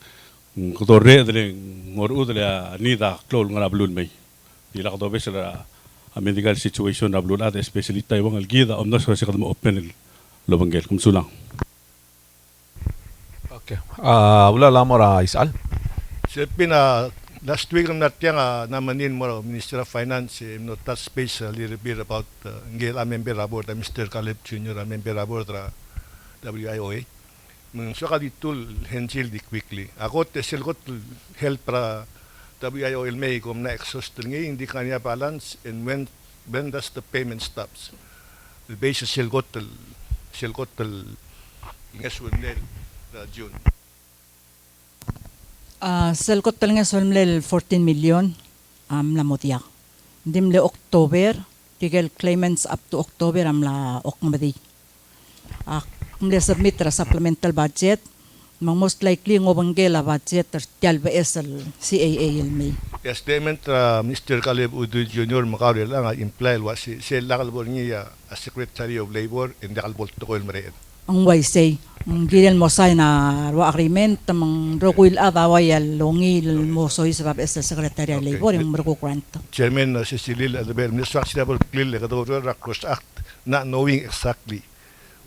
godore del ngor udle nida klol ngara blul may ila ko dobe sila a medical situation na blulad especially Taiwan al gida om nas kasi kadmo open el lobangel kumsulang. Okay. Wala lang mo ra isal. Siyempre last week natin namanin mo Minister of Finance no touch space a little bit about ngel member aboard Mr. Caleb Jr. member aboard WIOA. So kaditul hensil di quickly. Ako tesel ko help para WIO may kom na exhaust ngi hindi kanya balance and when does the payment stops the basis silgotel ngeswel June selgotel ngeswel 14 million lamotya dimle October tigel claimants up to October la okmadi kumle submit ra supplemental budget most likely ngobanggela budget tertial BSL CAA ilmi. Estimate Mr. Caleb Udu Jr. Macario lang imply was si lakalbol niya as Secretary of Labor and lakalbol to ko ilmare. Ang say gilel mo say na agreement mang rokuil adaway longil mo soy sa BSL Secretary of Labor yung merko grant. Chairman Cecilil Adber Minister Civil clearly kadoro Cross Act not knowing exactly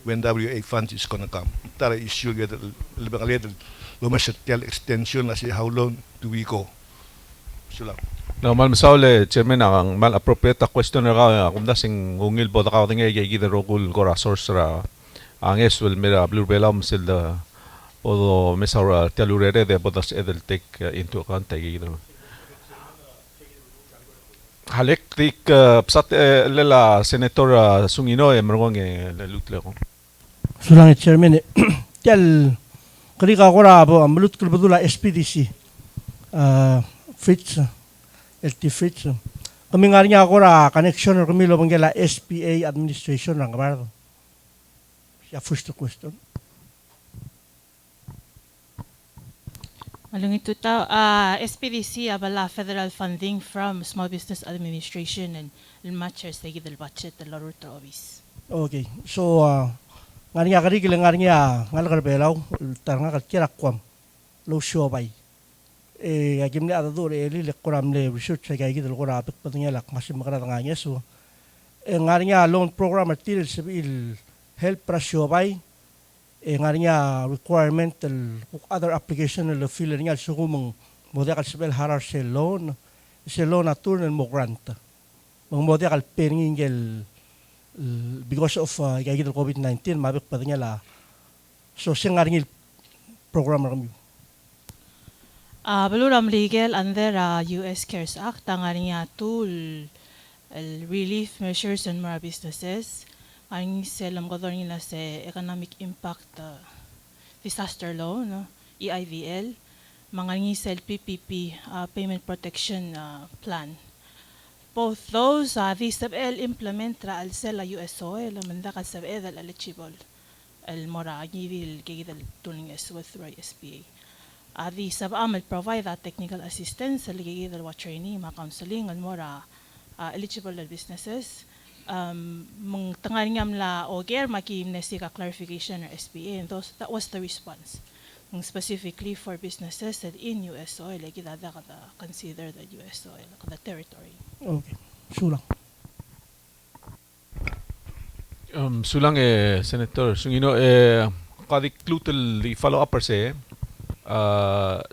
when WA funds is gonna come. Tara issue get lebang little lumasyatial extension na si how long do we go? Sulang. No, mal masaule chairman ang mal appropriate question ra kung dasing ungil boda ka tinga gigida rokul gora source ra ang eswel mera blue belam sil da podo mesara telurere de bodas edel take into account gigida. Halek tik psat lela senator Sungino merong lutle ko. Sulang chairman tel kali ka kora abo amlut kulbudula SPDC Fritz LT Fritz kami ngari nga kora connection kami lo bangela SPA administration ng kabar ya first question Malungit ito SPDC abala federal funding from Small Business Administration and matchers lagi del budget del laro office. Okay, so ngari nga kari kilang ngari nga ngal belaw tar nga kira kwam lo show bay agim ni ado eli le kuram le research kay gidel kura pek patnya lak masim makara nga nya so ngari nga loan program atil sibil help pra show bay ngari nga requirement other application le fill nga so kumong model sibil harar se loan atur mo grant mong model peningel because of gagawin ng COVID-19, mabik pa rin la. So, siyang nga rin program kami. Baluram legal under US CARES Act, ang nga rin tool relief measures on mga businesses. Ang selam ko doon nila sa economic impact disaster loan, EIVL. Mga ngisel PPP, payment protection plan. Both those, the SABEL implement ra al sela USOL, manda ka SABEL eligible المرا جيدي الجيد التولين اسود through SBA. هذه سبعة من provide that technical assistance اللي جيد الواتريني مع counseling المرا eligible businesses. Mong tangani ngam la oger maki mnesika clarification or SBA, and that was the response. Specifically for businesses in US oil, like that consider the US oil, the territory. Okay, sulang. Sulang Senator, sungino kadik klutel di follow up per se.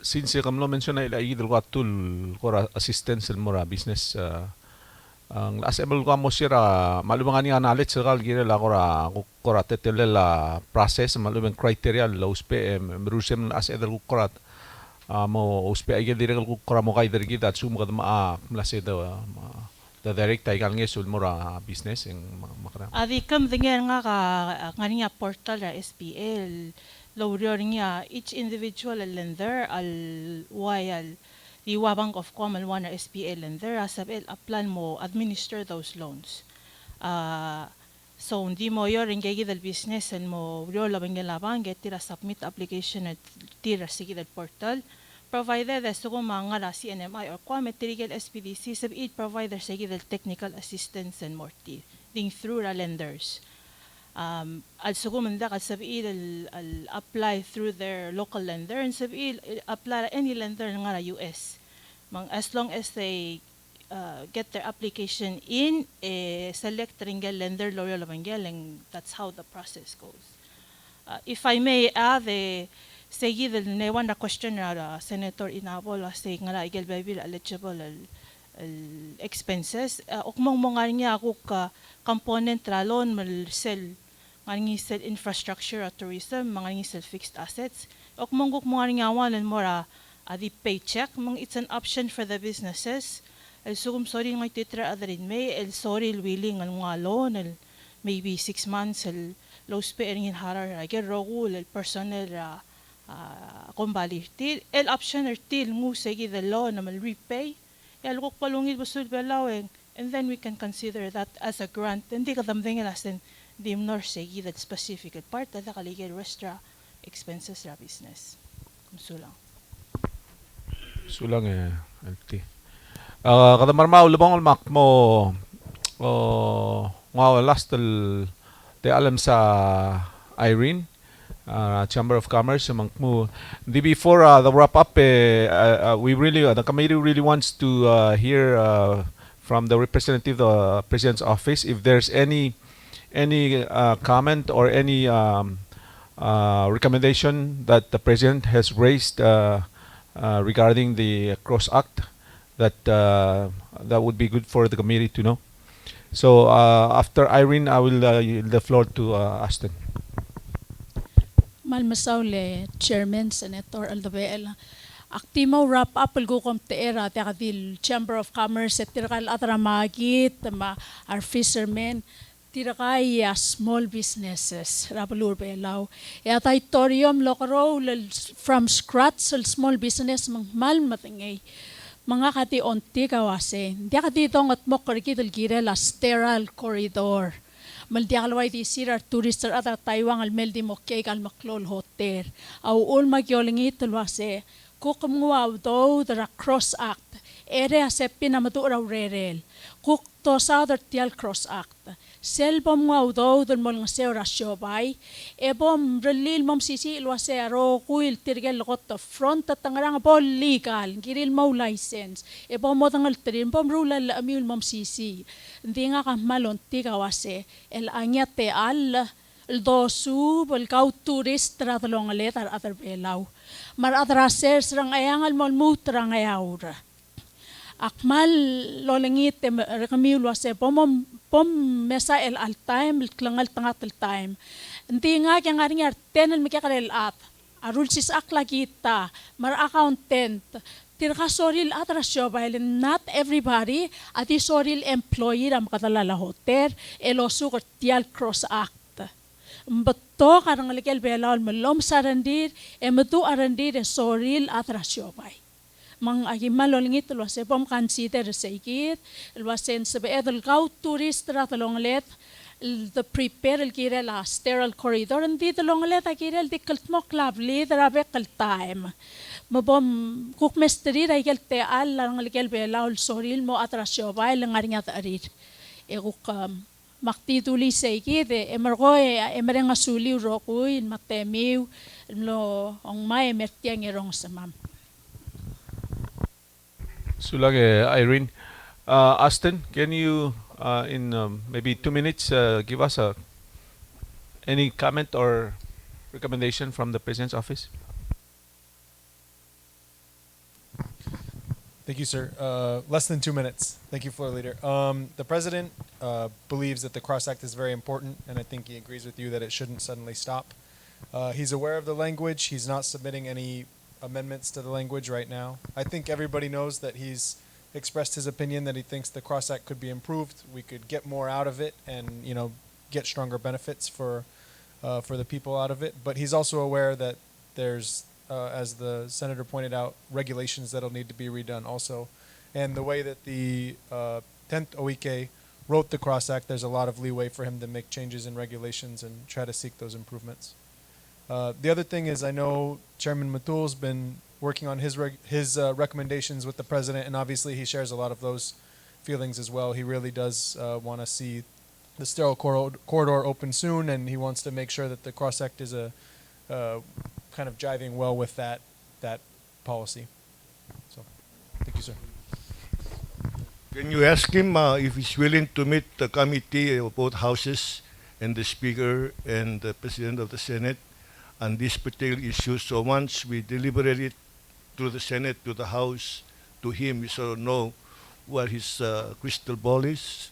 Since kamlo mention na ila idol watul kora assistance el mora business ang assemble ko mo sira malumang ani analit sekal gira la kora tetele la process malumang criteria la uspe merusem as edel kora mo uspe ay dire ko kora mo kay dire kita sum kad ma mlase the direct ay kalnge sul mora business ang makara adi kam dinga nga ngani portal ra SPL lo niya each individual lender al wayal Iwa Bank of Commonwealth SPL lender asabel aplan mo administer those loans. So hindi mo yo ringgegi del business and mo yo labang labang get tira submit application at tira sige del portal provided as kung mga CNMI or kwa material SPDC sab each provider sige del technical assistance and more ding through the lenders. Also gumanda ka sabi al apply through their local lender and sabi apply any lender nga US. As long as they get their application in, select ringgel lender loyal and that's how the process goes. If I may add, seguido ne one question na Senator Inabol say nga igel baby eligible expenses. Okmong mga niya ako ka component ralon mal sell mga sell infrastructure at tourism, mga sell fixed assets. Okmong mga niya walan mora the paycheck, it's an option for the businesses. El sugum sorry ngay titra adrin may el sorry willing ang mga loan maybe 6 months el low sparing in harar agad rogul el personnel kumbalirti el option til ngu segi the loan na mal repay el kuk palungit basul belaweng and then we can consider that as a grant. Hindi ka damding elasin di nor segi that specific part that kaligel restra expenses ra business. Sulang. Sulang LT. Kada marmao lebong mak mo last te alam sa Irene Chamber of Commerce among mo before the wrap up we really the committee really wants to hear from the representative of the President's office if there's any comment or any recommendation that the President has raised regarding the Cross Act that would be good for the committee to know. So after Irene, I will yield the floor to Aston. Malmasaule Chairman Senator Aldabel. Aktimo wrap up el gukom teera tekadil Chamber of Commerce at tirakal atramagit our fishermen tirakay small businesses rapalur belaw yatay torium lokaro from scratch small business mal matingay mga kati onti kawase di kati tong at mokorikidel gire la sterile corridor maldi kalway di sirar tourister at Taiwan al meldi mokkay kal maklol hotel au ul magyolingit tulwase kukumwaw do the Cross Act ere asepin na matura rerel kuk to southern tial Cross Act selbom ngaw do don mol nga seora siobay ebom relil mom sisi ilwase aro kuil tirgel got the front at tangarang bol legal giril mo license ebom mo tangal trin bom rulal amul mom sisi ndi nga ka malonti kawase el anyate al dosu bol kau tourist tratlong letar other belaw mar adrasers rang ayangal mol mutrang ayawra akmal lolengit rekamiul wase pom mesa el al time klangal tangat el time ndi nga kyang aringar tenel mikyakal at arul sis akla kita mar accountant tirka soril atrasyo bahil not everybody ati soril employee ram katalala hotel elosu tial Cross Act Bato karang lekel belal melom sarandir emetu arandir soril atrasyo bay mang agimal lolingit lo se pom consider seikit lo sen sebe edel kau tourist ratalong let the prepare el kire la sterile corridor ndi the long le ta kire el dikalt mo club le the rabe kal time mo bom kuk mesteri ra gel te al lang le gel be la ul soril mo atrasyo ba el ngaringa tarir e kuk makti tuli se kide emergo emerenga suli roku in matemiu lo ong mai mertiang erong samam. Sulage Irene. Aston, can you, in maybe 2 minutes, give us any comment or recommendation from the President's office? Thank you, sir. Less than 2 minutes. Thank you, Floor Leader. The President believes that the CROSS Act is very important, and I think he agrees with you that it shouldn't suddenly stop. He's aware of the language. He's not submitting any amendments to the language right now. I think everybody knows that he's expressed his opinion that he thinks the CROSS Act could be improved. We could get more out of it and, get stronger benefits for the people out of it. But he's also aware that there's, as the Senator pointed out, regulations that'll need to be redone also. And the way that the 10th OIK wrote the CROSS Act, there's a lot of leeway for him to make changes in regulations and try to seek those improvements. The other thing is I know Chairman Matul's been working on his recommendations with the President, and obviously he shares a lot of those feelings as well. He really does want to see the sterile corridor open soon, and he wants to make sure that the CROSS Act is kind of jiving well with that policy. So, thank you, sir. Can you ask him if he's willing to meet the committee of both houses and the Speaker and the President of the Senate on this particular issue? So once we deliberate it through the Senate to the House, to him, we sort of know what his crystal ball is.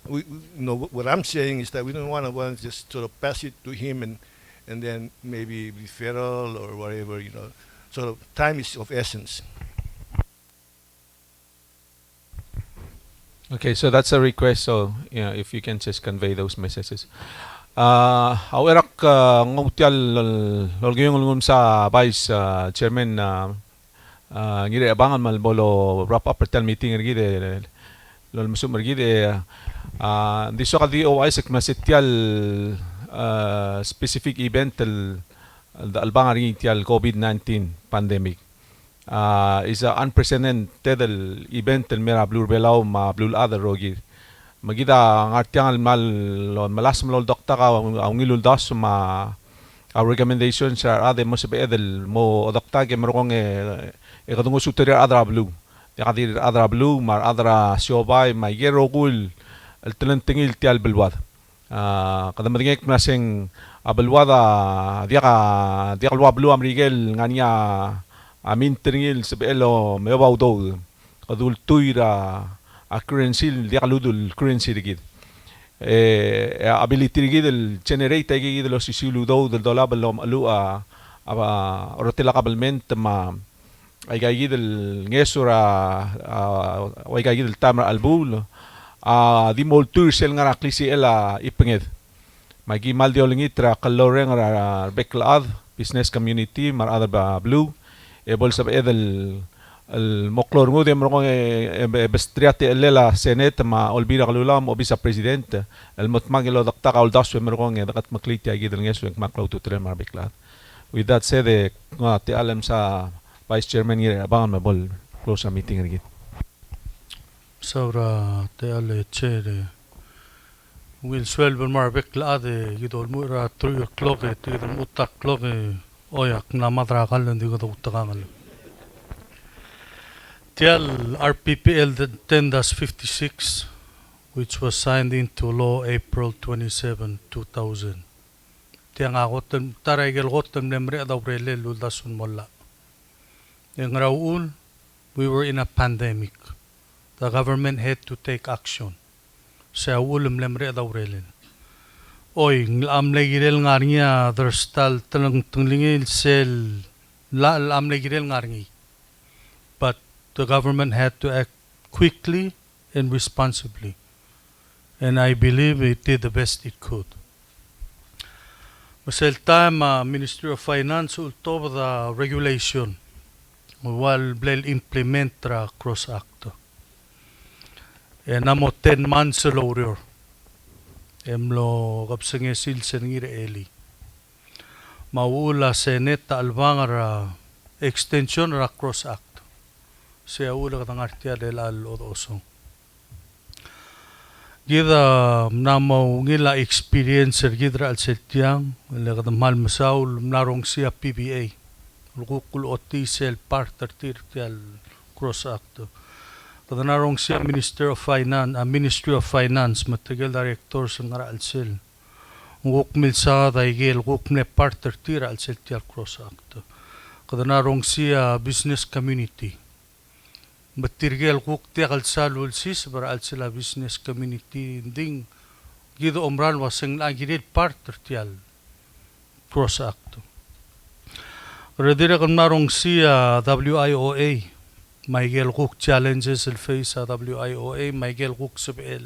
What I'm saying is that we don't want to just sort of pass it to him and then maybe referral or whatever, Sort of time is of essence. Okay, so that's a request. So, if you can just convey those messages. Awerak ngutial lolgayong sa Vice Chairman ngire abangan malbolo wrap up pertel meeting ngide lol musum ngide diso ka DOI sa masitial specific event el albangan ngitial COVID-19 pandemic. Is a unprecedented event el mera blue belaw ma blue other rogi magida ngartiang mal malas malol dokta ka ang ngilul das ma our recommendations are ade mo sabi edel mo dokta ke merong kadungo suteria adra blue yakadir adra blue mar adra siobay ma yerogul el talentingil tial belwad kadamadingek naseng abelwada dia lwa blue amrigel ngania amin teringil sebelo mebaw do kadul tuira a currency dia kaludul currency digid ability digid el generate digid los sisilu do del dollar belom alu orotela kabalment ma ay gayid el ngesura ay gayid el tamra albul di moltur sel ngara klisi ela ipenged magi mal diolingitra kaloreng beklad business community mar other blue ebol sab edel el moklor ngudi merong bestriati elela senet ma olbira kalulam obisa presidente el motmagelo dakta ka oldas merong dakat makliti agid el ngesu maklaw to tre mar beklad. With that said, ti alam sa Vice Chairman ngire abangan mabol close a meeting rigid. Saura te ale chere will swell mar beklad gidol mura 3 o'clock te the mutak clock oyak na madra kalan digo to utakangal. Tial RPPL 10-56, which was signed into law April 27, 2000. Tiang agotem taraygel gotem nemre adabrele ludasun molla. Yang raul, we were in a pandemic. The government had to take action. Sa ulum lemre adabrele. Oy, amlegirel ngarnya therstal tunglingil sel la amlegirel ngarngi. But the government had to act quickly and responsibly. And I believe it did the best it could. Masel time Ministry of Finance ulto the regulation while blel implement the CROSS Act. And namo 10 months later. Emlo kapsenge silsen ngire eli. Maula Senate ta albangara extension ra cross act. Sea ula katangartia del al osong. Gida namau ngila experience gidra al setiang le kadamhal masaul narong sia PBA. Lukul otisel parter tirtial cross act. Kadanarong siya Ministry of Finance, matagal director sa ngara alsel. Nguk milsa daigel, nguk ne parter tira alsel tial cross act. Kadanarong siya Business Community. Matirgel nguk tiak alsal ulsis, bara alsela Business Community, ding gido omran waseng lagidid parter tial cross act. Kadadira kadanarong siya WIOA, Michael Cook challenges el face a WIOA, Michael Cook sab el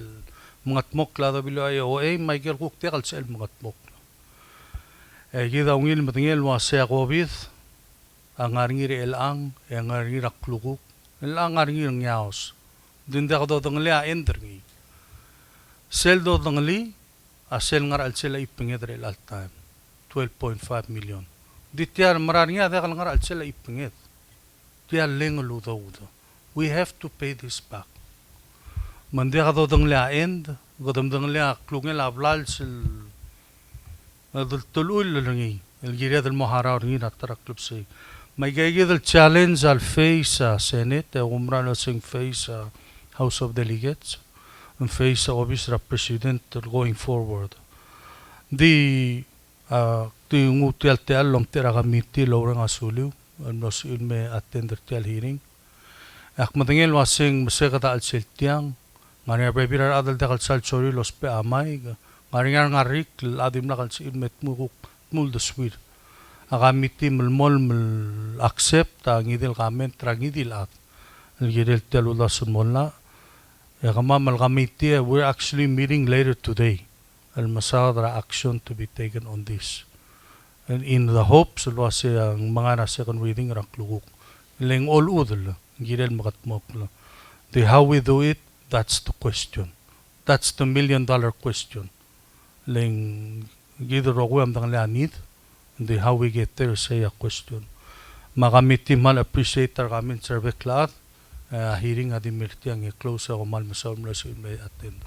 mengatmok la WIOA, Michael Cook tiakal sa el mengatmok. Gida ungil matingil wa sa COVID, ang aringir elang, ang aringir aklukuk, elang aringir ngyaos. Dinda ka do tangli a enderngi. Sel do tangli, a sel ngar al sela ipingit el all time, 12.5 million. Dityan mararinga da kal ngar al sela ipingit. We have to pay this back. Mandi ka dodong la end, godam dong la klungel ablal sil tulul langi, el gira del mohara ringi natara club se. May gaya del challenge al face sa Senate, umran sing face sa House of Delegates, and face sa office of President going forward. Di ngutial tial long tira kamiti lorang asuliw. Nos me attender tial hearing. Ak matingil wasing masekata al siltiang. Ngani preparer adal dakal sal sorry los pe amay. Ngani ngarik adim nakal si met mukuk mul the sweet. Akamiti mul accept ang idil comment trang idil at. Ngidil tial ulasun mola. Yakama mal kamiti we're actually meeting later today. Al masadra action to be taken on this. And in the hopes lo siya ang mga na second reading rak luguk leng all udel girel makatmok lo the how we do it, that's the question, that's the $1 million question leng gido ro am dang lanit the how we get there say a question makamiti mal appreciate tar kamin survey class hearing adi mirti ang close ako mal masaw mo sa may attend.